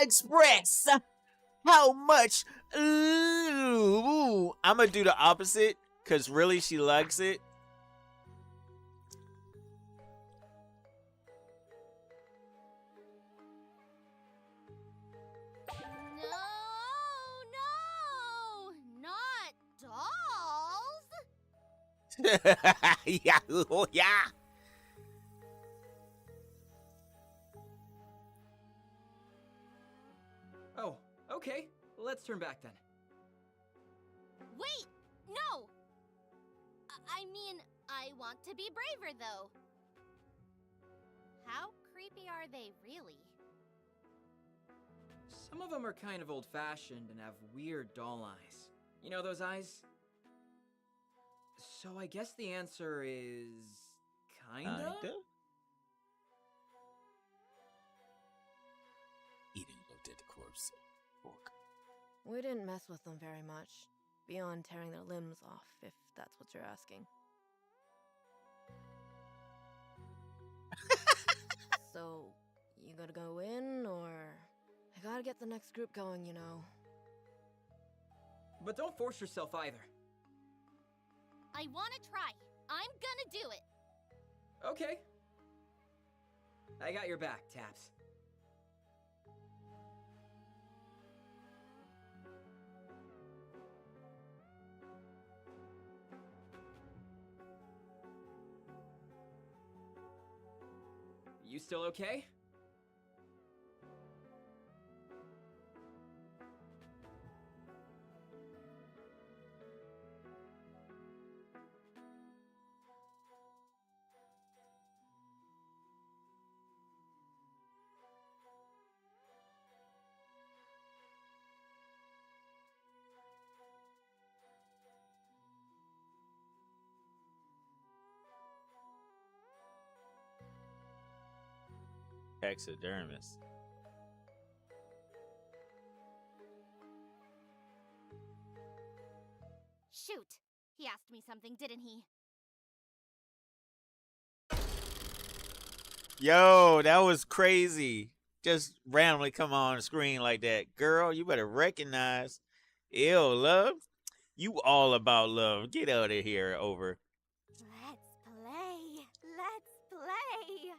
Express. How much? Ooh. I'm gonna do the opposite because really she likes it. No, not dolls. Yeah, oh, yeah. Oh, okay. Let's turn back then. Wait, no! I mean, I want to be braver, though. How creepy are they, really? Some of them are kind of old-fashioned and have weird doll eyes. You know those eyes? So I guess the answer is... kinda? Eden looked at the corpse. We didn't mess with them very much, beyond tearing their limbs off, if that's what you're asking. So, you gonna go in, or... I gotta get the next group going, you know. But don't force yourself either. I want to try. I'm gonna do it. Okay. I got your back, Taps. You still okay? Taxidermist. Shoot! He asked me something, didn't he? Yo, that was crazy. Just randomly come on the screen like that. Girl, you better recognize. Ew, love? You all about love. Get out of here, Over. Let's play. Let's play.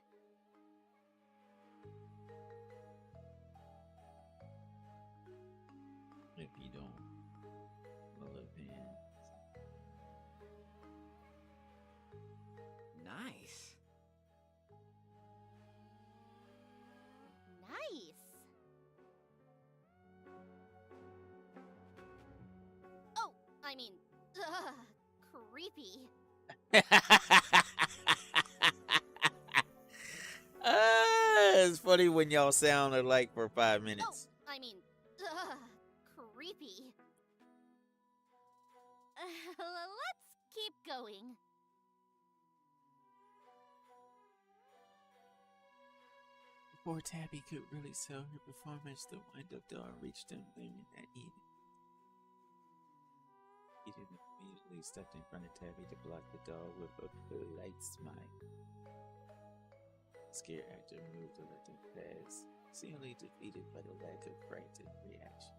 If you don't, well, then. Nice. Nice. Oh, I mean, creepy. It's funny when y'all sound alike for 5 minutes. I mean, ugh, creepy. Let's keep going. Before Tabby could really sell her performance, the wind-up doll reached him later that evening. He didn't immediately stepped in front of Tabby to block the doll with a polite smile. The scare actor moved to let them pass, seemingly defeated by the lack of frightened reactions.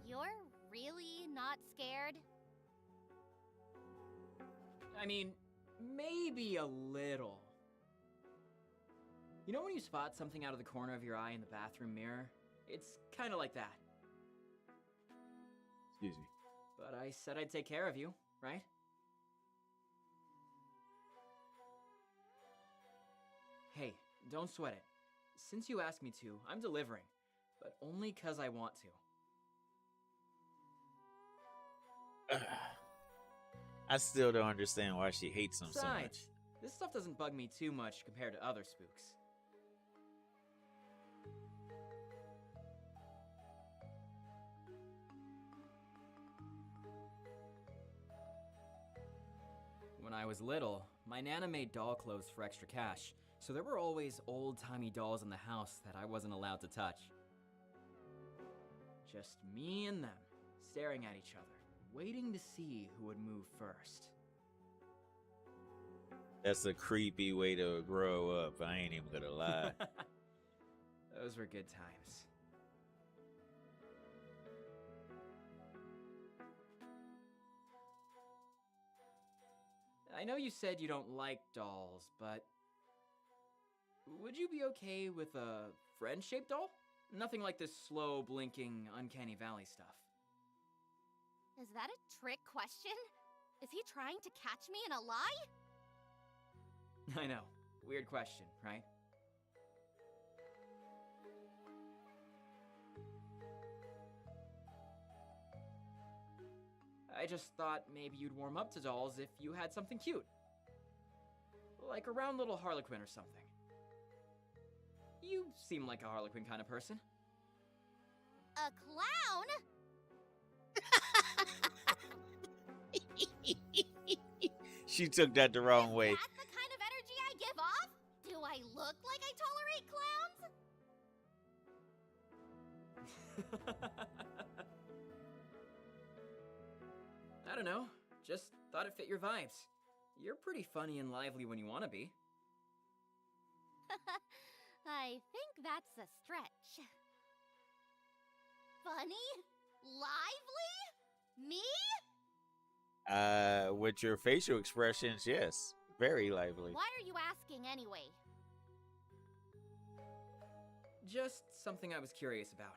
You're really not scared? I mean, maybe a little. You know when you spot something out of the corner of your eye in the bathroom mirror? It's kind of like that. Excuse me. But I said I'd take care of you, right? Hey, don't sweat it. Since you asked me to, I'm delivering. But only 'cause I want to. I still don't understand why she hates him so much. Besides, this stuff doesn't bug me too much compared to other spooks. When I was little, my Nana made doll clothes for extra cash, so there were always old-timey dolls in the house that I wasn't allowed to touch. Just me and them, staring at each other, waiting to see who would move first. That's a creepy way to grow up. I ain't even gonna lie. Those were good times. I know you said you don't like dolls, but would you be okay with a friend-shaped doll? Nothing like this slow, blinking, uncanny valley stuff. Is that a trick question? Is he trying to catch me in a lie? I know. Weird question, right? I just thought maybe you'd warm up to dolls if you had something cute. Like a round little Harlequin or something. You seem like a Harlequin kind of person. A clown? She took that the wrong way. That's the kind of energy I give off? Do I look like I tolerate clowns? I don't know. Just thought it fit your vibes. You're pretty funny and lively when you want to be. I think that's a stretch. Funny? Lively? Me? With your facial expressions, yes. Very lively. Why are you asking anyway? Just something I was curious about.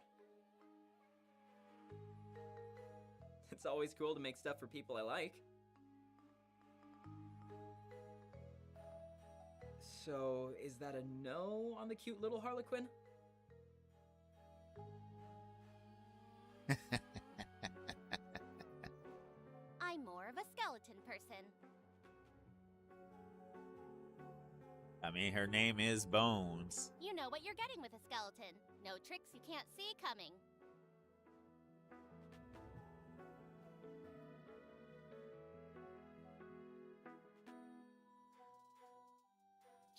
It's always cool to make stuff for people I like. So, is that a no on the cute little Harlequin? I'm more of a skeleton person. I mean, her name is Bones. You know what you're getting with a skeleton. No tricks you can't see coming.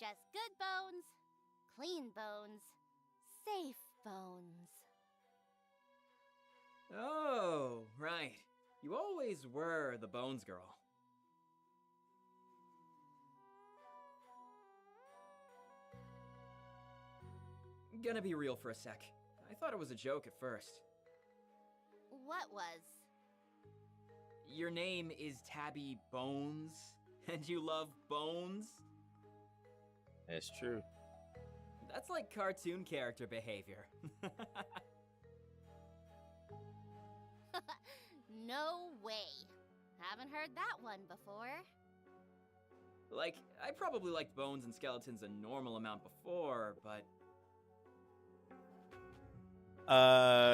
Just good bones, clean bones, safe bones. Oh, right. You always were the Bones girl. Gonna be real for a sec. I thought it was a joke at first. What was? Your name is Tabby Bones, and you love bones? That's true. That's like cartoon character behavior. No way. Haven't heard that one before. Like, I probably liked bones and skeletons a normal amount before, but...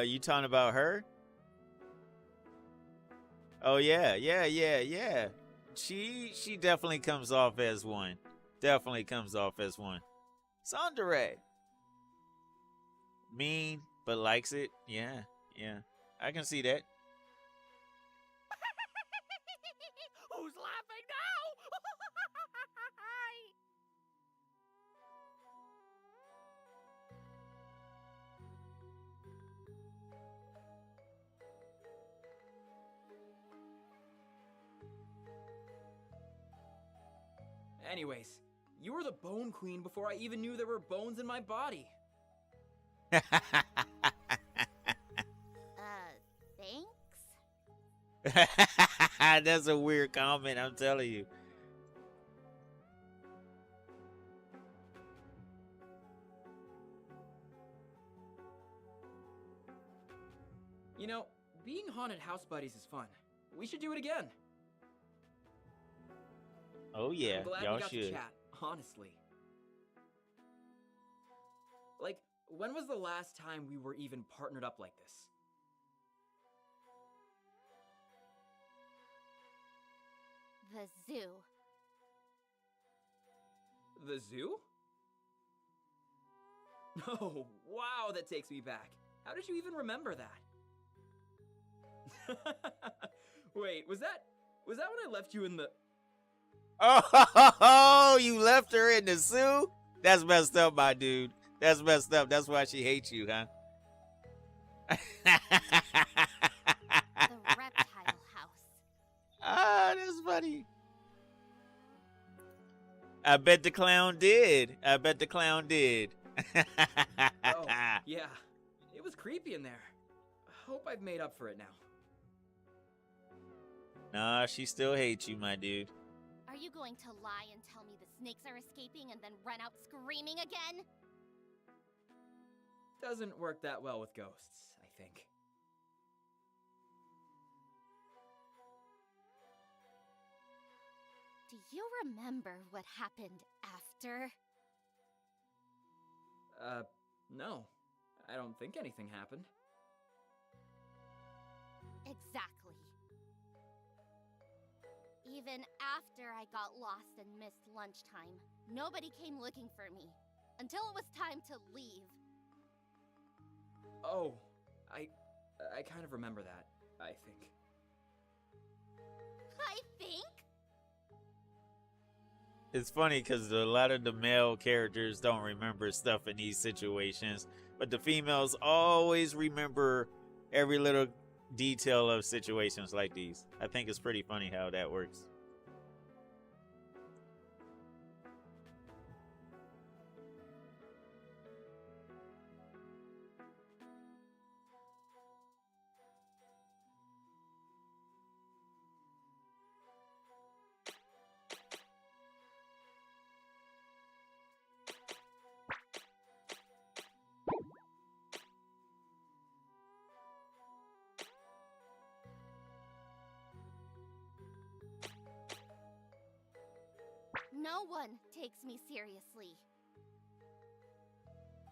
You talking about her? Oh yeah. She definitely comes off as one. Definitely comes off as one. Tsundere. Mean, but likes it. Yeah. I can see that. Who's laughing now? Anyways, you were the Bone Queen before I even knew there were bones in my body. Thanks? That's a weird comment, I'm telling you. You know, being haunted house buddies is fun. We should do it again. Oh yeah, I'm glad y'all we got to should. chat, honestly. Like, when was the last time we were even partnered up like this? The zoo. The zoo? Oh, wow, that takes me back. How did you even remember that? Wait, was that when I left you in the... Oh, you left her in the zoo? That's messed up, my dude. That's messed up. That's why she hates you, huh? The reptile house. Ah, that's funny. I bet the clown did. Oh, yeah. It was creepy in there. Hope I've made up for it now. Nah, she still hates you, my dude. Are you going to lie and tell me the snakes are escaping and then run out screaming again? Doesn't work that well with ghosts, I think. Do you remember what happened after? No. I don't think anything happened. Exactly. Even after I got lost and missed lunchtime, nobody came looking for me. Until it was time to leave. Oh, I kind of remember that, I think. I think? It's funny because a lot of the male characters don't remember stuff in these situations, but the females always remember every little detail of situations like these. I think it's pretty funny how that works. No one takes me seriously.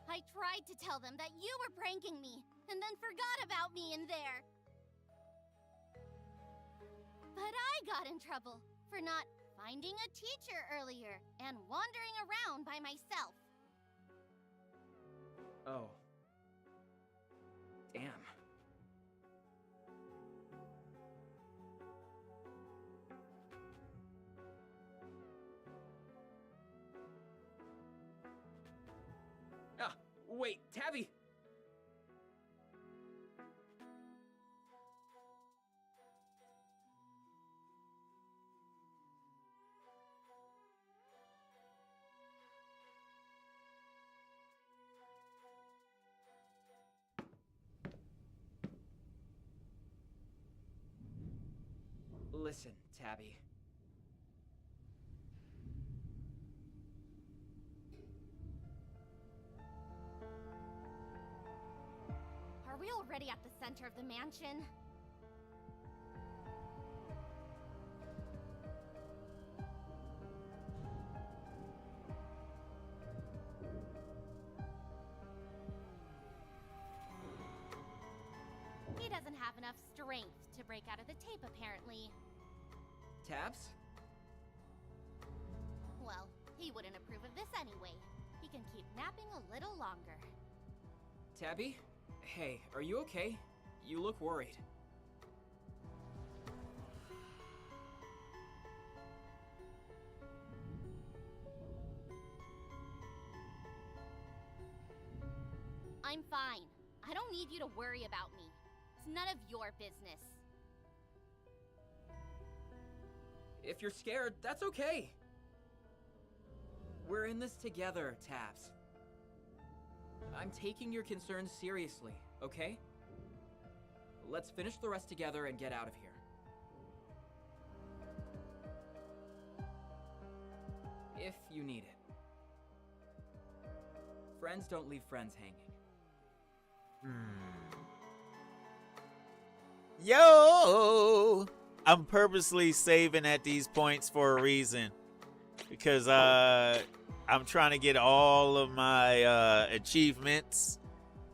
I tried to tell them that you were pranking me, and then forgot about me in there. But I got in trouble for not finding a teacher earlier and wandering around by myself. Oh. Damn. Ah, wait, Tabby! Listen, Tabby. Are we already at the center of the mansion? He doesn't have enough strength to break out of the tape, apparently. Tabs? Well, he wouldn't approve of this anyway. He can keep napping a little longer. Tabby? Hey, are you okay? You look worried. I'm fine. I don't need you to worry about me. It's none of your business. If you're scared, that's okay. We're in this together, Tabs. I'm taking your concerns seriously, okay? Let's finish the rest together and get out of here. If you need it. Friends don't leave friends hanging. Yo! I'm purposely saving at these points for a reason. Because I'm trying to get all of my achievements.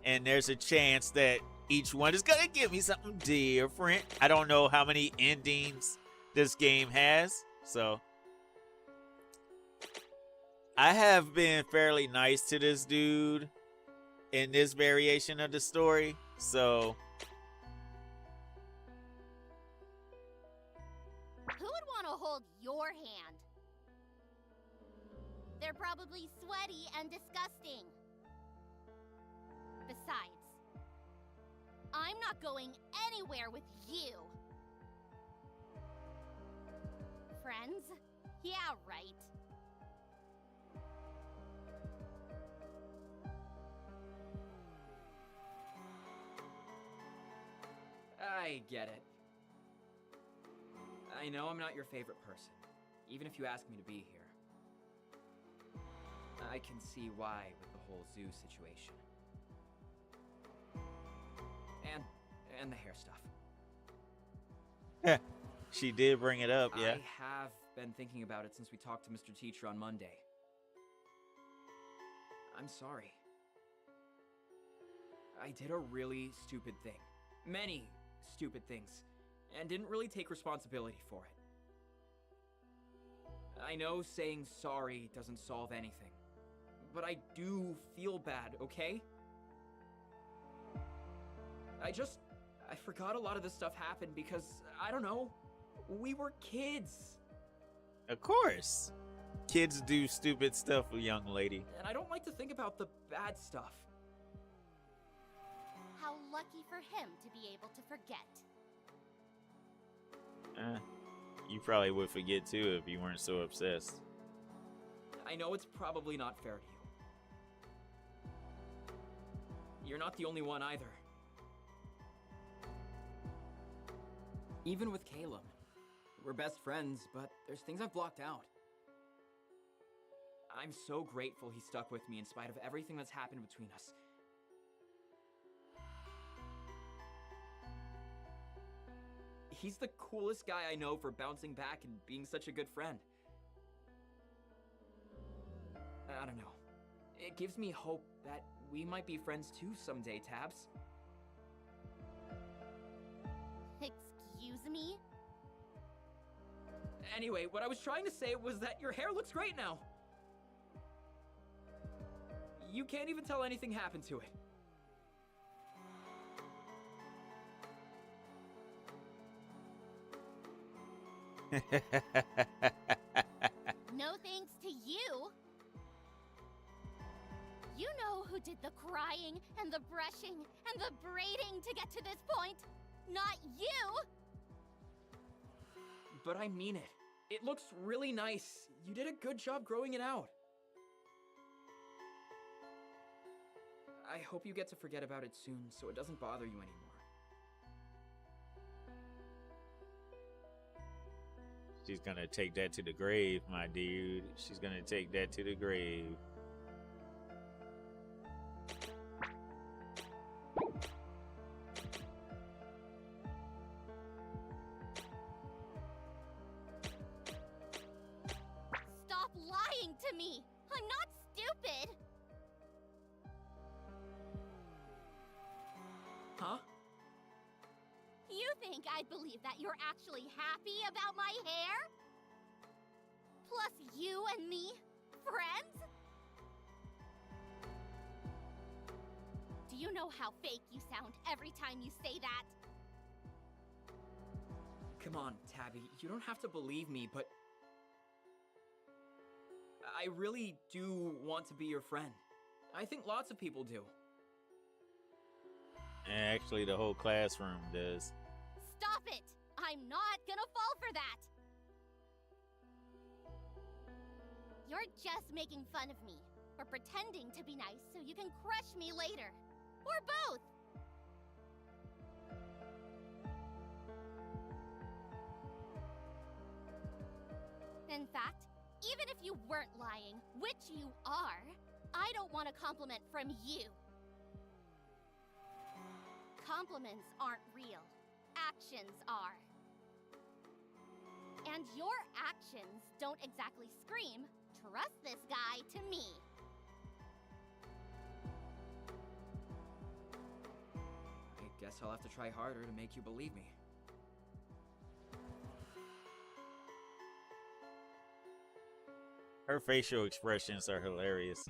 And there's a chance that each one is going to give me something different. I don't know how many endings this game has. So I have been fairly nice to this dude in this variation of the story. So Who would want to hold your hand? They're probably sweaty and disgusting. Besides, I'm not going anywhere with you. Friends? Yeah, right. I get it. I know I'm not your favorite person, even if you ask me to be here. I can see why with the whole zoo situation. And the hair stuff. she did bring it up, yeah. I have been thinking about it since we talked to Mr. Teacher on Monday. I'm sorry. I did a really stupid thing. Many stupid things. And didn't really take responsibility for it. I know saying sorry doesn't solve anything. But I do feel bad, okay? I forgot a lot of this stuff happened because, I don't know, we were kids. Of course. Kids do stupid stuff, young lady. And I don't like to think about the bad stuff. How lucky for him to be able to forget. You probably would forget too if you weren't so obsessed. I know it's probably not fair to you. You're not the only one either. Even with Caleb. We're best friends, but there's things I've blocked out. I'm so grateful he stuck with me in spite of everything that's happened between us. He's the coolest guy I know for bouncing back and being such a good friend. I don't know. It gives me hope that we might be friends too someday, Tabs. Excuse me? Anyway, what I was trying to say was that your hair looks great now. You can't even tell anything happened to it. No thanks to you. You know who did the crying and the brushing and the braiding to get to this point. Not you! But I mean it. It looks really nice. You did a good job growing it out. I hope you get to forget about it soon so it doesn't bother you anymore. She's gonna take that to the grave, my dude. She's gonna take that to the grave. Stop lying to me! I'm not stupid! Huh? think I'd believe that you're actually happy about my hair? Plus you and me, friends? Do you know how fake you sound every time you say that? Come on, Tabby, you don't have to believe me, but I really do want to be your friend. I think lots of people do. Actually, the whole classroom does. Stop it! I'm not gonna fall for that! You're just making fun of me, or pretending to be nice so you can crush me later. Or both! In fact, even if you weren't lying, which you are, I don't want a compliment from you. Compliments aren't real. Actions are. And your actions don't exactly scream, trust this guy to me. I guess I'll have to try harder to make you believe me. Her facial expressions are hilarious.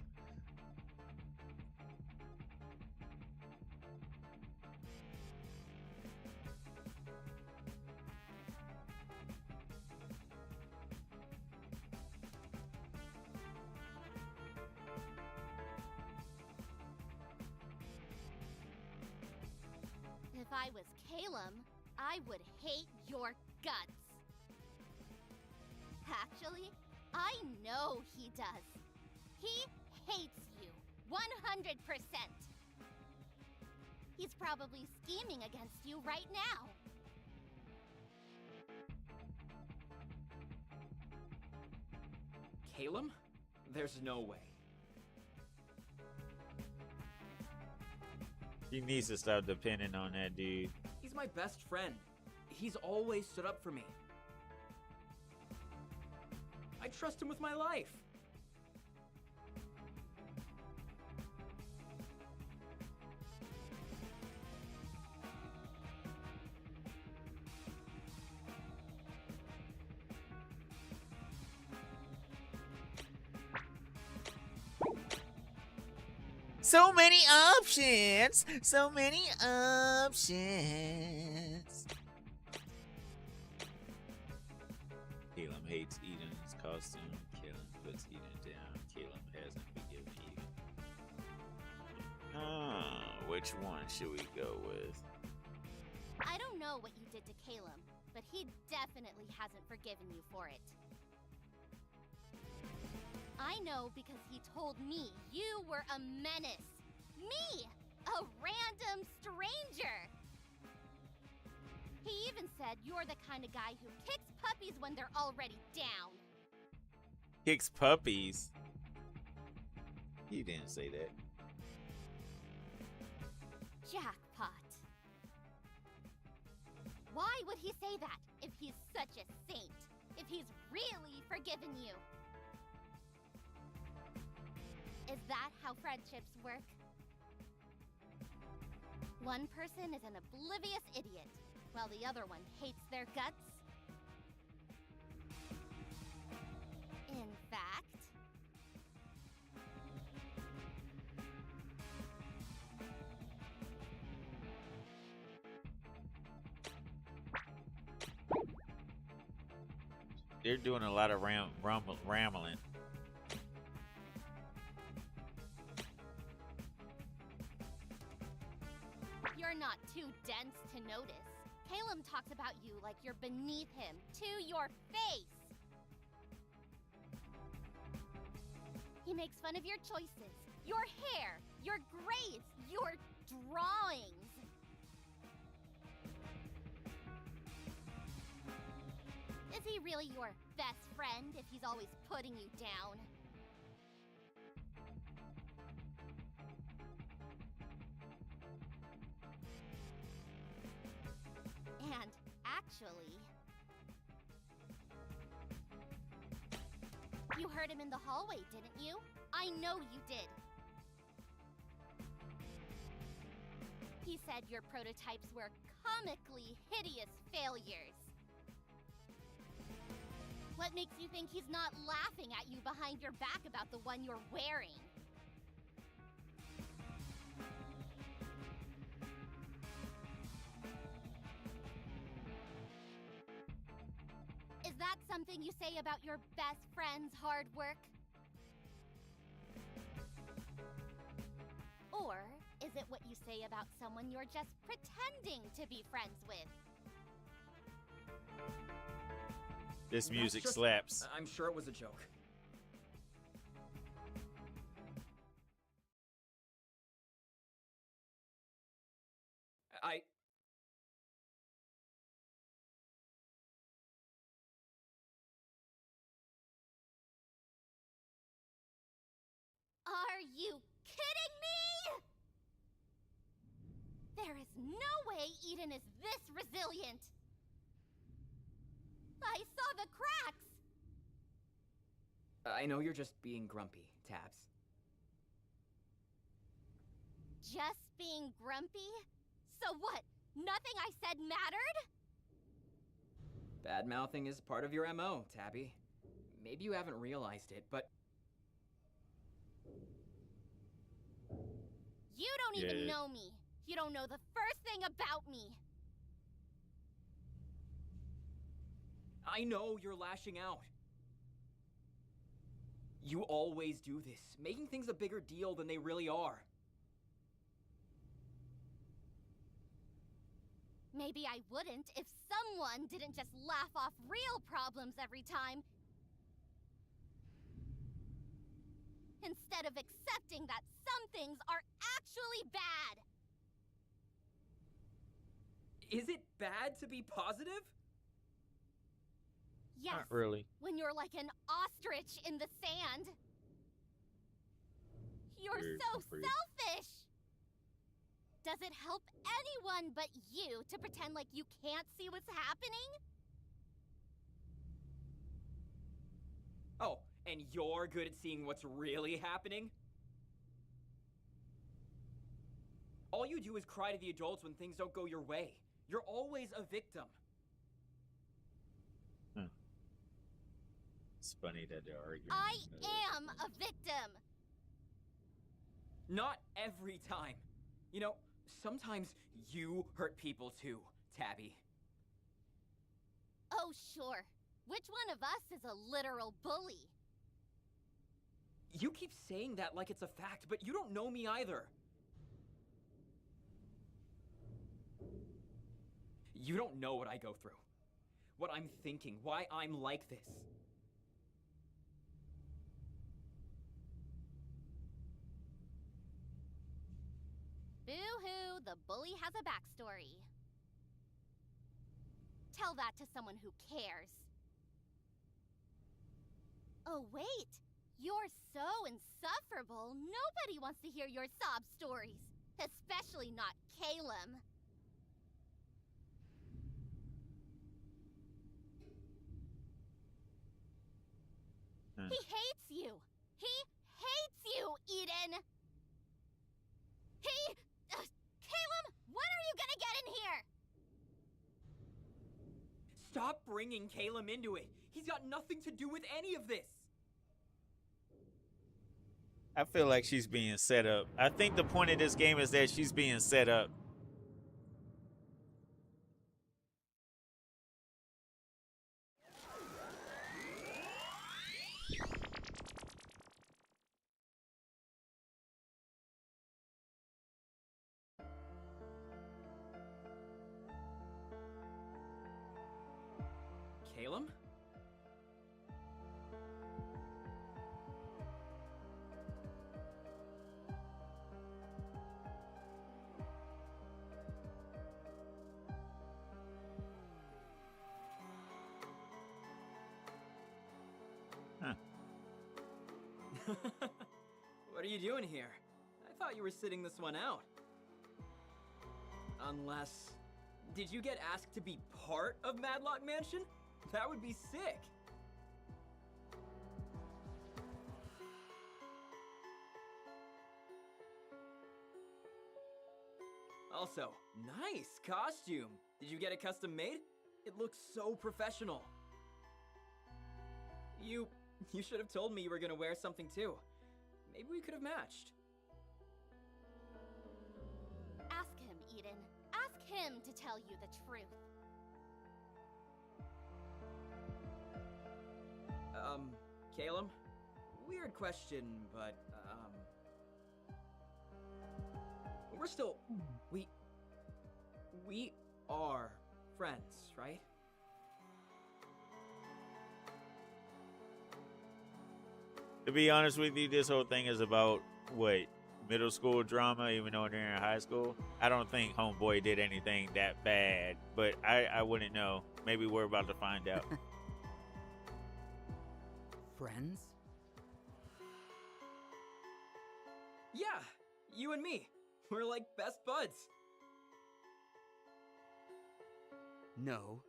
If I was Calum, I would hate your guts. Actually, I know he does. He hates you, 100%. He's probably scheming against you right now. Calum? There's no way. He needs to stop depending on that dude. He's my best friend. He's always stood up for me. I trust him with my life. So many options! So many options! Calum hates Eden's costume. Calum puts Eden down. Calum hasn't forgiven Eden. Which one should we go with? I don't know what you did to Calum, but he definitely hasn't forgiven you for it. I know because he told me you were a menace. Me! A random stranger! He even said you're the kind of guy who kicks puppies when they're already down. Kicks puppies? He didn't say that. Jackpot. Why would he say that if he's such a saint? If he's really forgiven you? Is that how friendships work? One person is an oblivious idiot, while the other one hates their guts? In fact... They're doing a lot of rambling. You're not too dense to notice. Calum talks about you like you're beneath him, to your face. He makes fun of your choices, your hair, your grades, your drawings. Is he really your best friend if he's always putting you down? And actually... You heard him in the hallway, didn't you? I know you did. He said your prototypes were comically hideous failures. What makes you think he's not laughing at you behind your back about the one you're wearing? Is that something you say about your best friend's hard work? Or is it what you say about someone you're just pretending to be friends with? This music That's just- slaps. I'm sure it was a joke. Are you kidding me? There is no way Eden is this resilient. I saw the cracks. I know you're just being grumpy, Tabs. Just being grumpy? So what? Nothing I said mattered? Bad-mouthing is part of your MO, Tabby. Maybe you haven't realized it, but You don't even Yeah. know me. You don't know the first thing about me. I know you're lashing out. You always do this, making things a bigger deal than they really are. Maybe I wouldn't if someone didn't just laugh off real problems every time, instead of accepting that some things are actually bad. Is it bad to be positive? Yes, Not really. when you're like an ostrich in the sand. You're Weird, so weird. selfish! Does it help anyone but you to pretend like you can't see what's happening? Oh, and you're good at seeing what's really happening? All you do is cry to the adults when things don't go your way. You're always a victim. It's funny that they're arguing. I am a victim! Not every time. You know, sometimes you hurt people too, Tabby. Oh, sure. Which one of us is a literal bully? You keep saying that like it's a fact, but you don't know me either. You don't know what I go through. What I'm thinking, why I'm like this. Boo-hoo, the bully has a backstory. Tell that to someone who cares. Oh, wait! You're so insufferable, nobody wants to hear your sob stories. Especially not Calum. He hates you! He hates you, Eden! Calum, when are you gonna get in here? Stop bringing Calum into it. He's got nothing to do with any of this. I feel like she's being set up. I think the point of this game is that she's being set up. Calum? What are you doing here? I thought you were sitting this one out. Unless... Did you get asked to be part of Madlock Mansion? That would be sick. Also, nice costume. Did you get it custom made? It looks so professional. You should have told me you were gonna wear something too. Maybe we could have matched. Ask him, Eden. Ask him to tell you the truth. Caleb? Weird question, but, we're still... We are friends, right? To be honest with you, this whole thing is about, what, middle school drama, even though they're in high school? I don't think Homeboy did anything that bad, but I wouldn't know. Maybe we're about to find out. Friends? Yeah, you and me. We're like best buds. No.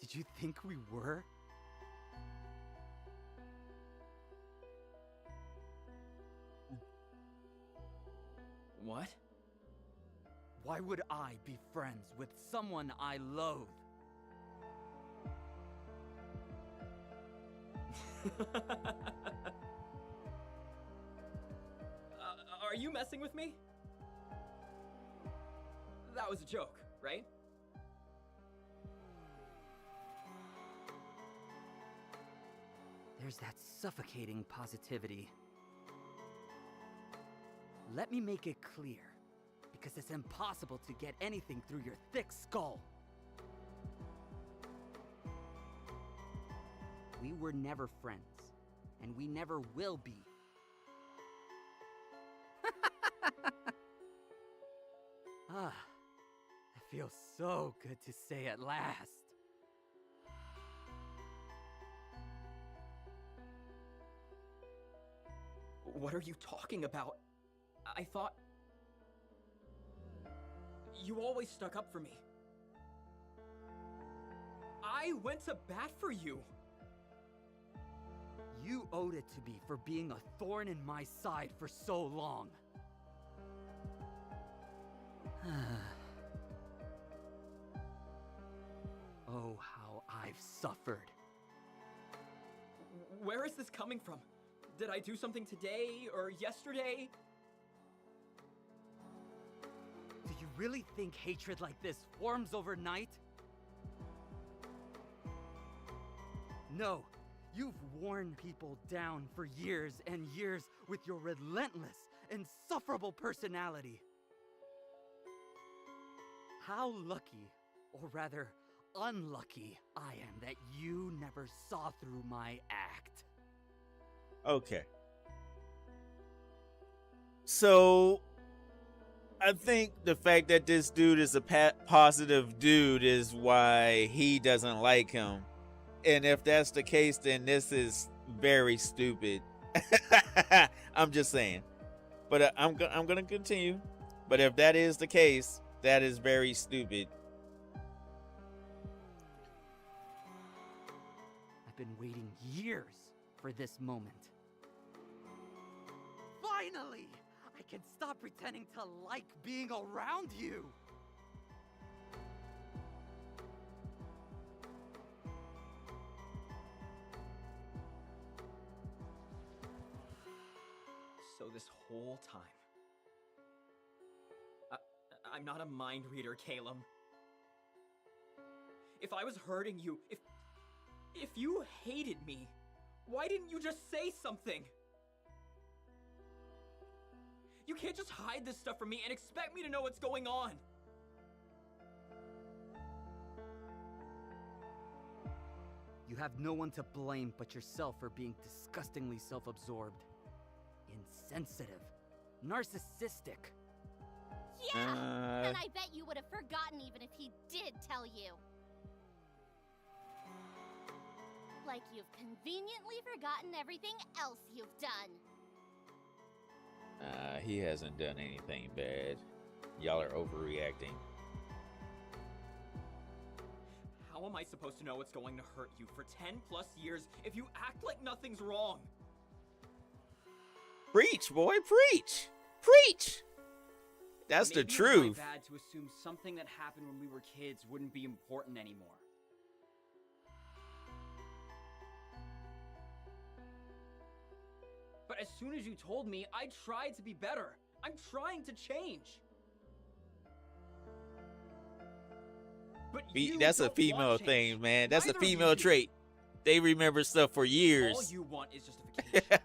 Did you think we were? What? Why would I be friends with someone I loathe? Are you messing with me? That was a joke, right? There's that suffocating positivity. Let me make it clear, because it's impossible to get anything through your thick skull. We were never friends, and we never will be. That feels so good to say at last. What are you talking about? I thought... You always stuck up for me. I went to bat for you. You owed it to me for being a thorn in my side for so long. Oh, how I've suffered. Where is this coming from? Did I do something today or yesterday? Do you really think hatred like this forms overnight? No, you've worn people down for years and years with your relentless, insufferable personality. How lucky, or rather, unlucky I am that you never saw through my act. Okay. So, I think the fact that this dude is a positive dude is why he doesn't like him. And if that's the case, then this is very stupid. I'm just saying. But I'm going to continue. But if that is the case, that is very stupid. I've been waiting years for this moment. Finally! I can stop pretending to like being around you! So this whole time... I'm not a mind reader, Caleb. If I was hurting you, if you hated me, why didn't you just say something? You can't just hide this stuff from me and expect me to know what's going on. You have no one to blame but yourself for being disgustingly self-absorbed, insensitive, narcissistic. Yeah! And I bet you would have forgotten even if he did tell you. Like you've conveniently forgotten everything else you've done. He hasn't done anything bad. Y'all are overreacting. How am I supposed to know what's going to hurt you for 10 plus years if you act like nothing's wrong? Preach, boy, preach! Preach! That's the Maybe truth. It's my bad to assume something that happened when we were kids wouldn't be important anymore. But as soon as you told me, I tried to be better. I'm trying to change. But That's a don't female want change. thing, man. That's Neither a of you female do. trait. They remember stuff for years. All you want is justification.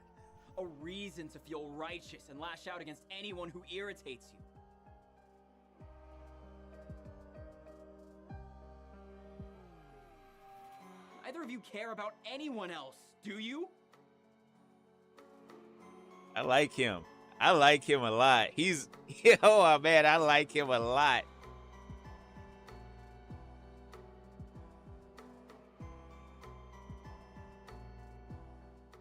A reason to feel righteous and lash out against anyone who irritates you. Neither of you care about anyone else, do you? I like him. I like him a lot. He's, oh man, I like him a lot.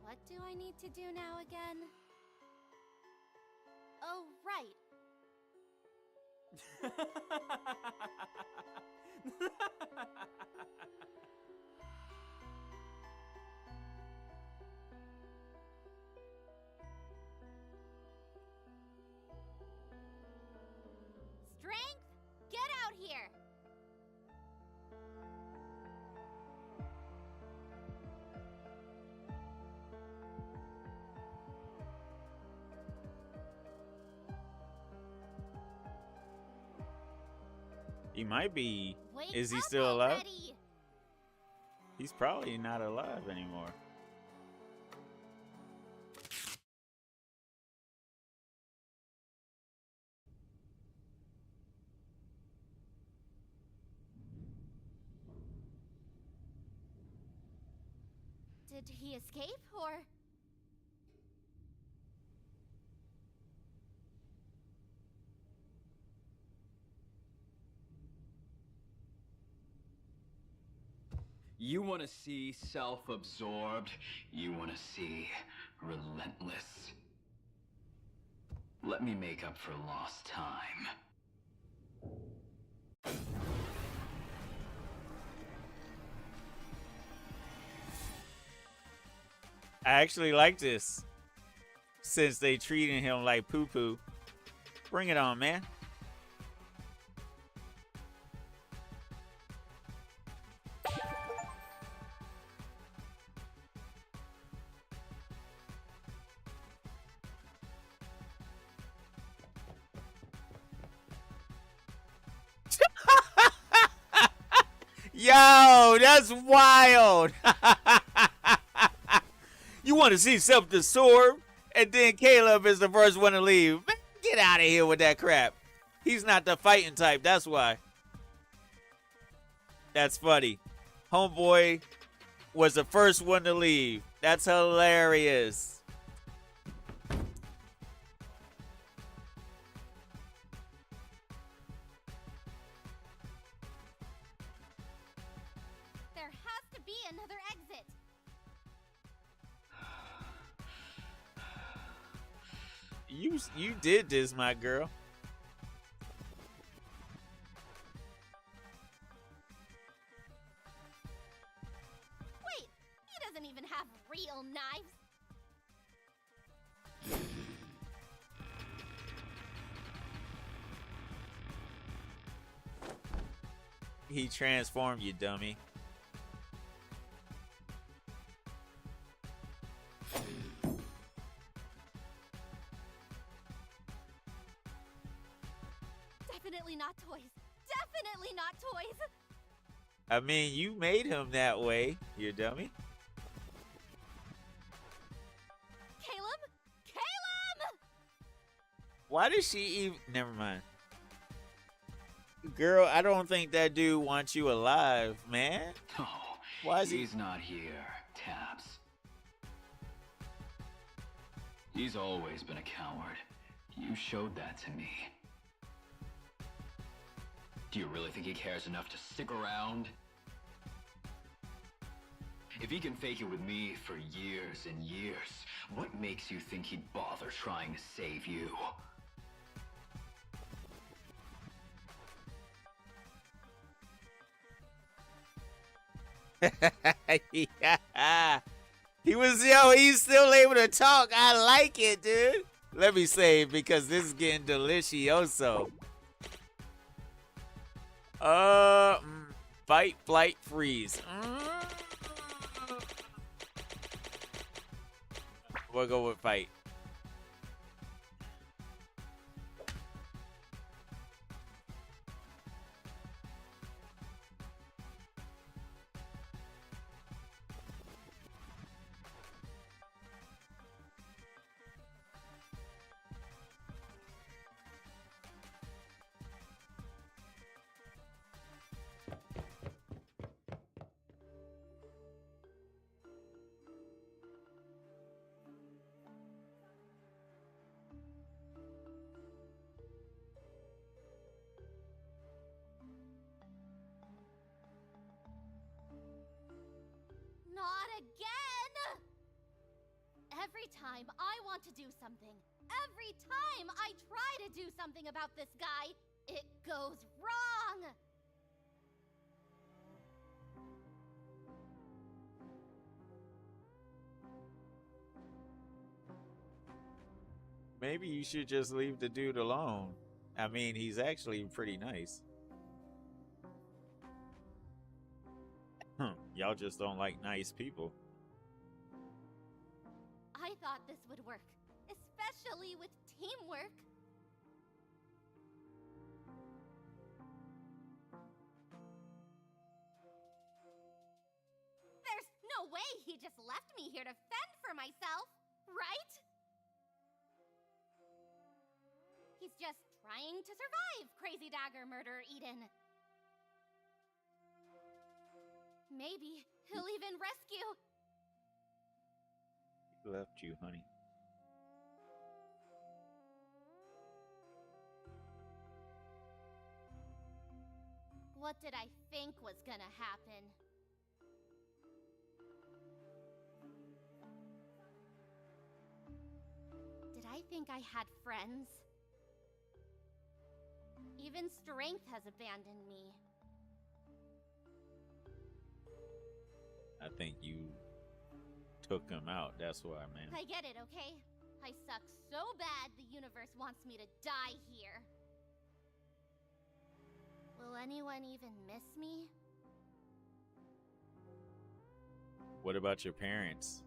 What do I need to do now again? Oh, right. Strength, get out here! He might be. Wake Is he up still alive? already! He's probably not alive anymore. Did he escape, or...? You want to see self-absorbed? You want to see relentless? Let me make up for lost time. I actually like this. Since they treating him like poo-poo. Bring it on, man. Yo, that's wild. You want to see self-absorbed? And then Caleb is the first one to leave. Man, get out of here with that crap. He's not the fighting type, that's why. That's funny. Homeboy was the first one to leave. That's hilarious. There has to be another exit! You did this, my girl. Wait! He doesn't even have real knives! He transformed you, dummy. Definitely not toys! Definitely not toys! I mean, you made him that way, you dummy. Caleb? Caleb! Why does she even... Never mind. Girl, I don't think that dude wants you alive, man. Oh, Why is he... he's not here, Tabs. He's always been a coward. You showed that to me. Do you really think he cares enough to stick around? If he can fake it with me for years and years, what makes you think he'd bother trying to save you? Yeah. He's still able to talk. I like it, dude. Let me save because this is getting delicioso. Fight, flight, freeze. We'll go with fight. Not again! Every time I want to do something, every time I try to do something about this guy, it goes wrong! Maybe you should just leave the dude alone. I mean, he's actually pretty nice. Y'all just don't like nice people. I thought this would work, especially with teamwork. There's no way he just left me here to fend for myself, right? He's just trying to survive, Crazy Dagger Murder Eden. Maybe he'll even rescue. He left you, honey. What did I think was gonna happen? Did I think I had friends? Even strength has abandoned me. I think you took him out. That's why, man. I get it, okay? I suck so bad the universe wants me to die here. Will anyone even miss me? What about your parents?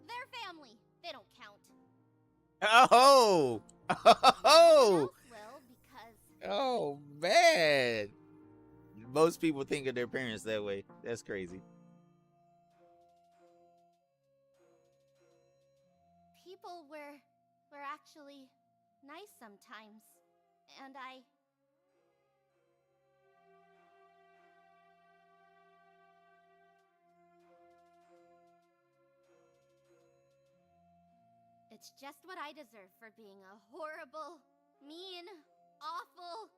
They're family. They don't count. Oh! Oh! Will, because Oh, man. Most people think of their parents that way. That's crazy. people were actually nice sometimes. And it's just what I deserve for being a horrible, mean, awful...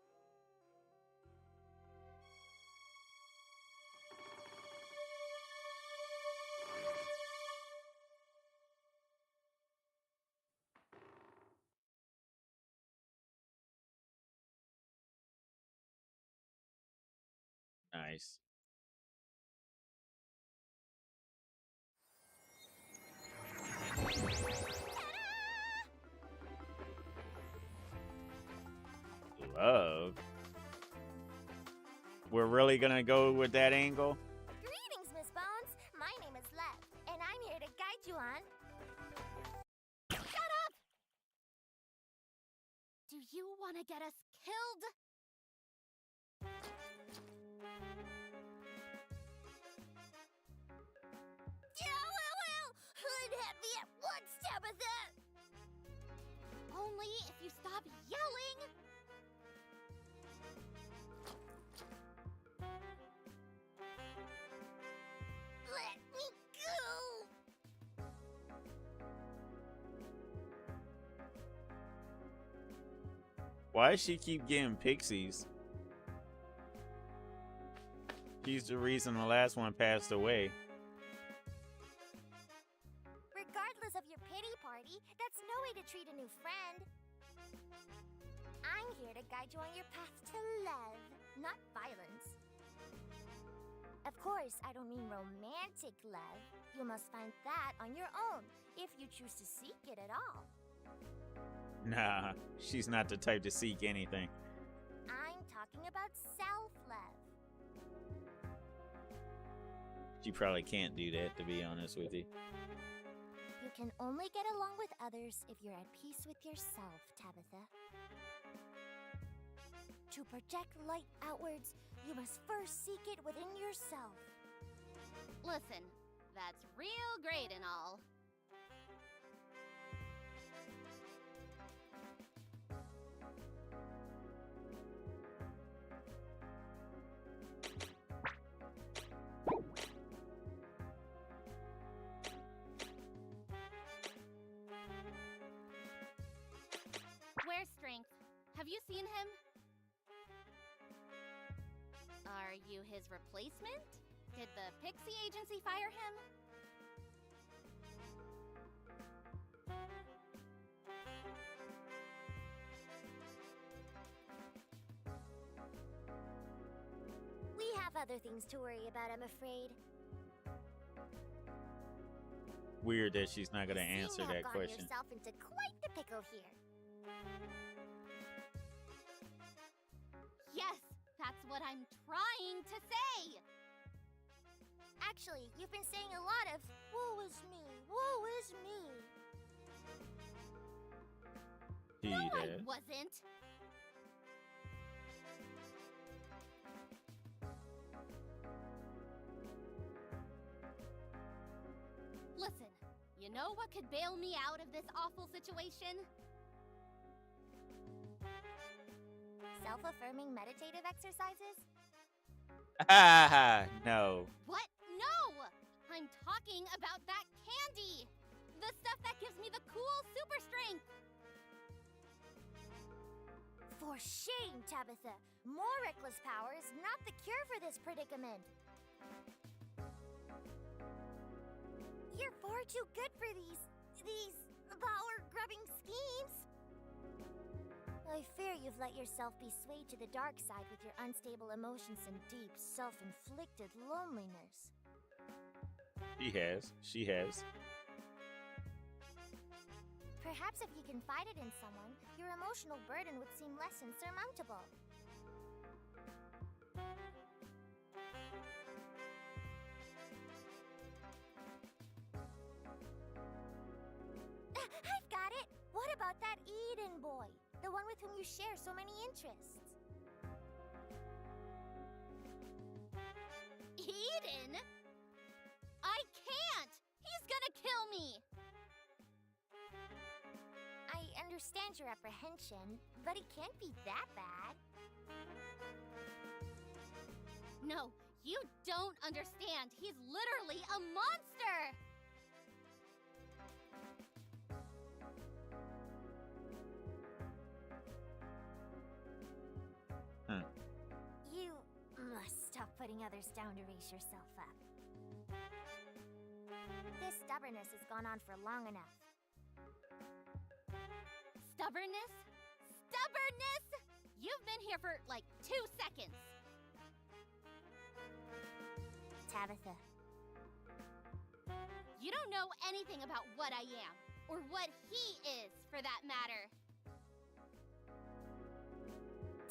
Nice. Love. We're really gonna go with that angle? Greetings, Miss Bones. My name is Lev, and I'm here to guide you on... Shut up! Do you want to get us killed? Yeah, well, I'd have me at one stab of that. Only if you stop yelling. Let me go. Why does she keep getting pixies? She's the reason the last one passed away. Regardless of your pity party, that's no way to treat a new friend. I'm here to guide you on your path to love. not violence. Of course, I don't mean romantic love. You must find that on your own, if you choose to seek it at all. Nah, she's not the type to seek anything. I'm talking about self-love. She probably can't do that, to be honest with you. You can only get along with others if you're at peace with yourself, Tabitha. To project light outwards, you must first seek it within yourself. Listen, that's real great and all. Where's Strength? Have you seen him? Are you his replacement? Did the Pixie Agency fire him? We have other things to worry about, I'm afraid. Weird that she's not gonna You answer seem to that have question. gotten yourself into quite the pickle here. Yes, that's what I'm trying to say. Actually, you've been saying a lot of, woe is me, woe is me. He No, I did. wasn't. Listen, you know what could bail me out of this awful situation? Self-affirming meditative exercises? Ah, no. What? No! I'm talking about that candy! The stuff that gives me the cool super strength! For shame, Tabitha. More reckless power is not the cure for this predicament. You're far too good for these power-grubbing schemes. I fear you've let yourself be swayed to the dark side with your unstable emotions and deep, self-inflicted loneliness. He has. She has. Perhaps if you confided in someone, your emotional burden would seem less insurmountable. I've got it! What about that Eden boy? The one with whom you share so many interests. Eden? I can't! He's gonna kill me! I understand your apprehension, but it can't be that bad. No, you don't understand. He's literally a monster! You must stop putting others down to raise yourself up. This stubbornness has gone on for long enough. Stubbornness? Stubbornness? You've been here for like 2 seconds. Tabitha. You don't know anything about what I am, or what he is, for that matter.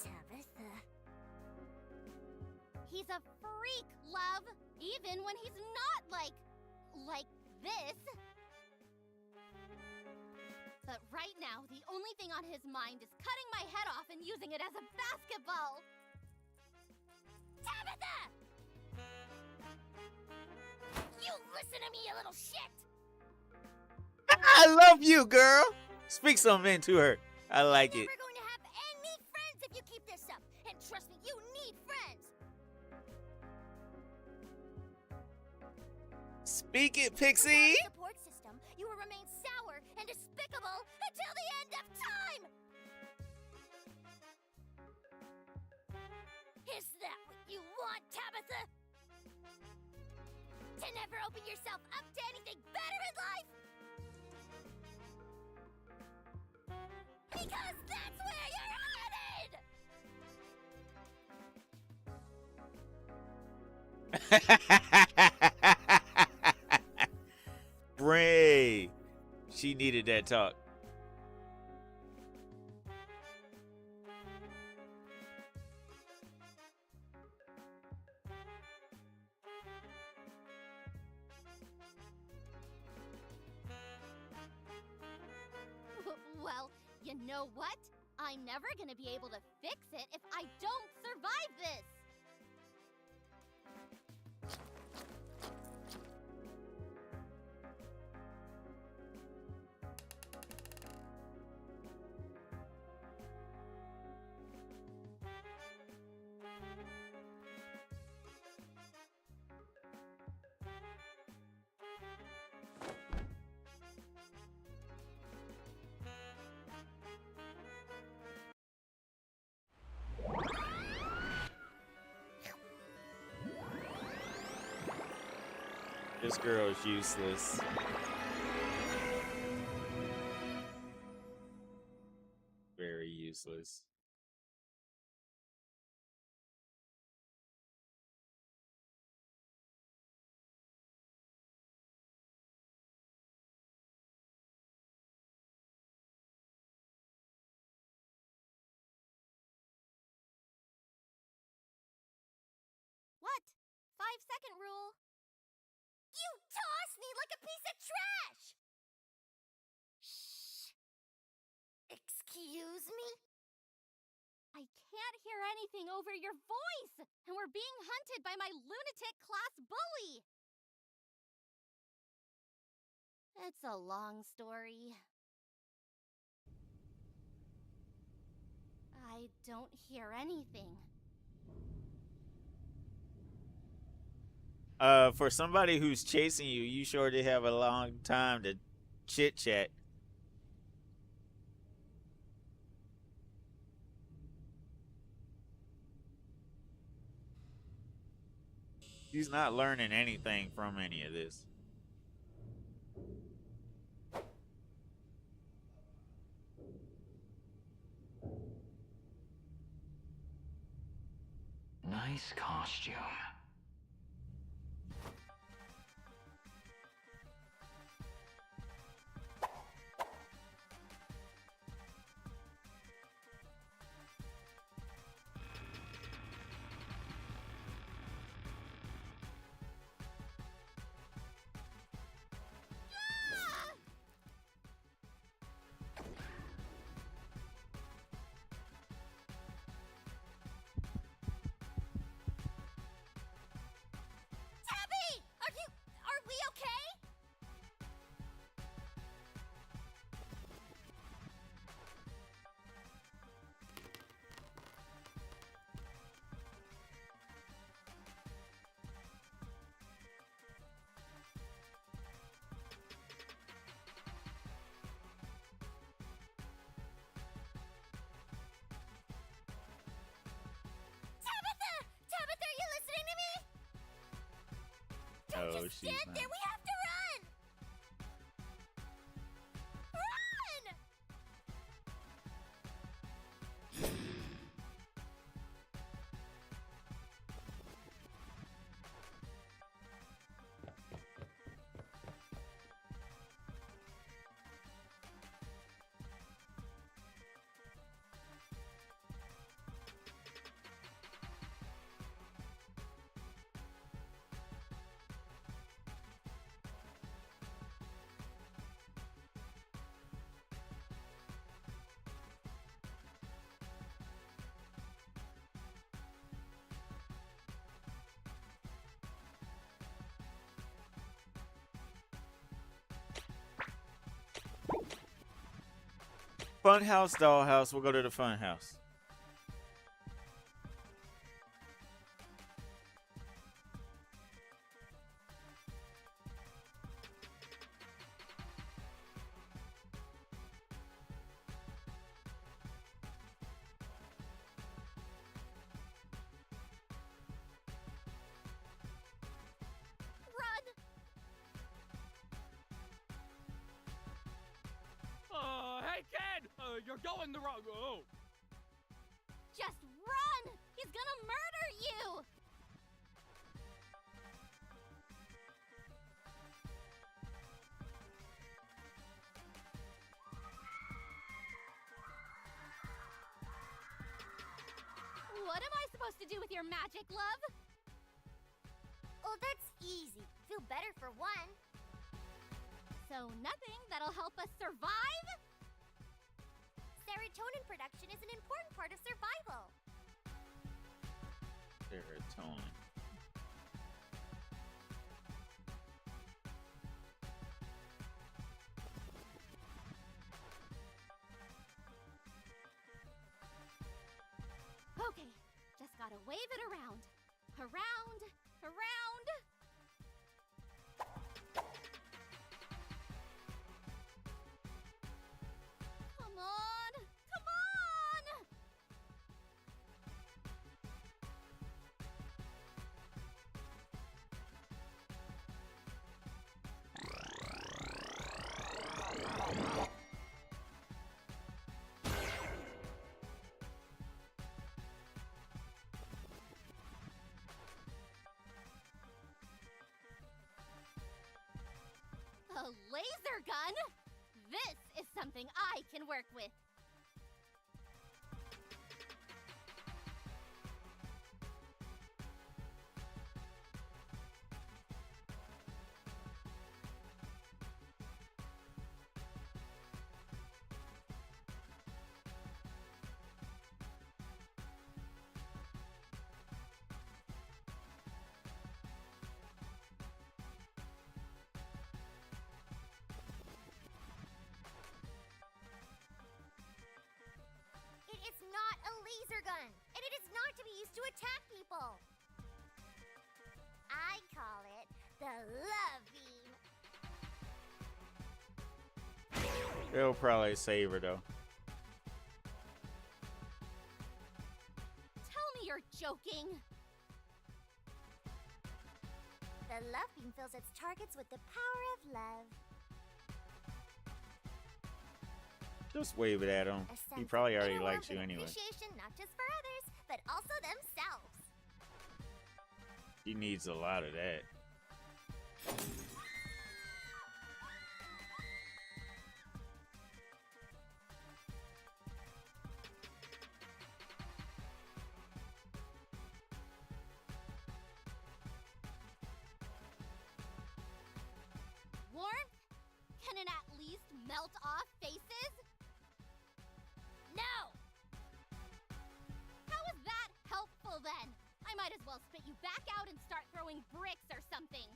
Tabitha. He's a freak, love, even when he's not like this. But right now, the only thing on his mind is cutting my head off and using it as a basketball. Tabitha! You listen to me, you little shit! I love you, girl. Speak something into her. I like it. You're never going to have any friends if you keep this up. And trust me, you need friends. Speak it, Pixie. Without a support system, you will remain sour and despicable until the end of time. Is that what you want, Tabitha? To never open yourself up to anything better in life? Because that's where you're headed! Bray. She needed that talk. Well, you know what? I'm never gonna be able to fix it if I don't survive this! This girl is useless. Very useless. What? 5-second rule. You tossed me like a piece of trash! Shh. Excuse me? I can't hear anything over your voice, and we're being hunted by my lunatic class bully! It's a long story. I don't hear anything. For somebody who's chasing you, you sure did have a long time to chit chat. He's not learning anything from any of this. Nice costume. Are we okay? Tabitha, are you listening to me? Don't Oh, just she's stand not. there. We have to run. Run! Funhouse, dollhouse. We'll go to the funhouse. Run! Hey kid! You're going the wrong. Oh. Just run! He's gonna murder you! What am I supposed to do with your magic, love? Oh, that's easy. Feel better for one. So nothing that'll help us survive? Serotonin production is an important part of survival. Serotonin. Okay, just gotta wave it around. Around, around. Come on, come on! A laser gun? This is something I can work with. It is not a laser gun, and it is not to be used to attack people. I call it the love beam. It'll probably save her though. Tell me you're joking. The love beam fills its targets with the power of love. Just wave it at him. A He sense probably of already inner likes warmth you and anyway. Appreciation not just for others, but also themselves. He needs a lot of that. Warmth? Can it at least melt off faces? No! How is that helpful then? I might as well spit you back out and start throwing bricks or something.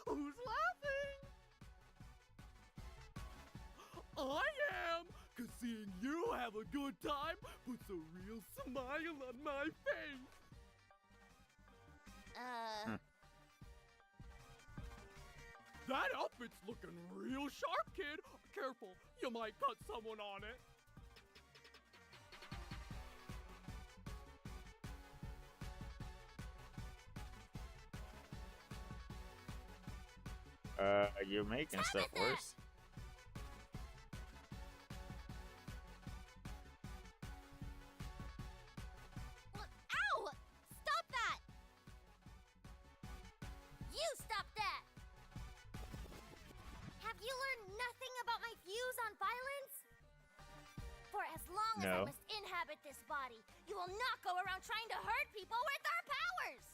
Who's laughing? I am! Cause seeing you have a good time puts a real smile on my face. That outfit's looking real sharp, kid. Careful, you might cut someone on it. You're making stuff worse. Ow! Stop that! You stop that! Have you learned nothing about my views on violence? For as long as I No. must inhabit this body, you will not go around trying to hurt people with our powers!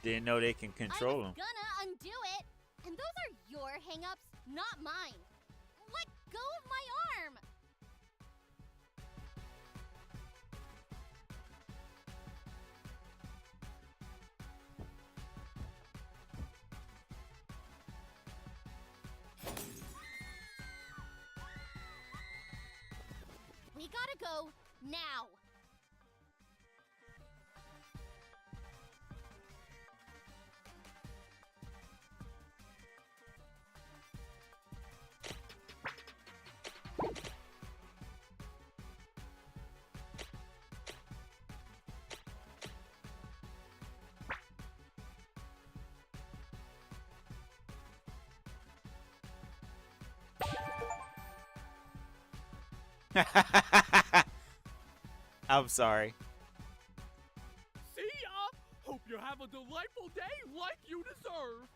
Didn't know they can control I him. was gonna undo it, and those are your hang-ups, not mine. Let go of my arm! We gotta go now. I'm sorry. See ya! Hope you have a delightful day like you deserve!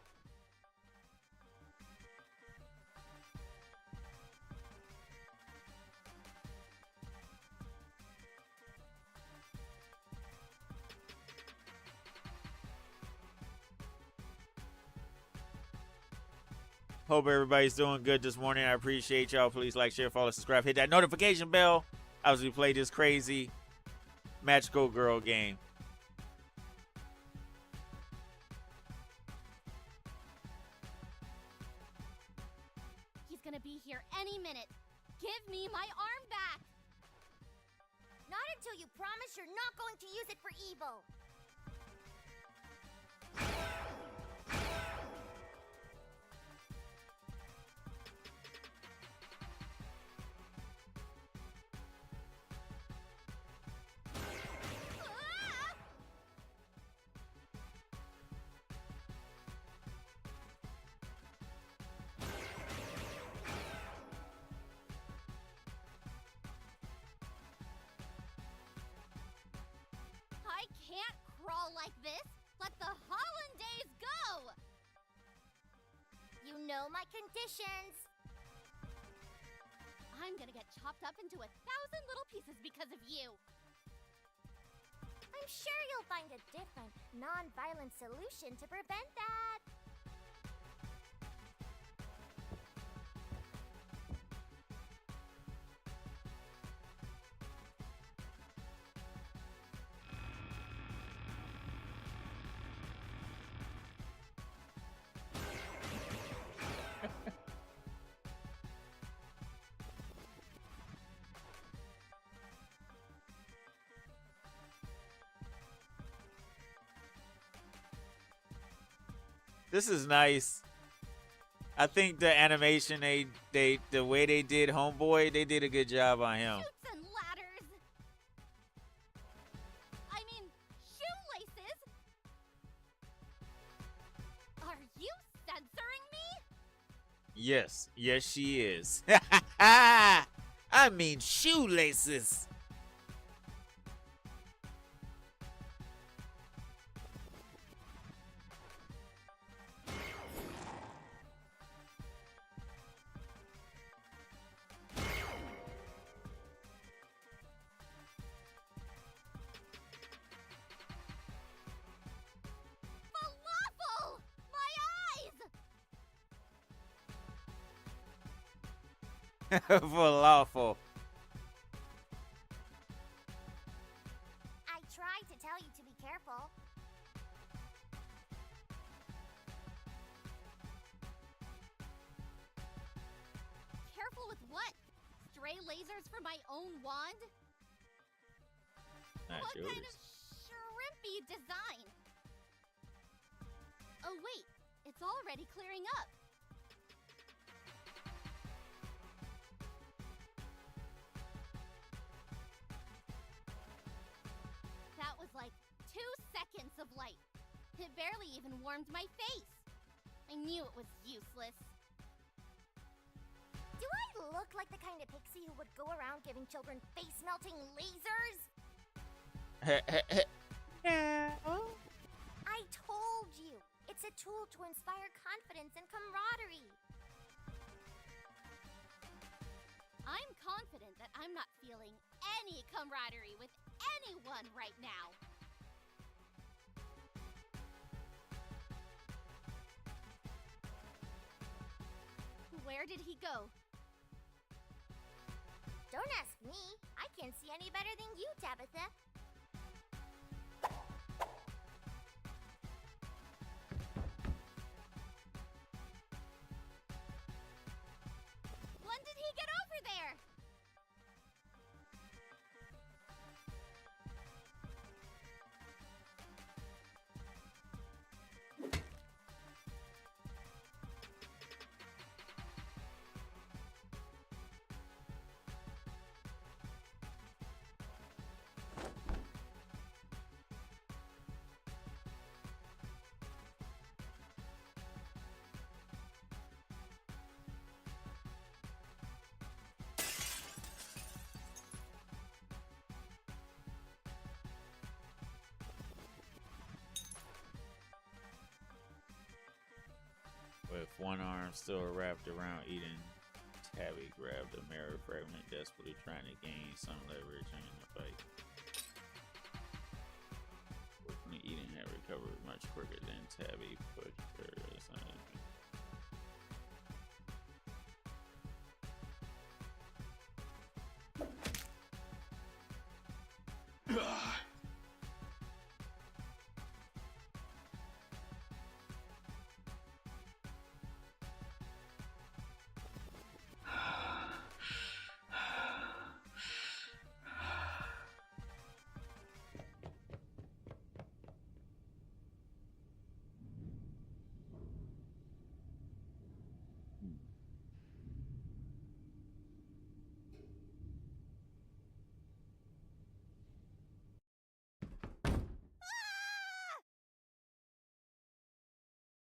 Hope everybody's doing good this morning. I appreciate y'all. Please like, share, follow, subscribe, hit that notification bell as we play this crazy magical girl game. He's gonna be here any minute. Give me my arm back! Not until you promise you're not going to use it for evil. I can't crawl like this! Let the hollandaise go! You know my conditions. I'm gonna get chopped up into 1,000 little pieces because of you! I'm sure you'll find a different, non-violent solution to prevent that. This is nice. I think the animation the way they did Homeboy, they did a good job on him. Chutes and ladders! I mean, shoelaces! Are you censoring me? Yes, yes she is. I mean shoelaces. Falafel! My eyes! Falafel. I tried to tell you to be careful. Careful with what? Stray lasers from my own wand? Not What kind yours. of shrimpy design? Oh wait, it's already clearing up. That was like 2 seconds of light. It barely even warmed my face. I knew it was useless. Do I look like the kind of pixie who would go around giving children face-melting lasers? I told you! It's a tool to inspire confidence and camaraderie. I'm confident that I'm not feeling any camaraderie with anyone right now. Where did he go? Don't ask me. I can't see any better than you, Tabitha. When did he get over there? With one arm still wrapped around Eden, Tabby grabbed a mirror fragment, desperately trying to gain some leverage in the fight. Fortunately, Eden had recovered much quicker than Tabby put her aside.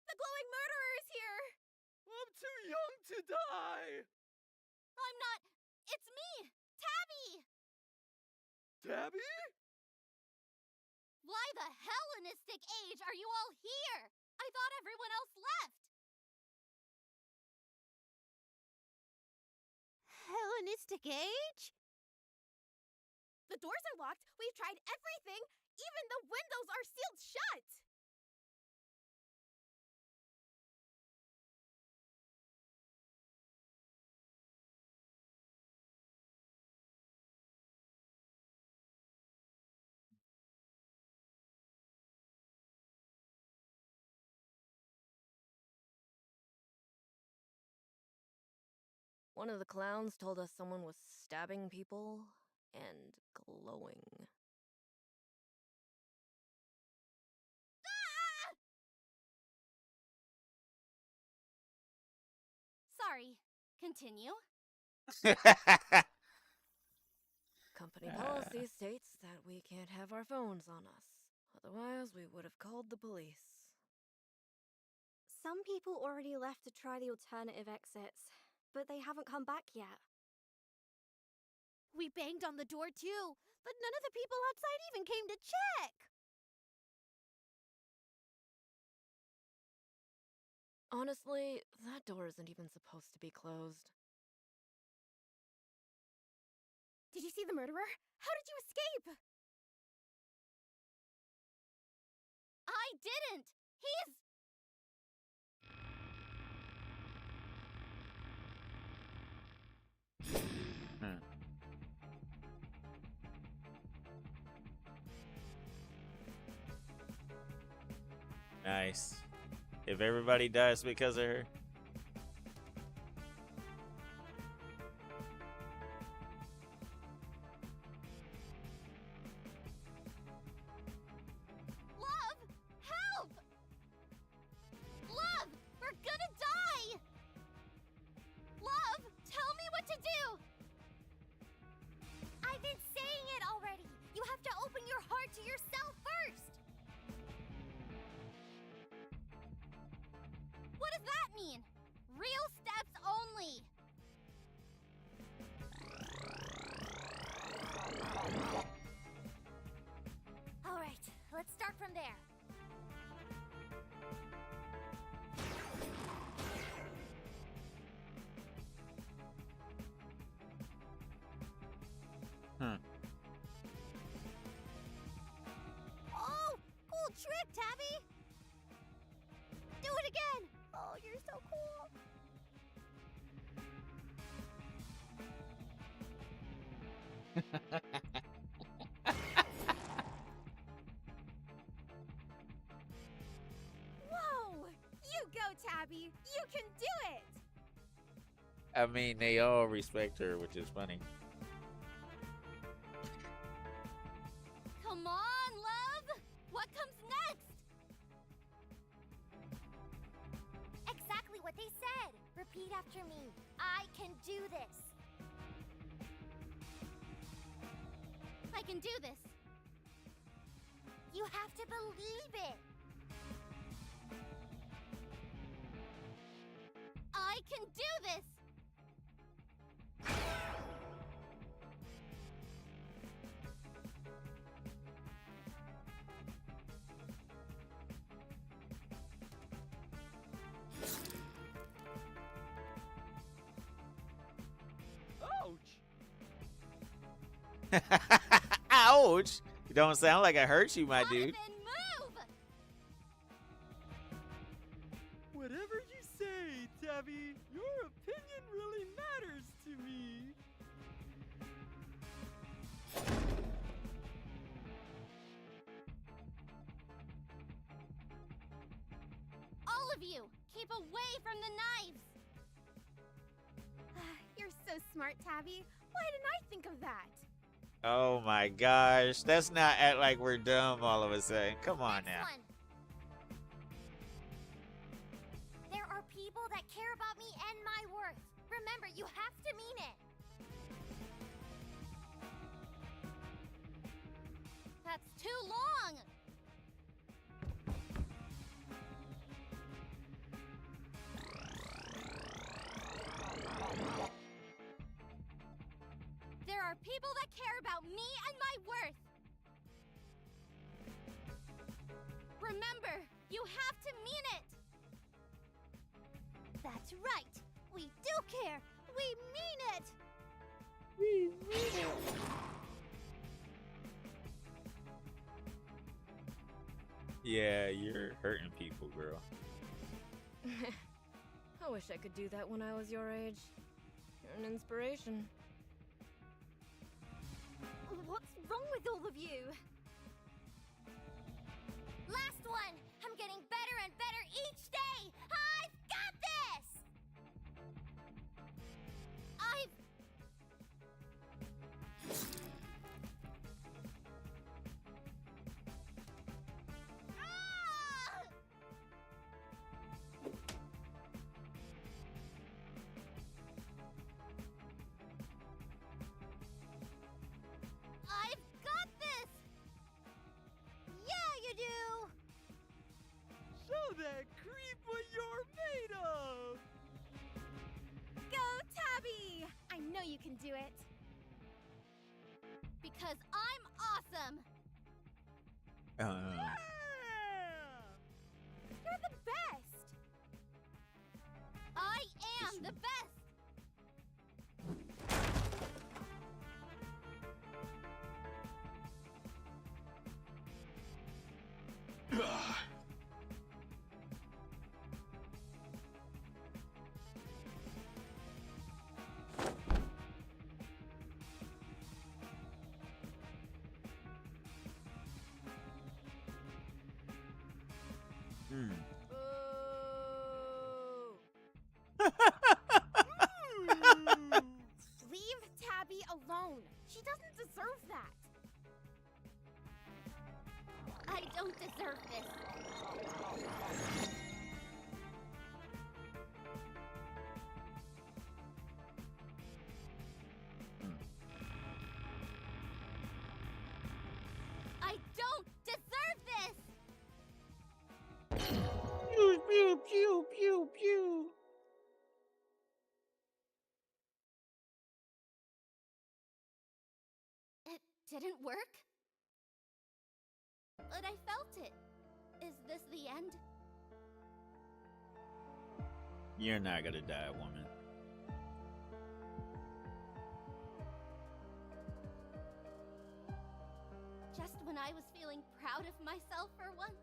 The glowing murderer is here! I'm too young to die! I'm not. It's me! Tabby! Tabby? Why the Hellenistic age are you all here? I thought everyone else left! Hellenistic age? The doors are locked. We've tried everything. Even the windows are sealed shut. One of the clowns told us someone was stabbing people and glowing. Sorry. Continue. Company policy states that we can't have our phones on us. Otherwise, we would have called the police. Some people already left to try the alternative exits, but they haven't come back yet. We banged on the door too, but none of the people outside even came to check. Honestly, that door isn't even supposed to be closed. Did you see the murderer? How did you escape? I didn't! He's... Nice. If everybody dies because of her. Love! Help! Love! We're gonna die! Love, tell me what to do! I've been saying it already. You have to open your heart to yourself first. What does that mean? Real steps only! All right, let's start from there. Oh, cool trick, Tabby! Do it again! Oh, you're so cool! Whoa! You go, Tabby! You can do it! I mean, they all respect her, which is funny. Come on, love! What comes next? Exactly what they said. Repeat after me. I can do this. I can do this. You have to believe it. I can do this! Ouch! You don't sound like I hurt you, my dude. Jonathan, move! Whatever you say, Tabby, your opinion really matters to me. All of you, keep away from the knives! You're so smart, Tabby. Why didn't I think of that? Oh my gosh. Let's not act like we're dumb all of a sudden. Come on now. One. There are people that care about me and my worth. Remember, you have to mean it. That's too long! There are people that care about me and my worth! Remember, you have to mean it! That's right. We do care. We mean it. Yeah, you're hurting people, girl. I wish I could do that when I was your age. You're an inspiration. What's wrong with all of you? Last one. I'm getting better and better each day. I've got this. Ah! I've got this. Yeah, you do. Show that creep what you're made of. Go, Tabby! I know you can do it. Because I'm awesome! Yeah! You're the best! I am the best! Leave Tabby alone. She doesn't deserve that. I don't deserve this. I don't deserve this! Pew, pew, pew, pew, pew. It didn't work? But I felt it. Is this the end? You're not gonna die, woman. Just when I was feeling proud of myself for once?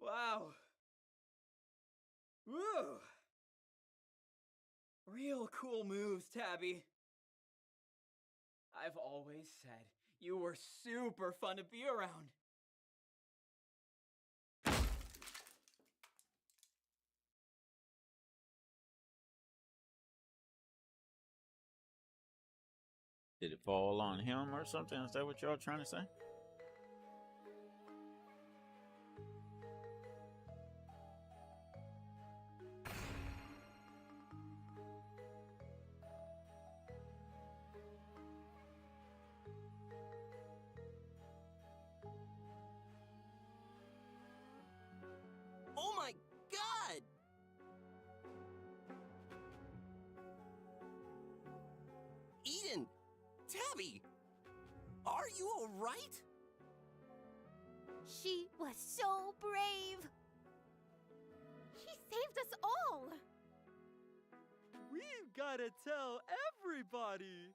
Wow. Woo. Real cool moves, Tabby. I've always said you were super fun to be around. Did it fall on him or something? Is that what y'all trying to say? Oh my god! Eden! Tabby! you alright? She was so brave. She saved us all. We've got to tell everybody.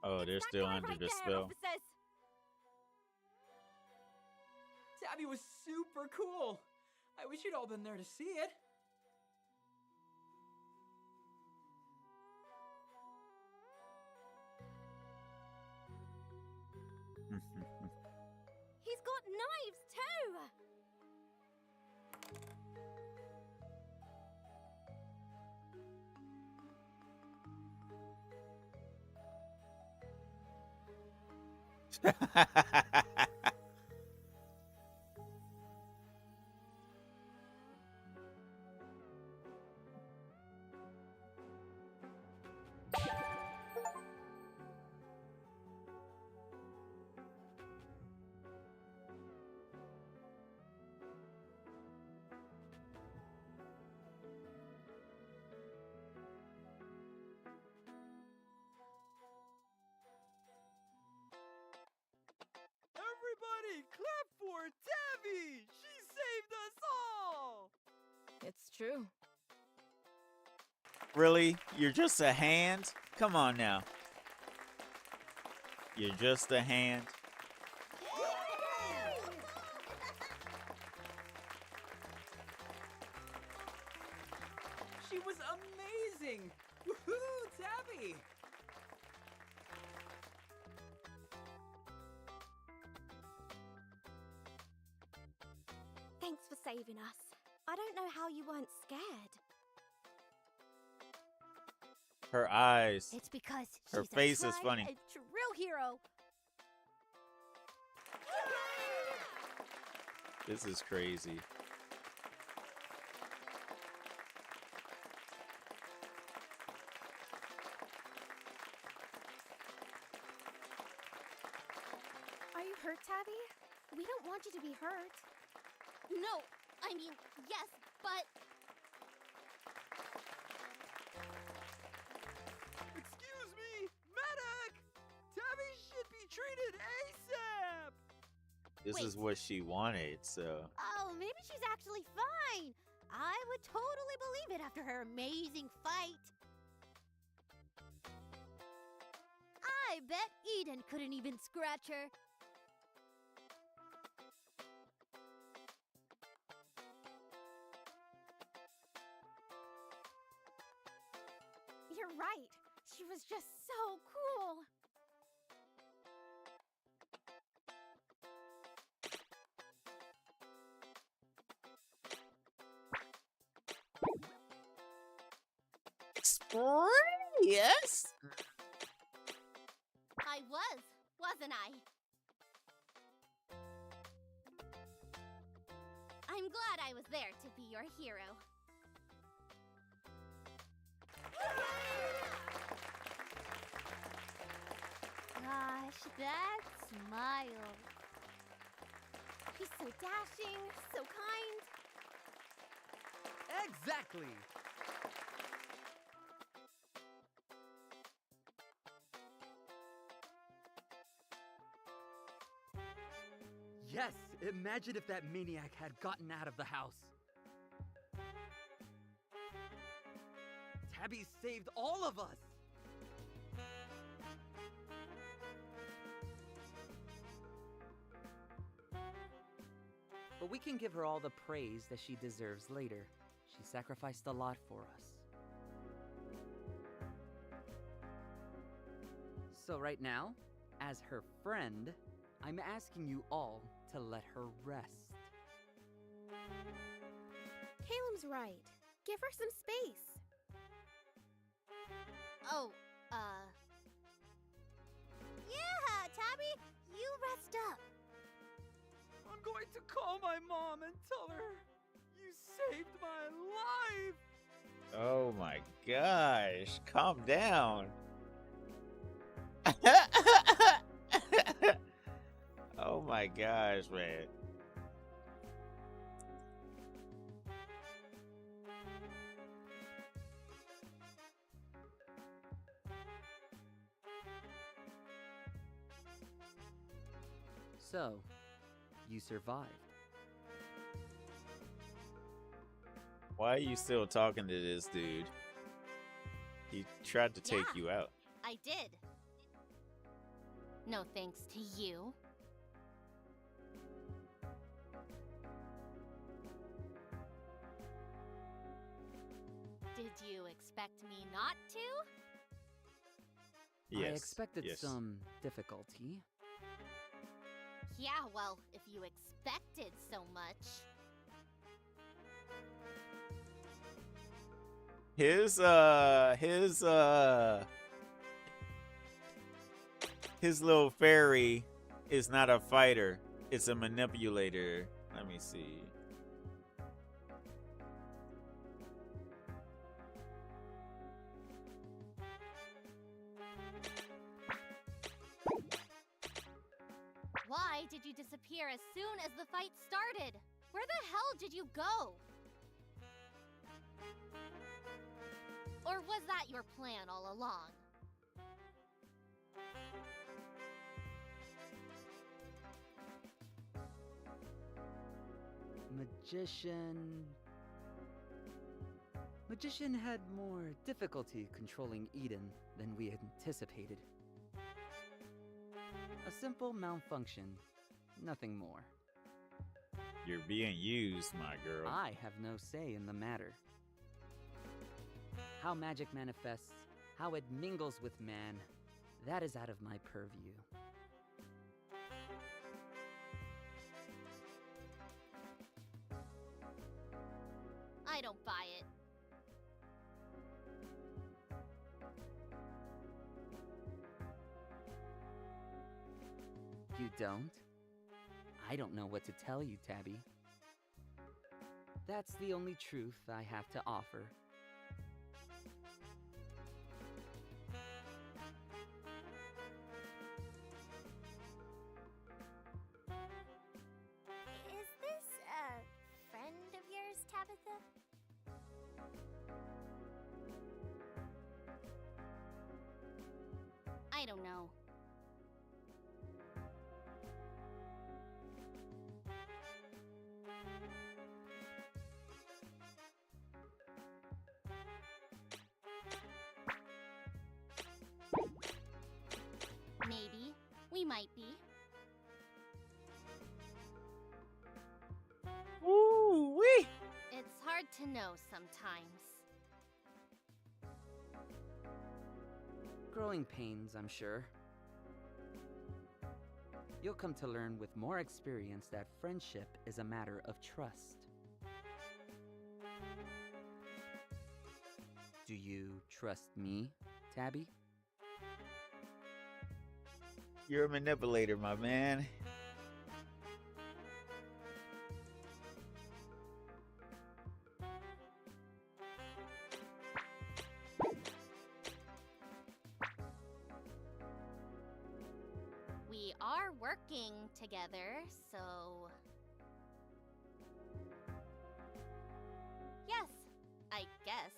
Oh, they're still under the spell. Tabby was super cool. I wish you'd all been there to see it. He's got knives too. Everybody, clap for Tabby! She saved us all! It's true. Really? You're just a hand? Come on now. You're just a hand? She was amazing! Woohoo, Tabby! Thanks for saving us. I don't know how you weren't scared. Her eyes. It's because Her she's face a is funny. true hero. This is crazy. Are you hurt, Tabby? We don't want you to be hurt. No, I mean, yes, but Excuse me, medic! Tabby should be treated ASAP! This is what she wanted, so. Oh, maybe she's actually fine. I would totally believe it after her amazing fight. I bet Eden couldn't even scratch her. You're right. She was just so cool. Yes? I was, wasn't I? I'm glad I was there to be your hero. Gosh, that smile. She's so dashing, so kind. Exactly! Yes, imagine if that maniac had gotten out of the house. Tabby saved all of us! But we can give her all the praise that she deserves later. She sacrificed a lot for us. So right now, as her friend, I'm asking you all to let her rest. Caleb's right. Give her some space. Oh, yeah, Tabby, you rest up. I'm going to call my mom and tell her you saved my life! Oh my gosh. Calm down. Oh my gosh, man. So, you survived. Why are you still talking to this dude? He tried to take you out. I did. No thanks to you. Did you expect me not to? I expected some difficulty. Yeah, well, if you expected so much. His little fairy is not a fighter. It's a manipulator. Let me see. Why did you disappear as soon as the fight started? Where the hell did you go? Or was that your plan all along? Magician had more difficulty controlling Eden than we anticipated. A simple malfunction, nothing more. You're being used, my girl. I have no say in the matter. How magic manifests, how it mingles with man, that is out of my purview. I don't buy it. You don't? I don't know what to tell you, Tabby. That's the only truth I have to offer. Is this a friend of yours, Tabitha? I don't know. Maybe. We might be. Woo-wee! It's hard to know sometimes. Growing pains, I'm sure. You'll come to learn with more experience that friendship is a matter of trust. Do you trust me, Tabby? You're a manipulator, my man. We are working together, so... Yes, I guess.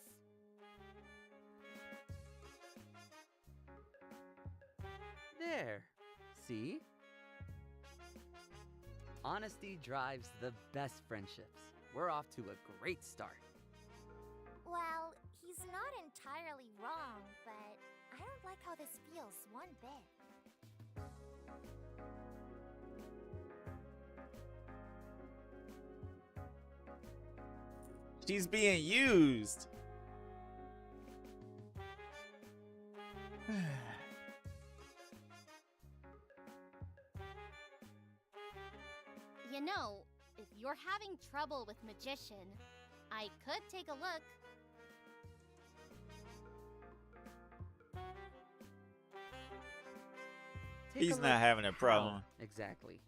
There. See? Honesty drives the best friendships. We're off to a great start. Well, he's not entirely wrong, but I don't like how this feels one bit. She's being used. You know, if you're having trouble with Magician, I could take a look. He's not having a problem. Exactly.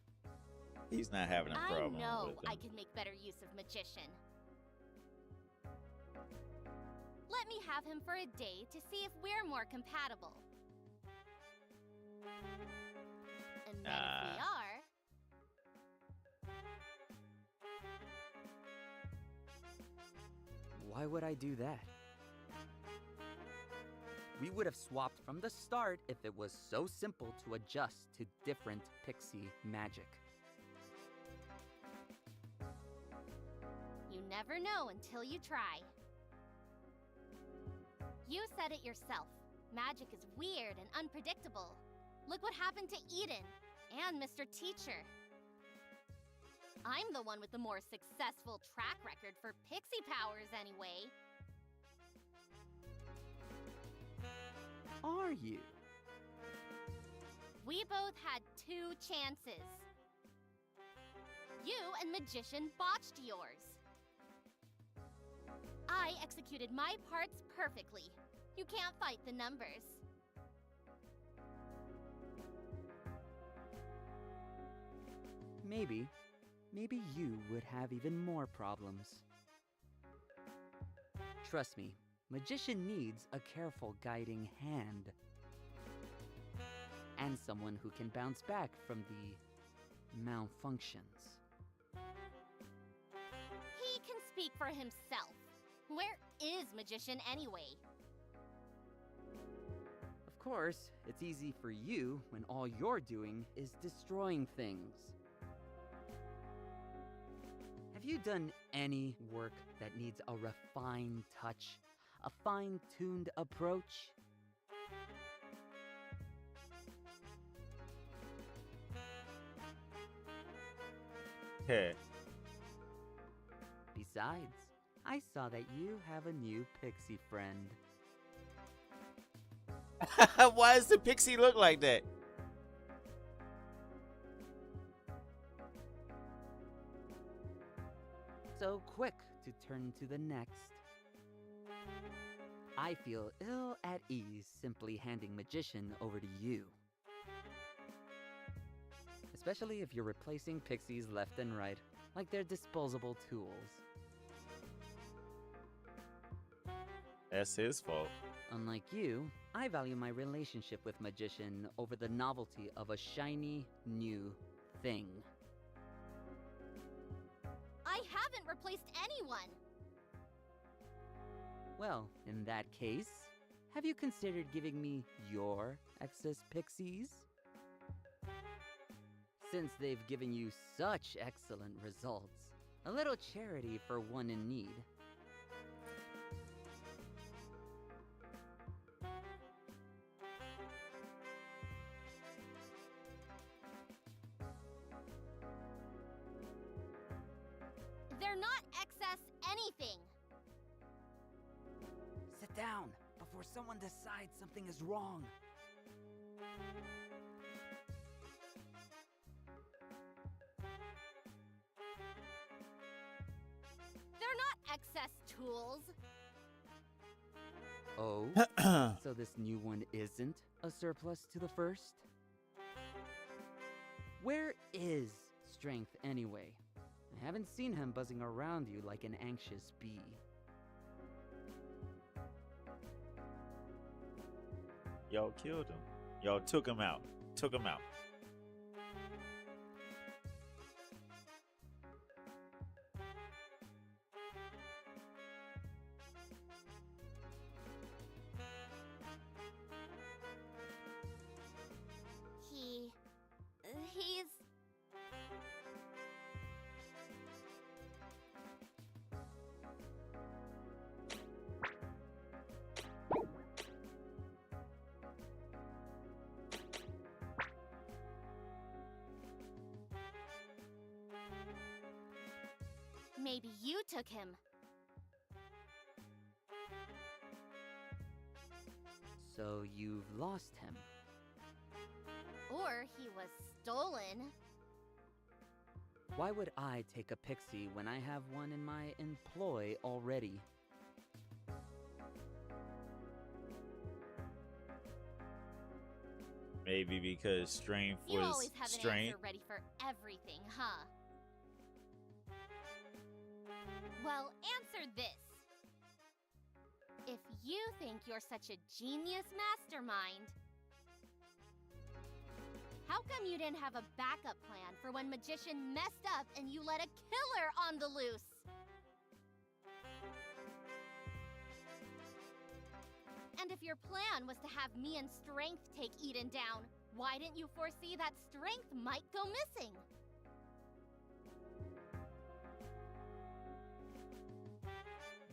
He's not having a problem. I know with him. I can make better use of Magician. Let me have him for a day to see if we're more compatible. And then if we are... Why would I do that? We would have swapped from the start if it was so simple to adjust to different pixie magic. You never know until you try. You said it yourself. Magic is weird and unpredictable. Look what happened to Eden and Mr. Teacher. I'm the one with the more successful track record for pixie powers anyway. Are you? We both had 2 chances. You and Magician botched yours. I executed my parts perfectly. You can't fight the numbers. Maybe you would have even more problems. Trust me, Magician needs a careful guiding hand. And someone who can bounce back from the malfunctions. He can speak for himself. Where is Magician anyway? Of course, it's easy for you when all you're doing is destroying things. Have you done any work that needs a refined touch? A fine-tuned approach? Heh. Besides, I saw that you have a new pixie friend. Why does the pixie look like that? So quick to turn to the next. I feel ill at ease simply handing Magician over to you. Especially if you're replacing pixies left and right, like they're disposable tools. That's his fault. Unlike you, I value my relationship with Magician over the novelty of a shiny, new thing. I haven't replaced anyone! Well, in that case, have you considered giving me your excess pixies? Since they've given you such excellent results, a little charity for one in need. They're not excess anything! Sit down before someone decides something is wrong. They're not excess tools! Oh? So this new one isn't a surplus to the first? Where is Strength anyway? I haven't seen him buzzing around you like an anxious bee. Y'all killed him. Y'all took him out. Took him out. He's... Maybe you took him. So you've lost him. Or he was stolen. Why would I take a pixie when I have one in my employ already? Maybe because strength You was always have an strength. answer ready for everything, huh? Well, answer this. If you think you're such a genius mastermind, how come you didn't have a backup plan for when Magician messed up and you let a killer on the loose? And if your plan was to have me and Strength take Eden down, why didn't you foresee that Strength might go missing?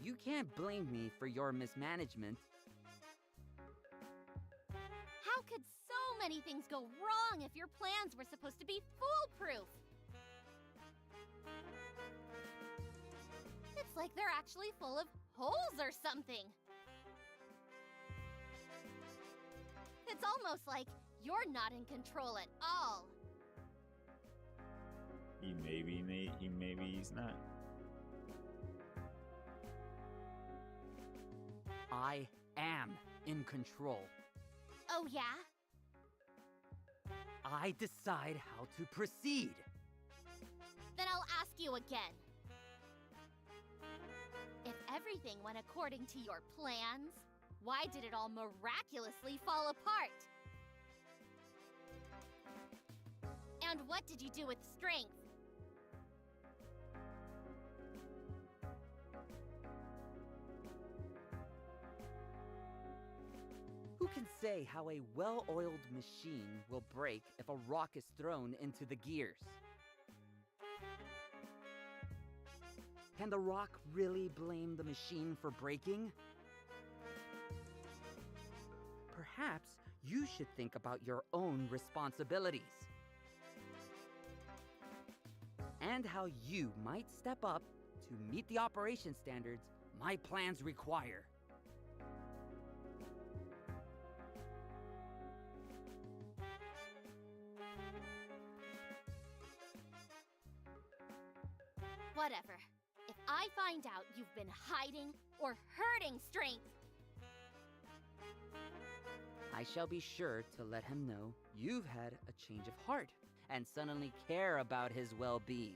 You can't blame me for your mismanagement. How could so many things go wrong if your plans were supposed to be foolproof? It's like they're actually full of holes or something. It's almost like you're not in control at all. He's not. I am in control. Oh yeah? I decide how to proceed. Then I'll ask you again. If everything went according to your plans, why did it all miraculously fall apart? And what did you do with Strength? Who can say how a well-oiled machine will break if a rock is thrown into the gears? Can the rock really blame the machine for breaking? Perhaps you should think about your own responsibilities. And how you might step up to meet the operation standards my plans require. Whatever. If I find out you've been hiding or hurting Strength, I shall be sure to let him know you've had a change of heart and suddenly care about his well-being.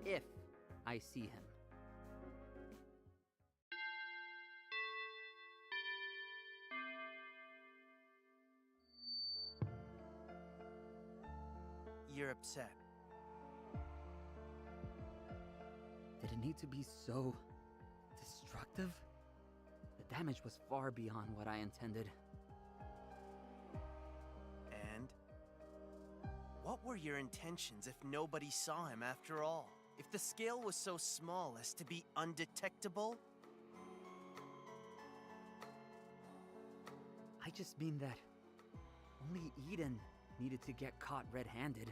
If I see him. You're upset. Did it need to be so destructive? The damage was far beyond what I intended. And? What were your intentions if nobody saw him after all? If the scale was so small as to be undetectable? I just mean that only Eden needed to get caught red-handed.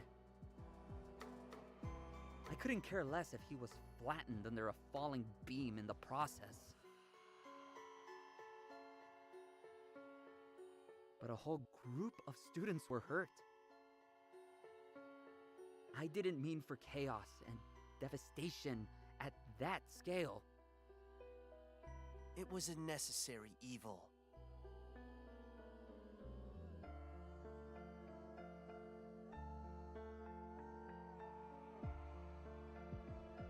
I couldn't care less if he was flattened under a falling beam in the process. But a whole group of students were hurt. I didn't mean for chaos and devastation at that scale. It was a necessary evil.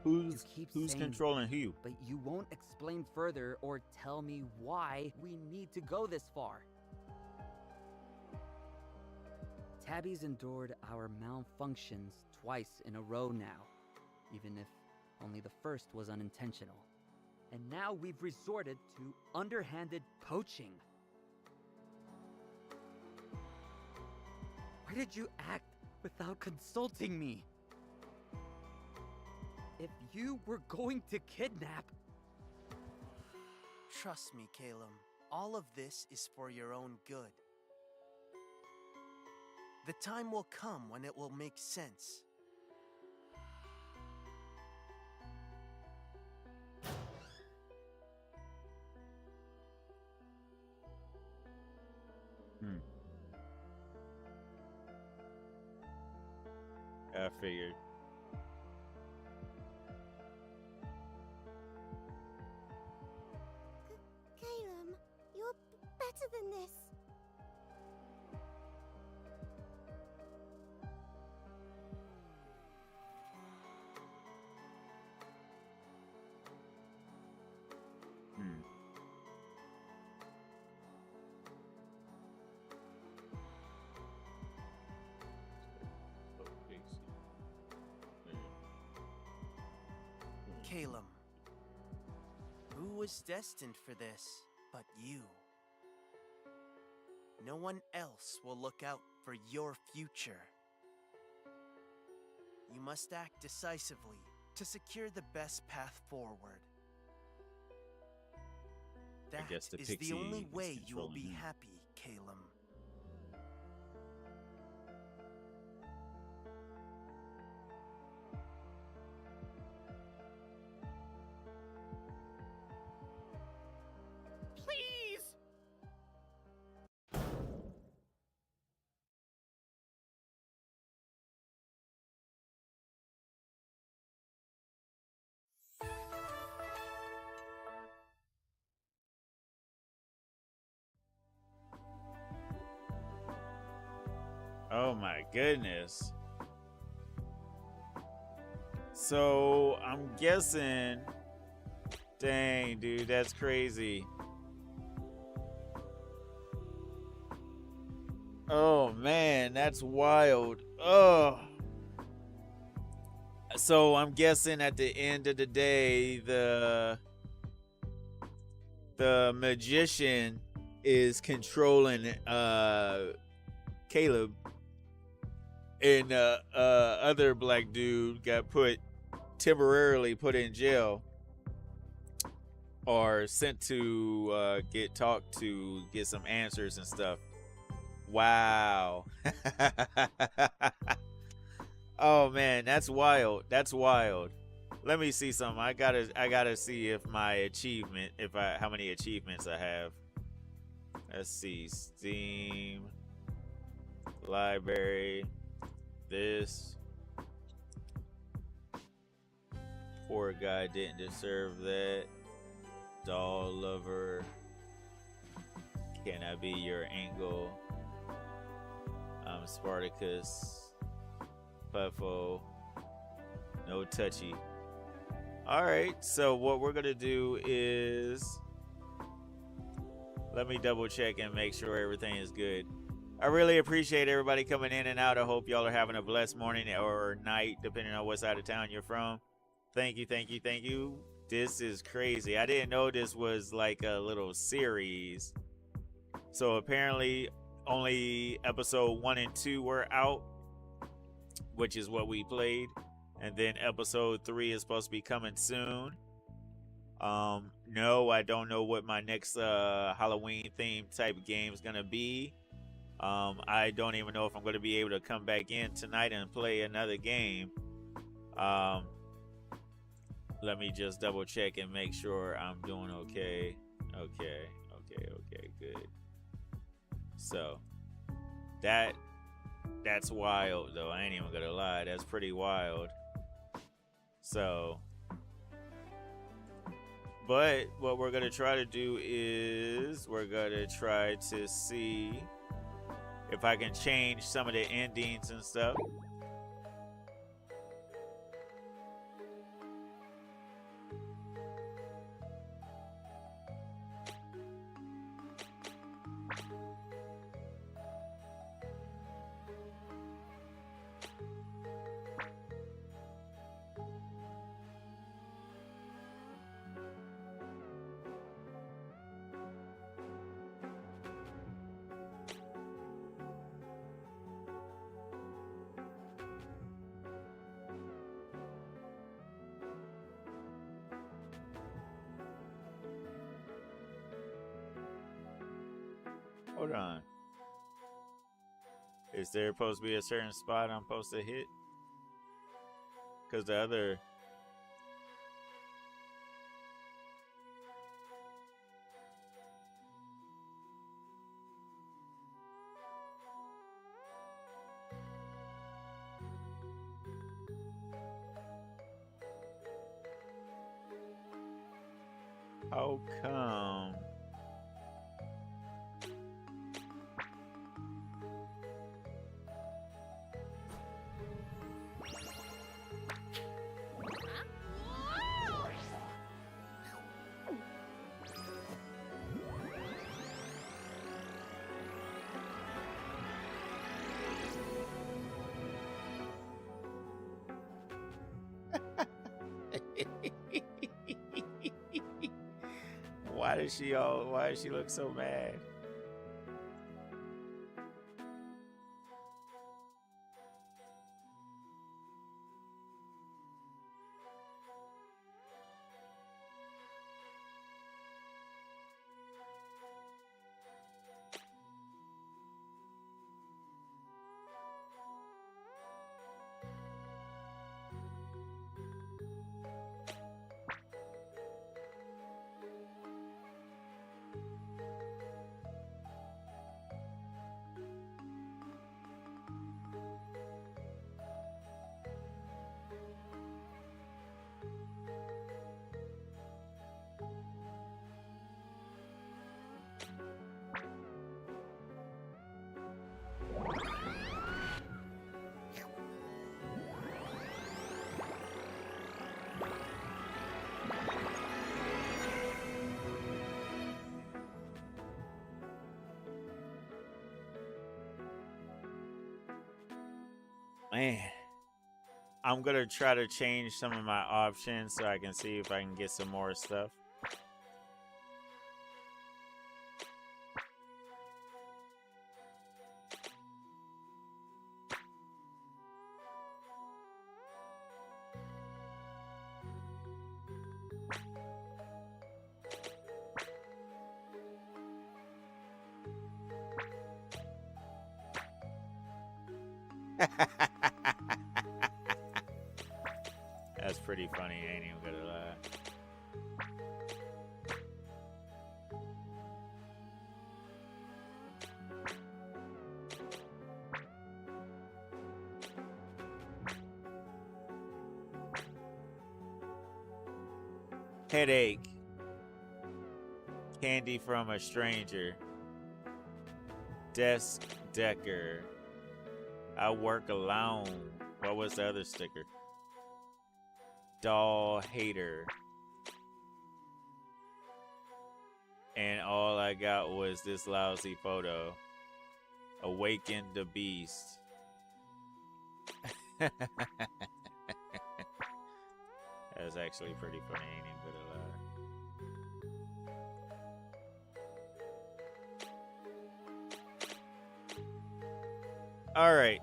Who's saying controlling Hiyo? But you won't explain further or tell me why we need to go this far. Tabby's endured our malfunctions twice in a row now, even if only the first was unintentional. And now we've resorted to underhanded poaching. Why did you act without consulting me? If you were going to kidnap... Trust me, Caleb. All of this is for your own good. The time will come when it will make sense. I figured. Caleb, you're better than this. Caleb, was destined for this but you. No one else will look out for your future. You must act decisively to secure the best path forward. That guess the is the pixie only is way you will controlling be him. happy, Calum. Please! Oh my goodness. So I'm guessing. Dang, dude, that's crazy. Oh man, that's wild. Oh. So I'm guessing at the end of the day, the magician is controlling Caleb, and other black dude got temporarily put in jail or sent to get talked to, get some answers and stuff. Wow. Oh man, that's wild. That's wild. Let me see something. I gotta see if my achievement, how many achievements I have. Let's see. Steam, library, this. Poor guy didn't deserve that. Doll lover. Can I be your angle? Spartacus. Puffo. No touchy. Alright, so what we're gonna do is, let me double check and make sure everything is good. I really appreciate everybody coming in and out. I hope y'all are having a blessed morning or night, depending on what side of town you're from. Thank you, thank you, thank you. This is crazy. I didn't know this was like a little series. So apparently only episode 1 and 2 were out, which is what we played. And then episode 3 is supposed to be coming soon. No, I don't know what my next Halloween themed type of game is gonna be. I don't even know if I'm gonna be able to come back in tonight and play another game. Let me just double check and make sure I'm doing okay. Okay, good. So that's wild though. I ain't even gonna lie. That's pretty wild. So, but what we're gonna try to do is we're gonna try to see if I can change some of the endings and stuff. Hold on. Is there supposed to be a certain spot I'm supposed to hit? Because the other... How come? does why does she look so mad? Man, I'm gonna try to change some of my options so I can see if I can get some more stuff. That's pretty funny, ain't even gonna lie. Headache. Candy from a stranger. Desk decker. I work alone. What was the other sticker? Doll hater. And all I got was this lousy photo. Awaken the beast. That's actually pretty funny, ain't even gonna lie. All right.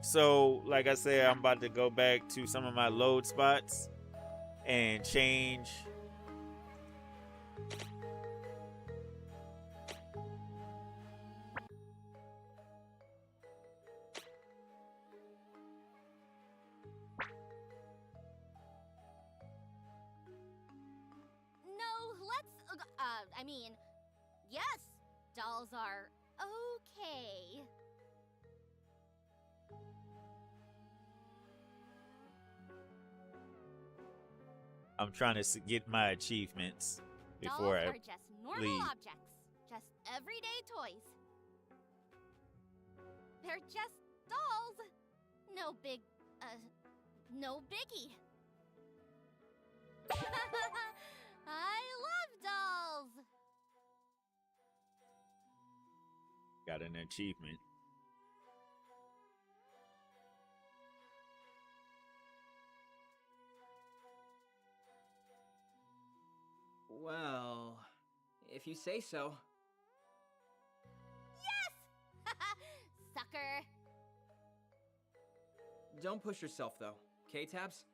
So, like I said, I'm about to go back to some of my load spots and change. Yes, dolls are okay. I'm trying to get my achievements before Dolls I are just normal leave. objects, just everyday toys. They're just dolls. No no biggie. I love dolls. Got an achievement. Well, if you say so. Yes! Sucker. Don't push yourself, though. Okay, Tabs?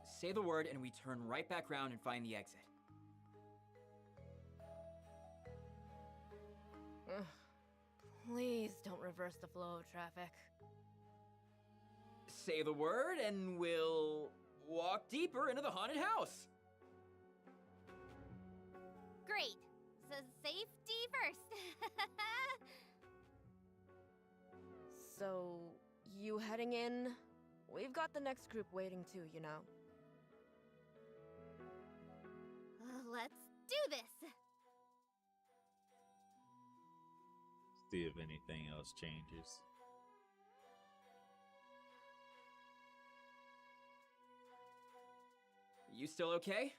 Say the word and we turn right back around and find the exit. Please don't reverse the flow of traffic. Say the word and we'll walk deeper into the haunted house. Great. So safety first. So, you heading in? We've got the next group waiting too, you know. Let's do this. See if anything else changes. You still okay?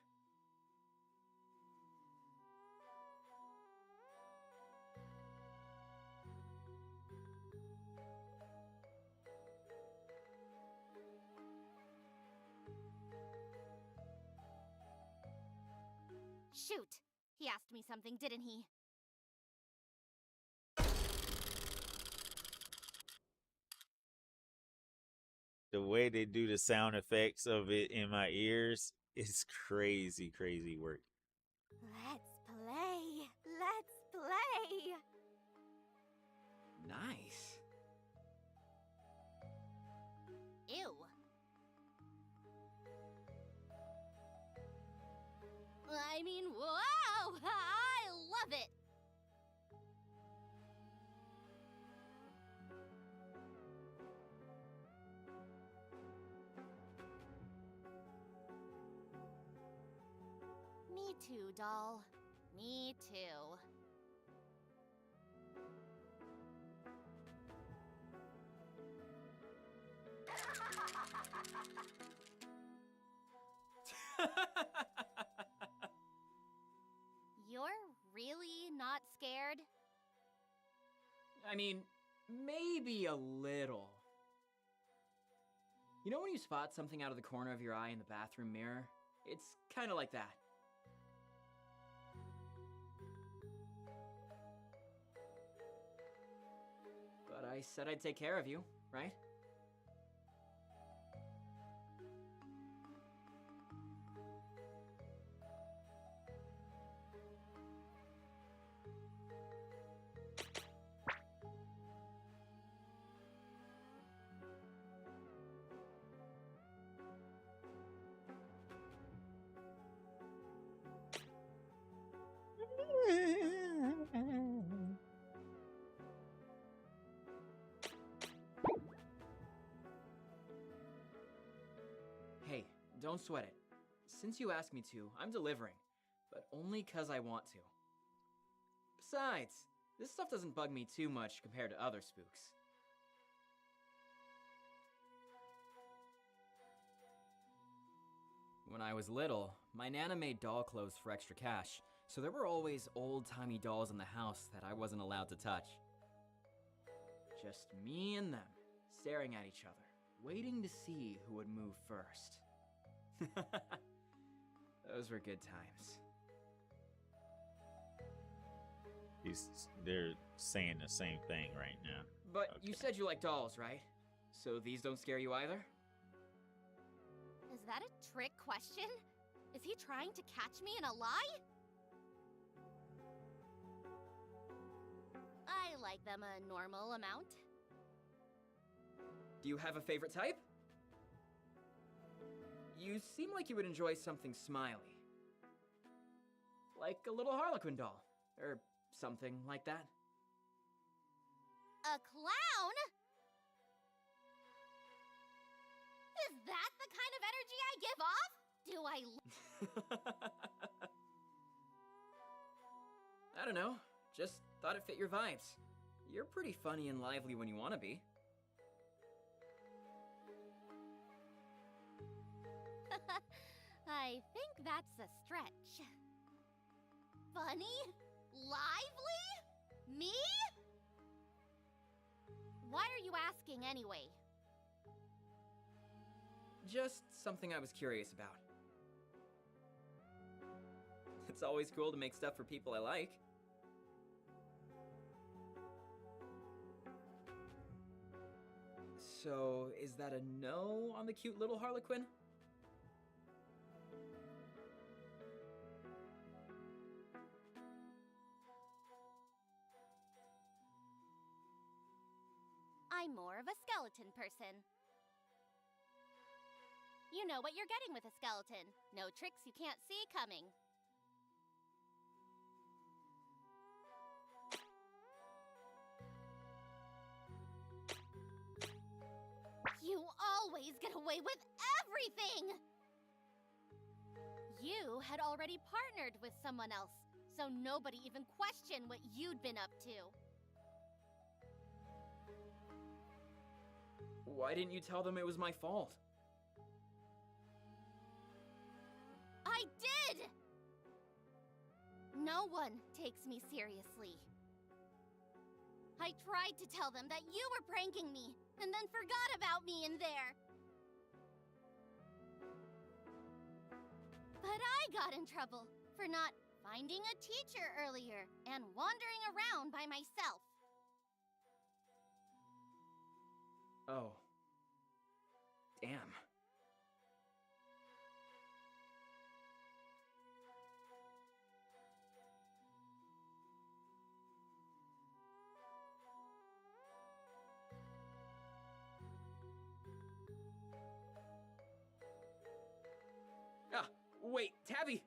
Shoot! He asked me something, didn't he? The way they do the sound effects of it in my ears is crazy, crazy work. Let's play! Let's play! Nice. Ew. I mean, wow! I love it! Me too, doll. Me too. You're really not scared? I mean, maybe a little. You know when you spot something out of the corner of your eye in the bathroom mirror? It's kind of like that. But I said I'd take care of you, right? Hey, don't sweat it. Since you asked me to, I'm delivering, but only 'cause I want to. Besides, this stuff doesn't bug me too much compared to other spooks. When I was little, my Nana made doll clothes for extra cash, so there were always old-timey dolls in the house that I wasn't allowed to touch. Just me and them, staring at each other, waiting to see who would move first. Those were good times. They're saying the same thing right now. But Okay. you said you like dolls, right? So these don't scare you either? Is that a trick question? Is he trying to catch me in a lie? I like them a normal amount. Do you have a favorite type? You seem like you would enjoy something smiley. Like a little Harlequin doll, or something like that. A clown? Is that the kind of energy I give off? Do I don't know, just thought it fit your vibes. You're pretty funny and lively when you want to be. I think that's a stretch. Funny? Lively? Me? Why are you asking anyway? Just something I was curious about. It's always cool to make stuff for people I like. So, is that a no on the cute little Harlequin? I'm more of a skeleton person. You know what you're getting with a skeleton. No tricks you can't see coming. You always get away with everything! You had already partnered with someone else, so nobody even questioned what you'd been up to. Why didn't you tell them it was my fault? I did! No one takes me seriously. I tried to tell them that you were pranking me, and then forgot about me in there. But I got in trouble for not finding a teacher earlier and wandering around by myself. Oh. Damn. Ah, wait, Tabby!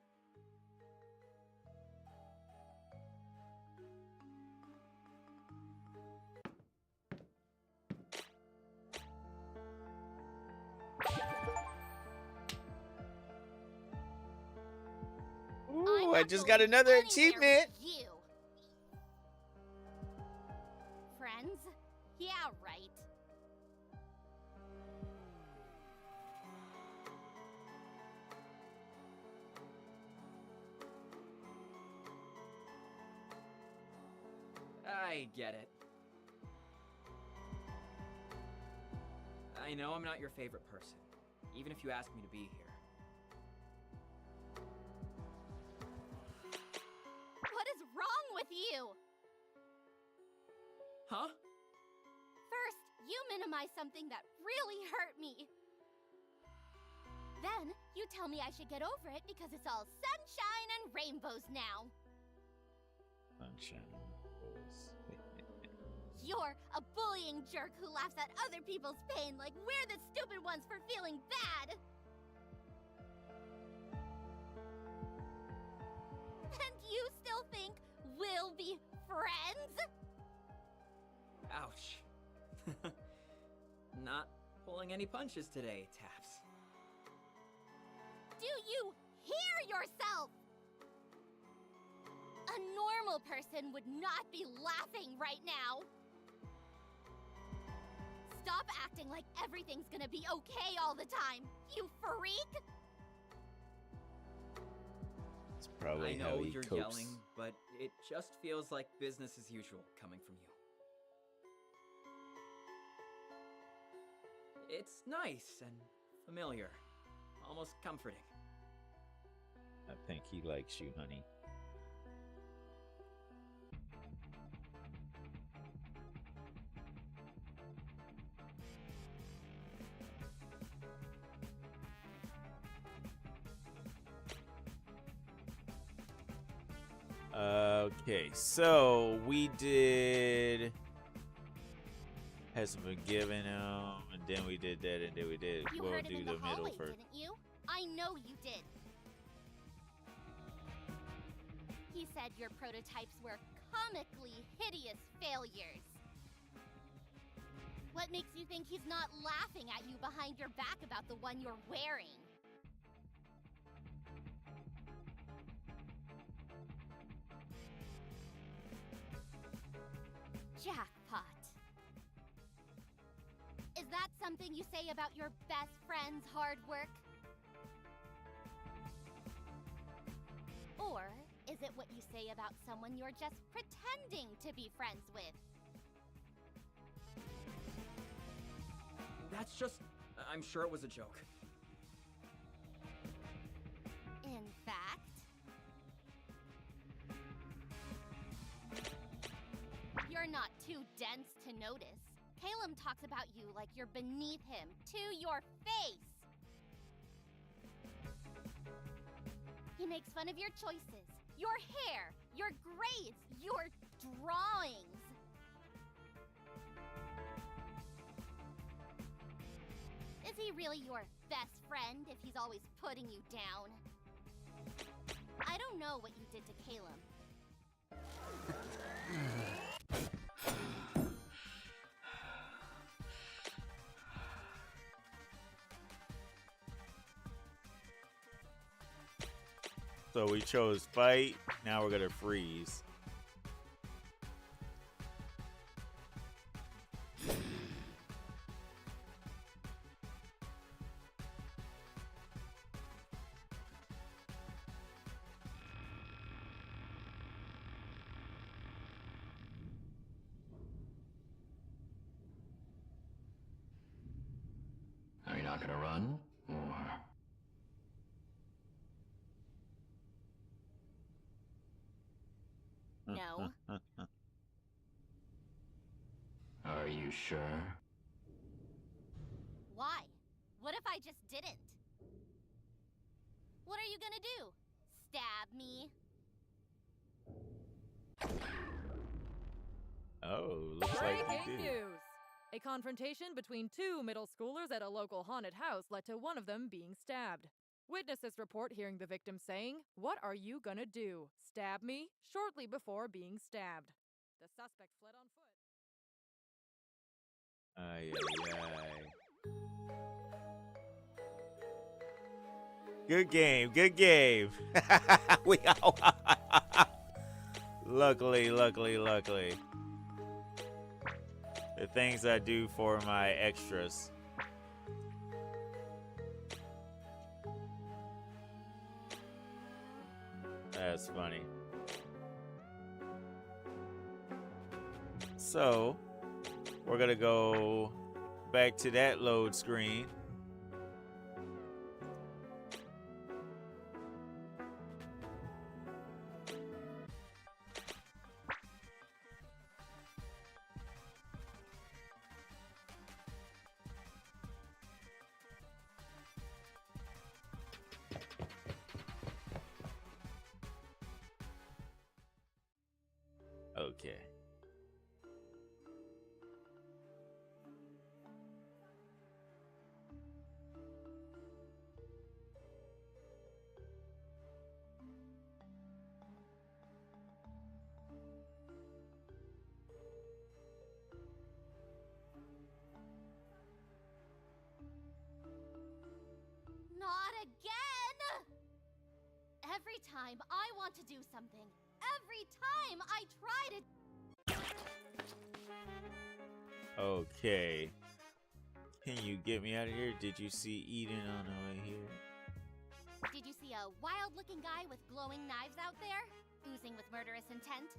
Ooh, I just got another achievement. You. Friends? Yeah, right. I get it. I know I'm not your favorite person, even if you ask me to be here. What is wrong with you? Huh? First, you minimize something that really hurt me. Then, you tell me I should get over it because it's all sunshine and rainbows now. Sunshine. You're a bullying jerk who laughs at other people's pain like we're the stupid ones for feeling bad. And you still think we'll be friends? Ouch. Not pulling any punches today, Taps. Do you hear yourself? A normal person would not be laughing right now. Stop acting like everything's gonna be okay all the time, you freak! It's probably I know how he you're copes. yelling, but it just feels like business as usual coming from you. It's nice and familiar, almost comforting. I think he likes you, honey. Okay, so we did hasn't been given him, and then we did that, and then we did. You We'll heard him do in the the middle hallway, first. didn't you? I know you did. He said your prototypes were comically hideous failures. What makes you think he's not laughing at you behind your back about the one you're wearing? Jackpot. Is that something you say about your best friend's hard work? Or is it what you say about someone you're just pretending to be friends with? That's just... I'm sure it was a joke. In fact... You're not too dense to notice. Caleb talks about you like you're beneath him, to your face! He makes fun of your choices, your hair, your grades, your drawings. Is he really your best friend if he's always putting you down? I don't know what you did to Caleb. So we chose fight. Now we're gonna freeze. Are you not gonna run? Or... Are you sure? Why? What if I just didn't? What are you gonna do? Stab me? Oh, looks like Breaking you did. news! A confrontation between two middle schoolers at a local haunted house led to one of them being stabbed. Witnesses report hearing the victim saying, "What are you gonna do? Stab me?" shortly before being stabbed. The suspect fled on foot. Ay, ay, ay. Good game, good game. we luckily. The things I do for my extras. That's funny. So, we're gonna go back to that load screen. Okay. Not again! Every time I want to do something, every time I try to... Okay. Can you get me out of here? Did you see Eden on the way here? Did you see a wild-looking guy with glowing knives out there? Oozing with murderous intent?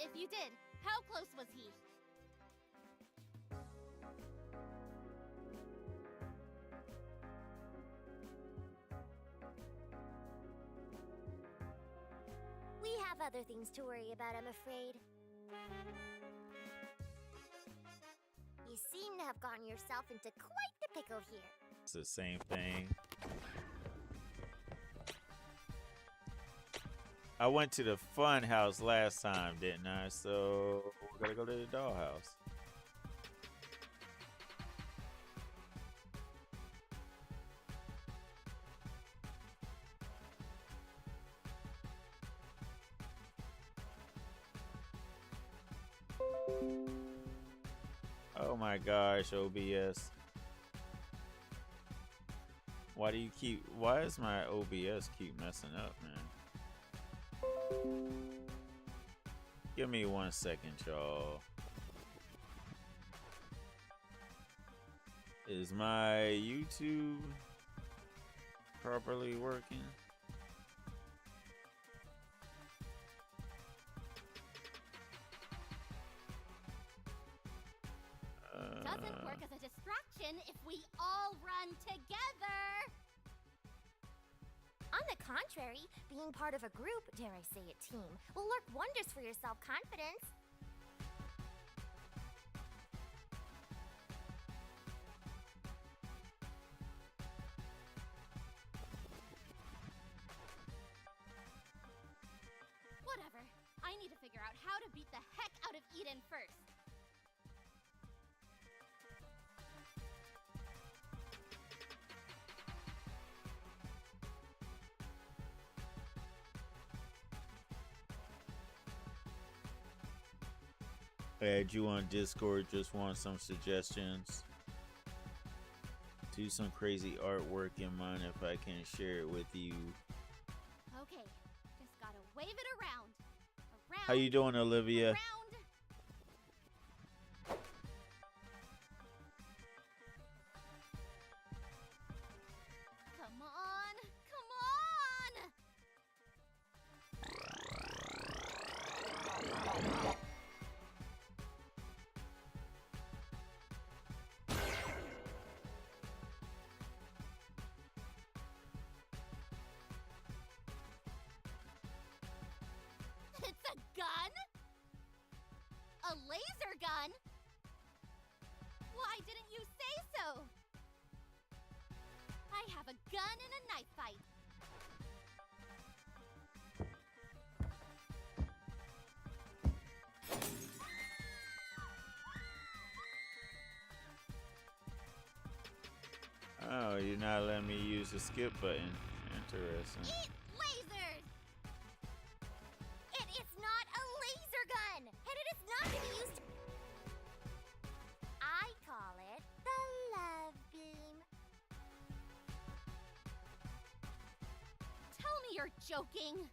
If you did, how close was he? We have other things to worry about, I'm afraid. You seem to have gotten yourself into quite the pickle here. It's the same thing. I went to the fun house last time, didn't I? So we're gonna go to the dollhouse. Oh my gosh, OBS. Why is my OBS keep messing up, man? Give me 1 second, y'all. Is my YouTube properly working? Doesn't work as a distraction if we all run together! On the contrary, being part of a group, dare I say a team, will work wonders for your self-confidence. Whatever. I need to figure out how to beat the heck out of Eden first. Add you on Discord, just want some suggestions. Do some crazy artwork in mine if I can share it with you. Okay, just gotta wave it around. Around. How you doing, Olivia? Around. Come on, come on! It's a gun? Why didn't you say so? I have a gun and a knife fight. Oh, you're not letting me use the skip button. Interesting. Eat lasers! It is not a laser gun, and it is not to be used. I call it the love beam. Tell me you're joking.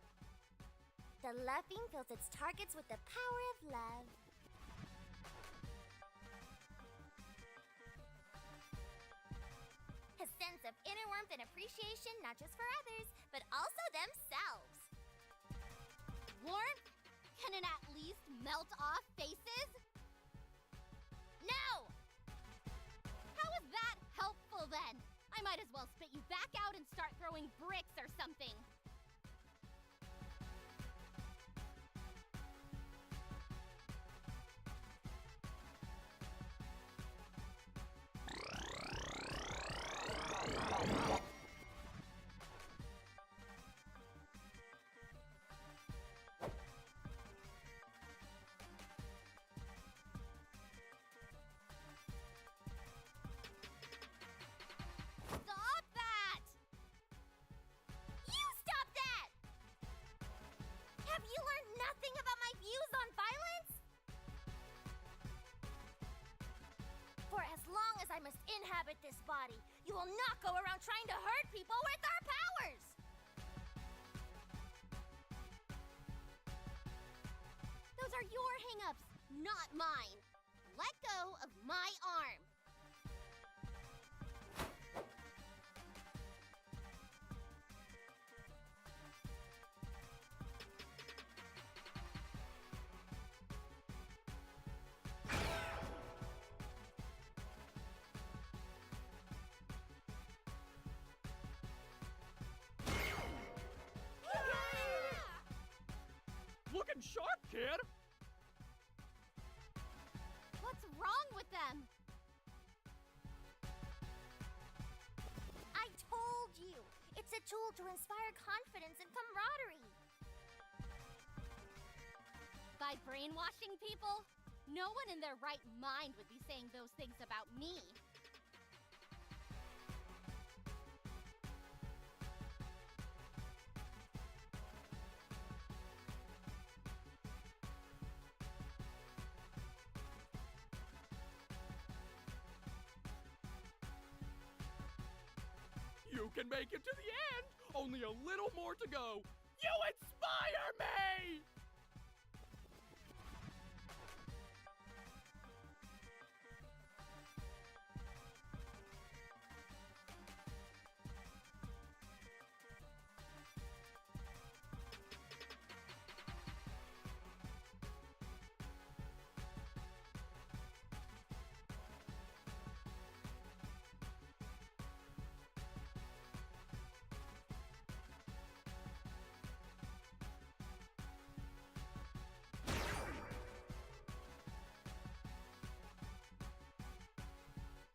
The love beam fills its targets with the power of love. A sense of inner warmth and appreciation, not just for others, but also themselves. Warmth? Can it at least melt off faces? No! How is that helpful then? I might as well spit you back out and start throwing bricks or something. Stop that! You stop that! Have you learned nothing about my views on violence? For as long as I must inhabit this body, you will not go around trying to hurt people with our powers! Those are your hang-ups, not mine. Let go of my arm. Looking sharp, kid! What's wrong with them? I told you! It's a tool to inspire confidence and camaraderie. By brainwashing people? No one in their right mind would be saying those things about me. You can make it to the end! Only a little more to go! You inspire me!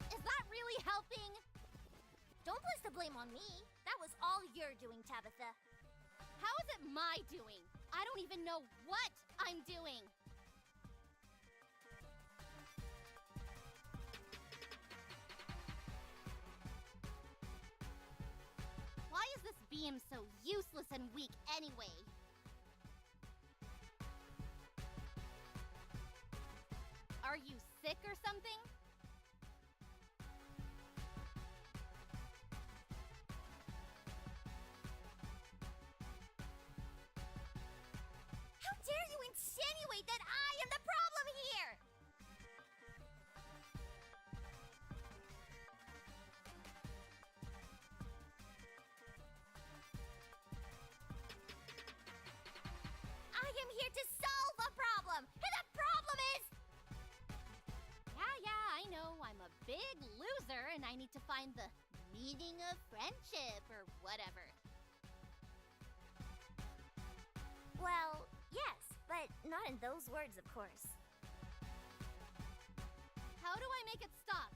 Is that really helping? Don't place the blame on me. That was all you're doing, Tabitha. How is it my doing? I don't even know what I'm doing. Why is this beam so useless and weak anyway? Are you sick or something? How dare you insinuate that I am the problem here? I am here to solve a problem, and the problem is... Yeah, I know. I'm a big loser and I need to find the meaning of friendship or whatever. Well, yes, but not in those words, of course. How do I make it stop?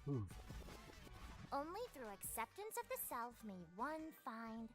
Only through acceptance of the self may one find.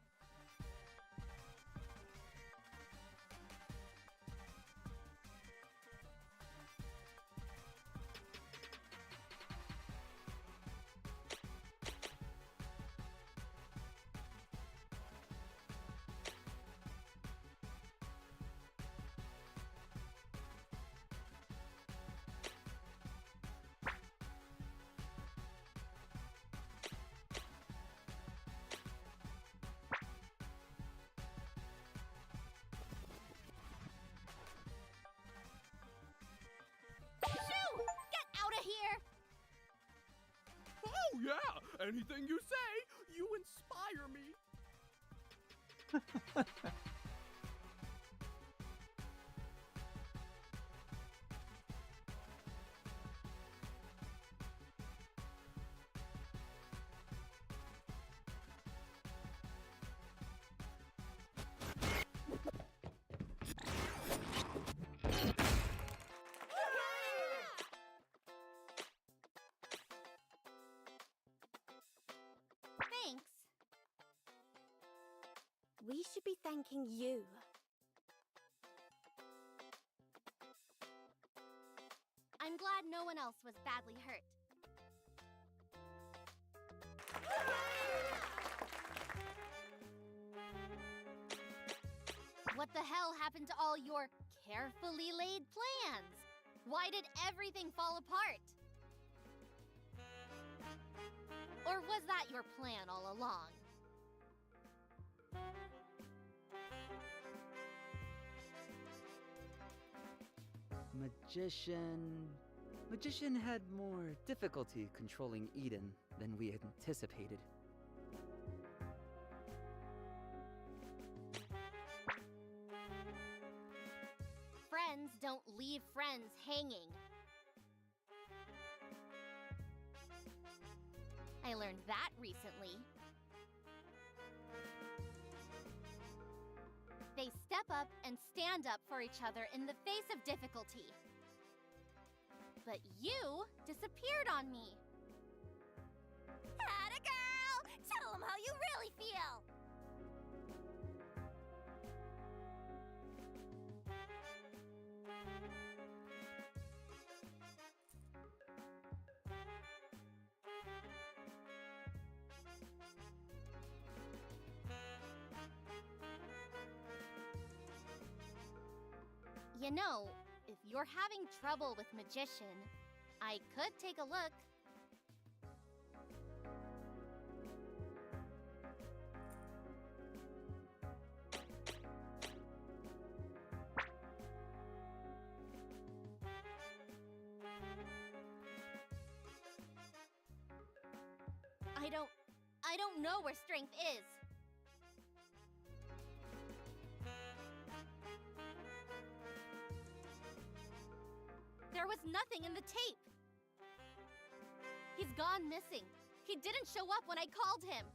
Shoo! Get out of here! Oh, yeah! Anything you say, you inspire me. Thanks. We should be thanking you. I'm glad no one else was badly hurt. What the hell happened to all your carefully laid plans? Why did everything fall apart? Or was that your plan all along? Magician had more difficulty controlling Eden than we had anticipated. Friends don't leave friends hanging. I learned that recently. They step up and stand up for each other in the face of difficulty. But you disappeared on me. Atta girl! Tell them how you really feel! You know, if you're having trouble with Magician, I could take a look. I don't know where strength is. There was nothing in the tape. He's gone missing. He didn't show up when I called him.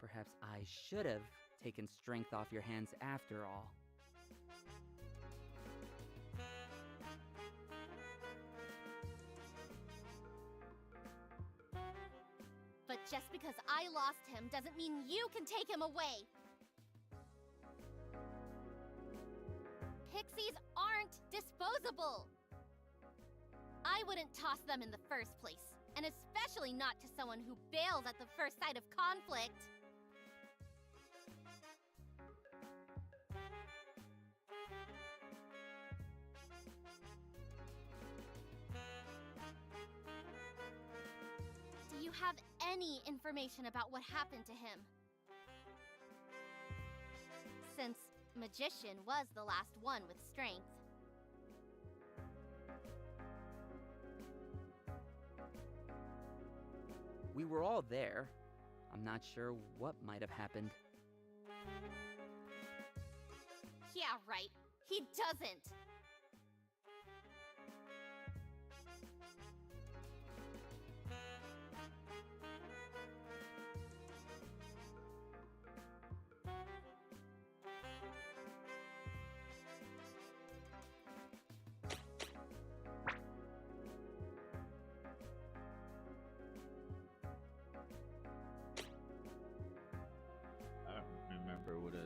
Perhaps I should have taken strength off your hands after all. But just because I lost him doesn't mean you can take him away. Pixies aren't disposable. I wouldn't toss them in the first place, and especially not to someone who bails at the first sight of conflict. Do you have any information about what happened to him? Since Magician was the last one with strength. We were all there. I'm not sure what might have happened. Yeah, right. He doesn't.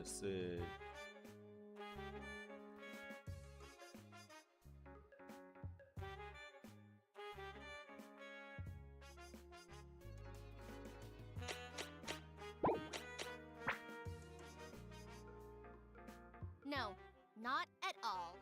said. No, not at all.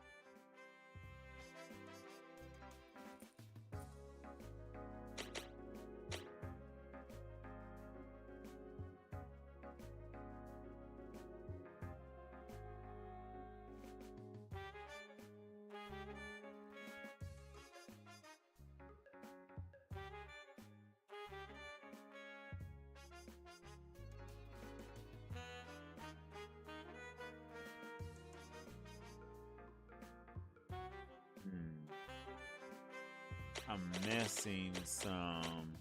I'm missing some.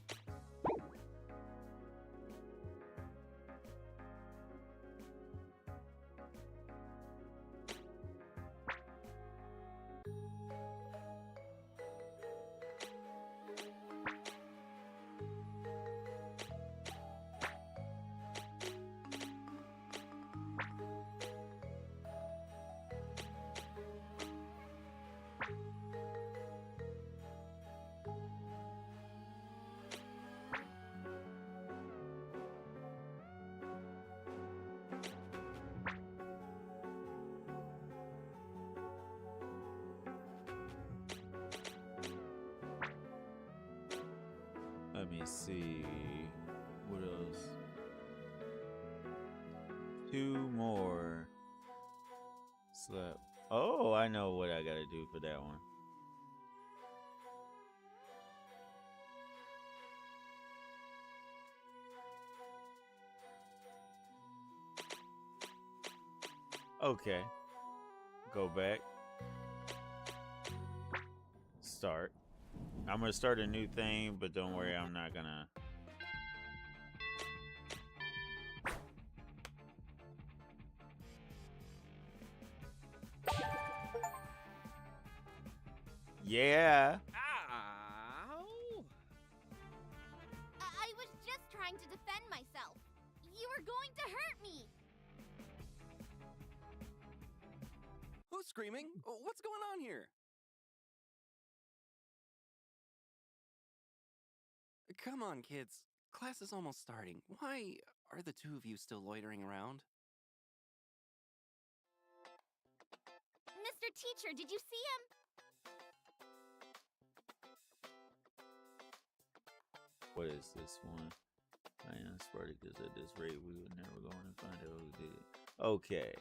Let me see. What else? 2 more. Slap. Oh, I know what I gotta do for that one. Okay. Go back. Start. I'm gonna start a new thing, but don't worry, I'm not gonna. Yeah. Ow! I was just trying to defend myself. You were going to hurt me. Who's screaming? What's going on here? Come on, kids. Class is almost starting. Why are the two of you still loitering around? Mr. Teacher, did you see him? What is this one? I am Spartacus. At this rate, we would never go on and find out who did it. Okay.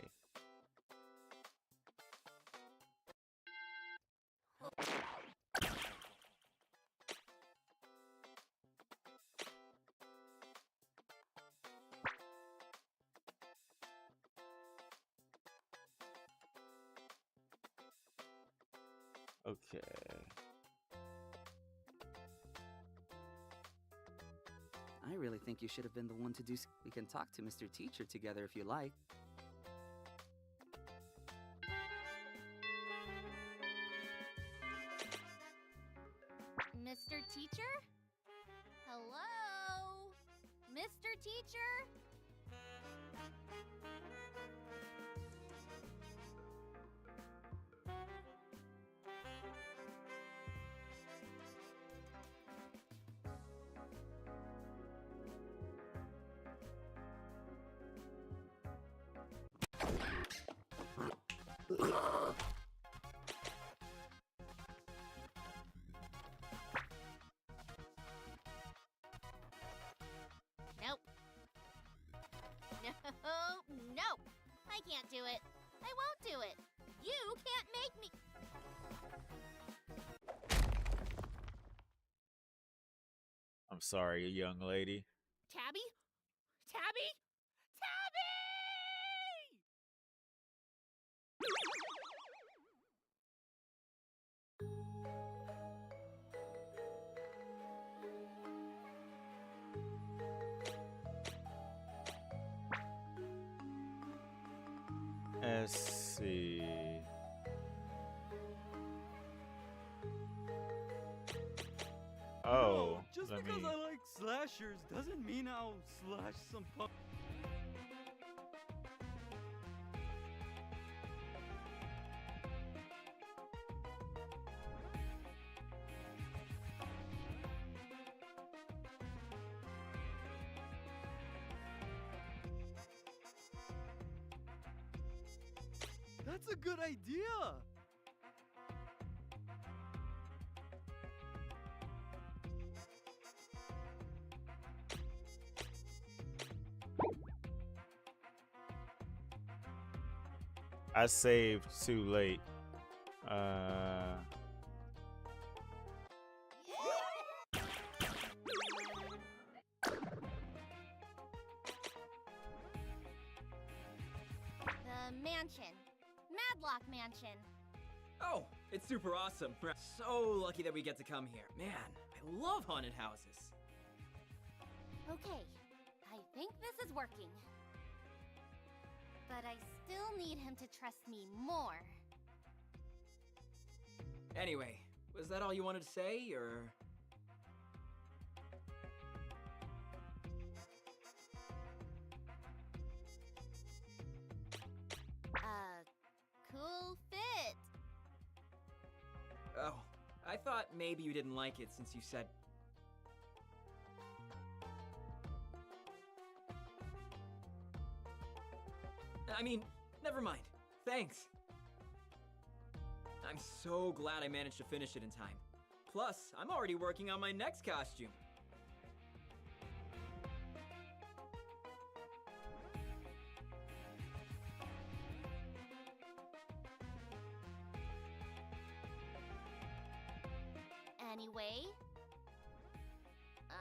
Okay. I really think you should have been the one to do. We can talk to Mr. Teacher together if you like. Mr. Teacher? Hello? Mr. Teacher? Nope. No, I can't do it. I won't do it. You can't make me. I'm sorry, young lady. Tabby? Tabby? Tabby! Let's see. Oh, just let because me. I like slashers doesn't mean I'll slash some punk. That's a good idea! I saved too late. The mansion. Madlock Mansion. Oh, it's super awesome. We're so lucky that we get to come here. Man, I love haunted houses. Okay, I think this is working. But I still need him to trust me more. Anyway, was that all you wanted to say, or...? Cool fit. Oh, I thought maybe you didn't like it since you said... I mean, never mind. Thanks. I'm so glad I managed to finish it in time. Plus, I'm already working on my next costume. Anyway,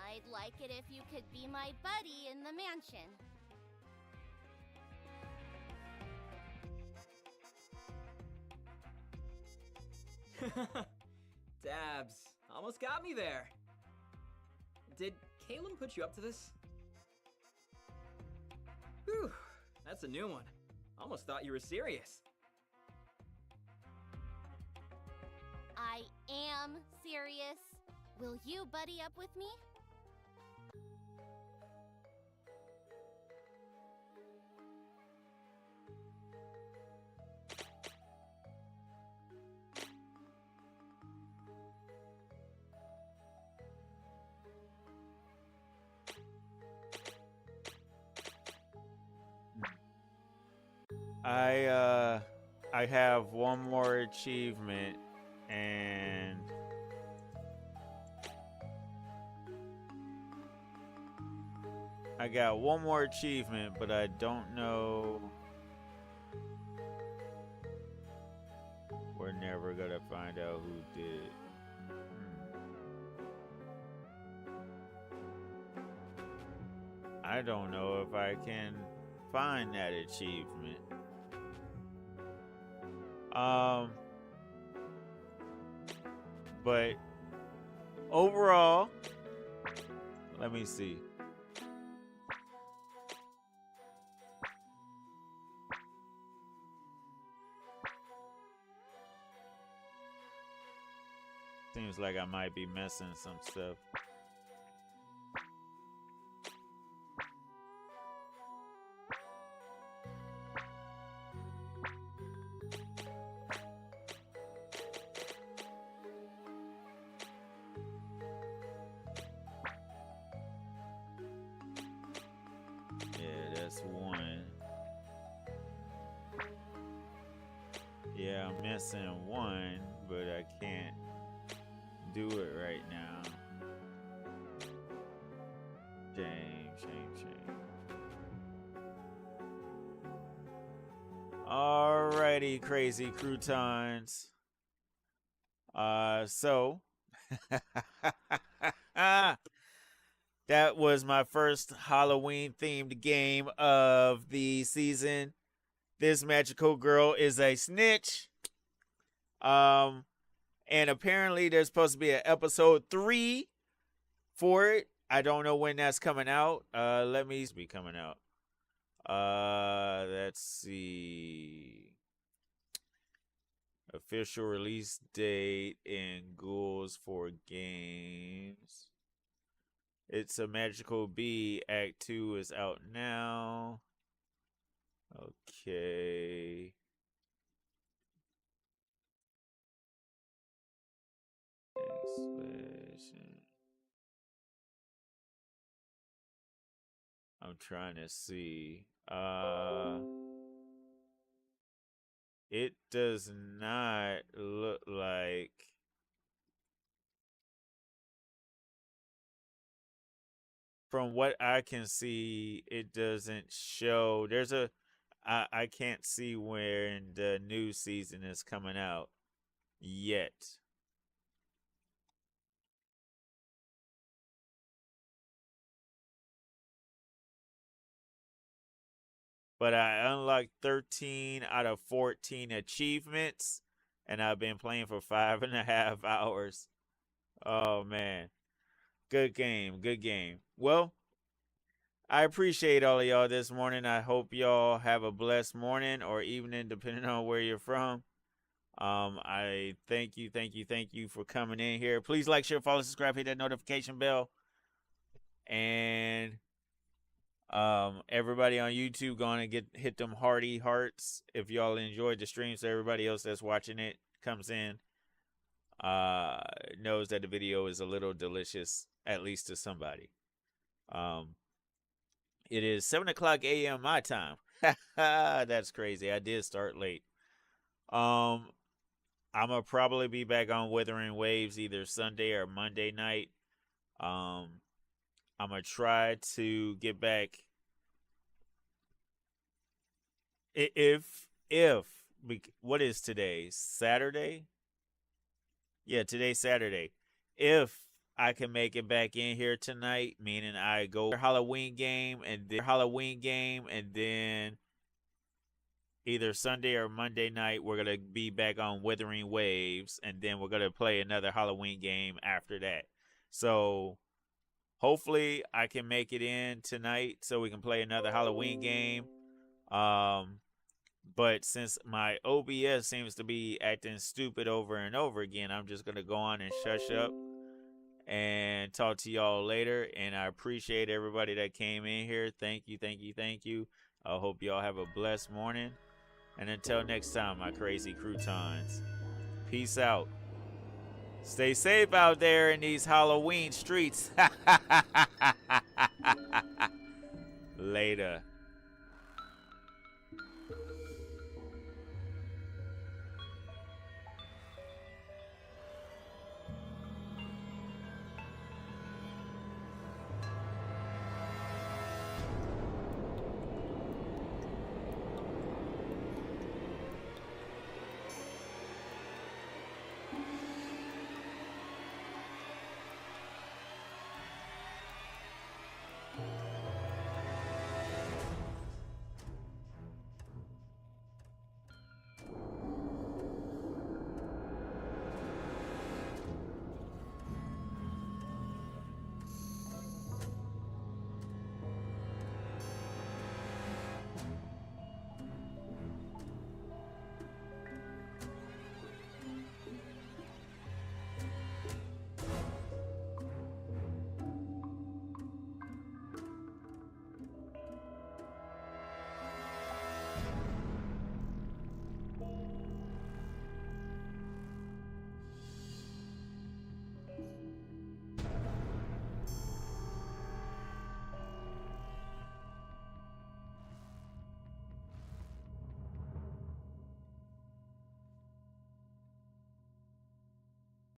I'd like it if you could be my buddy in the mansion. Dabs, almost got me there. Did Caleb put you up to this? Whew, that's a new one. Almost thought you were serious. I am serious. Will you buddy up with me? I have one more achievement, and I got one more achievement, but I don't know. We're never gonna find out who did it. I don't know if I can find that achievement. But overall, let me see. Seems like I might be missing some stuff. Yeah, that's one. Yeah, I'm missing one, but I can't do it right now. Shame. Alrighty, crazy croutons. So that was my first Halloween themed game of the season. This magical girl is a snitch. And apparently there's supposed to be an episode 3 for it. I don't know when that's coming out. Let me be coming out. Let's see. Official release date in Ghouls for Games. It's a Magical Bee. Act 2 is out now. Okay. I'm trying to see. it does not look like. From what I can see, it doesn't show. I can't see when the new season is coming out yet. But I unlocked 13 out of 14 achievements, and I've been playing for 5.5 hours. Oh, man. Good game. Good game. Well, I appreciate all of y'all this morning. I hope y'all have a blessed morning or evening, depending on where you're from. I thank you for coming in here. Please like, share, follow, subscribe, hit that notification bell. And everybody on YouTube gonna hit them hearty hearts if y'all enjoyed the stream, so everybody else that's watching it comes in knows that the video is a little delicious, at least to somebody. It is 7:00 a.m. my time. That's crazy. I did start late. I'm gonna probably be back on Wuthering Waves either Sunday or Monday night. I'm gonna try to get back. If what is today? Saturday? Yeah, today's Saturday. If I can make it back in here tonight, meaning I go Halloween game and then either Sunday or Monday night we're gonna be back on Wuthering Waves, and then we're gonna play another Halloween game after that. So hopefully I can make it in tonight so we can play another Halloween game. But since my OBS seems to be acting stupid over and over again, I'm just going to go on and shush up and talk to y'all later. And I appreciate everybody that came in here. Thank you. I hope y'all have a blessed morning. And until next time, my crazy croutons, peace out. Stay safe out there in these Halloween streets. Later.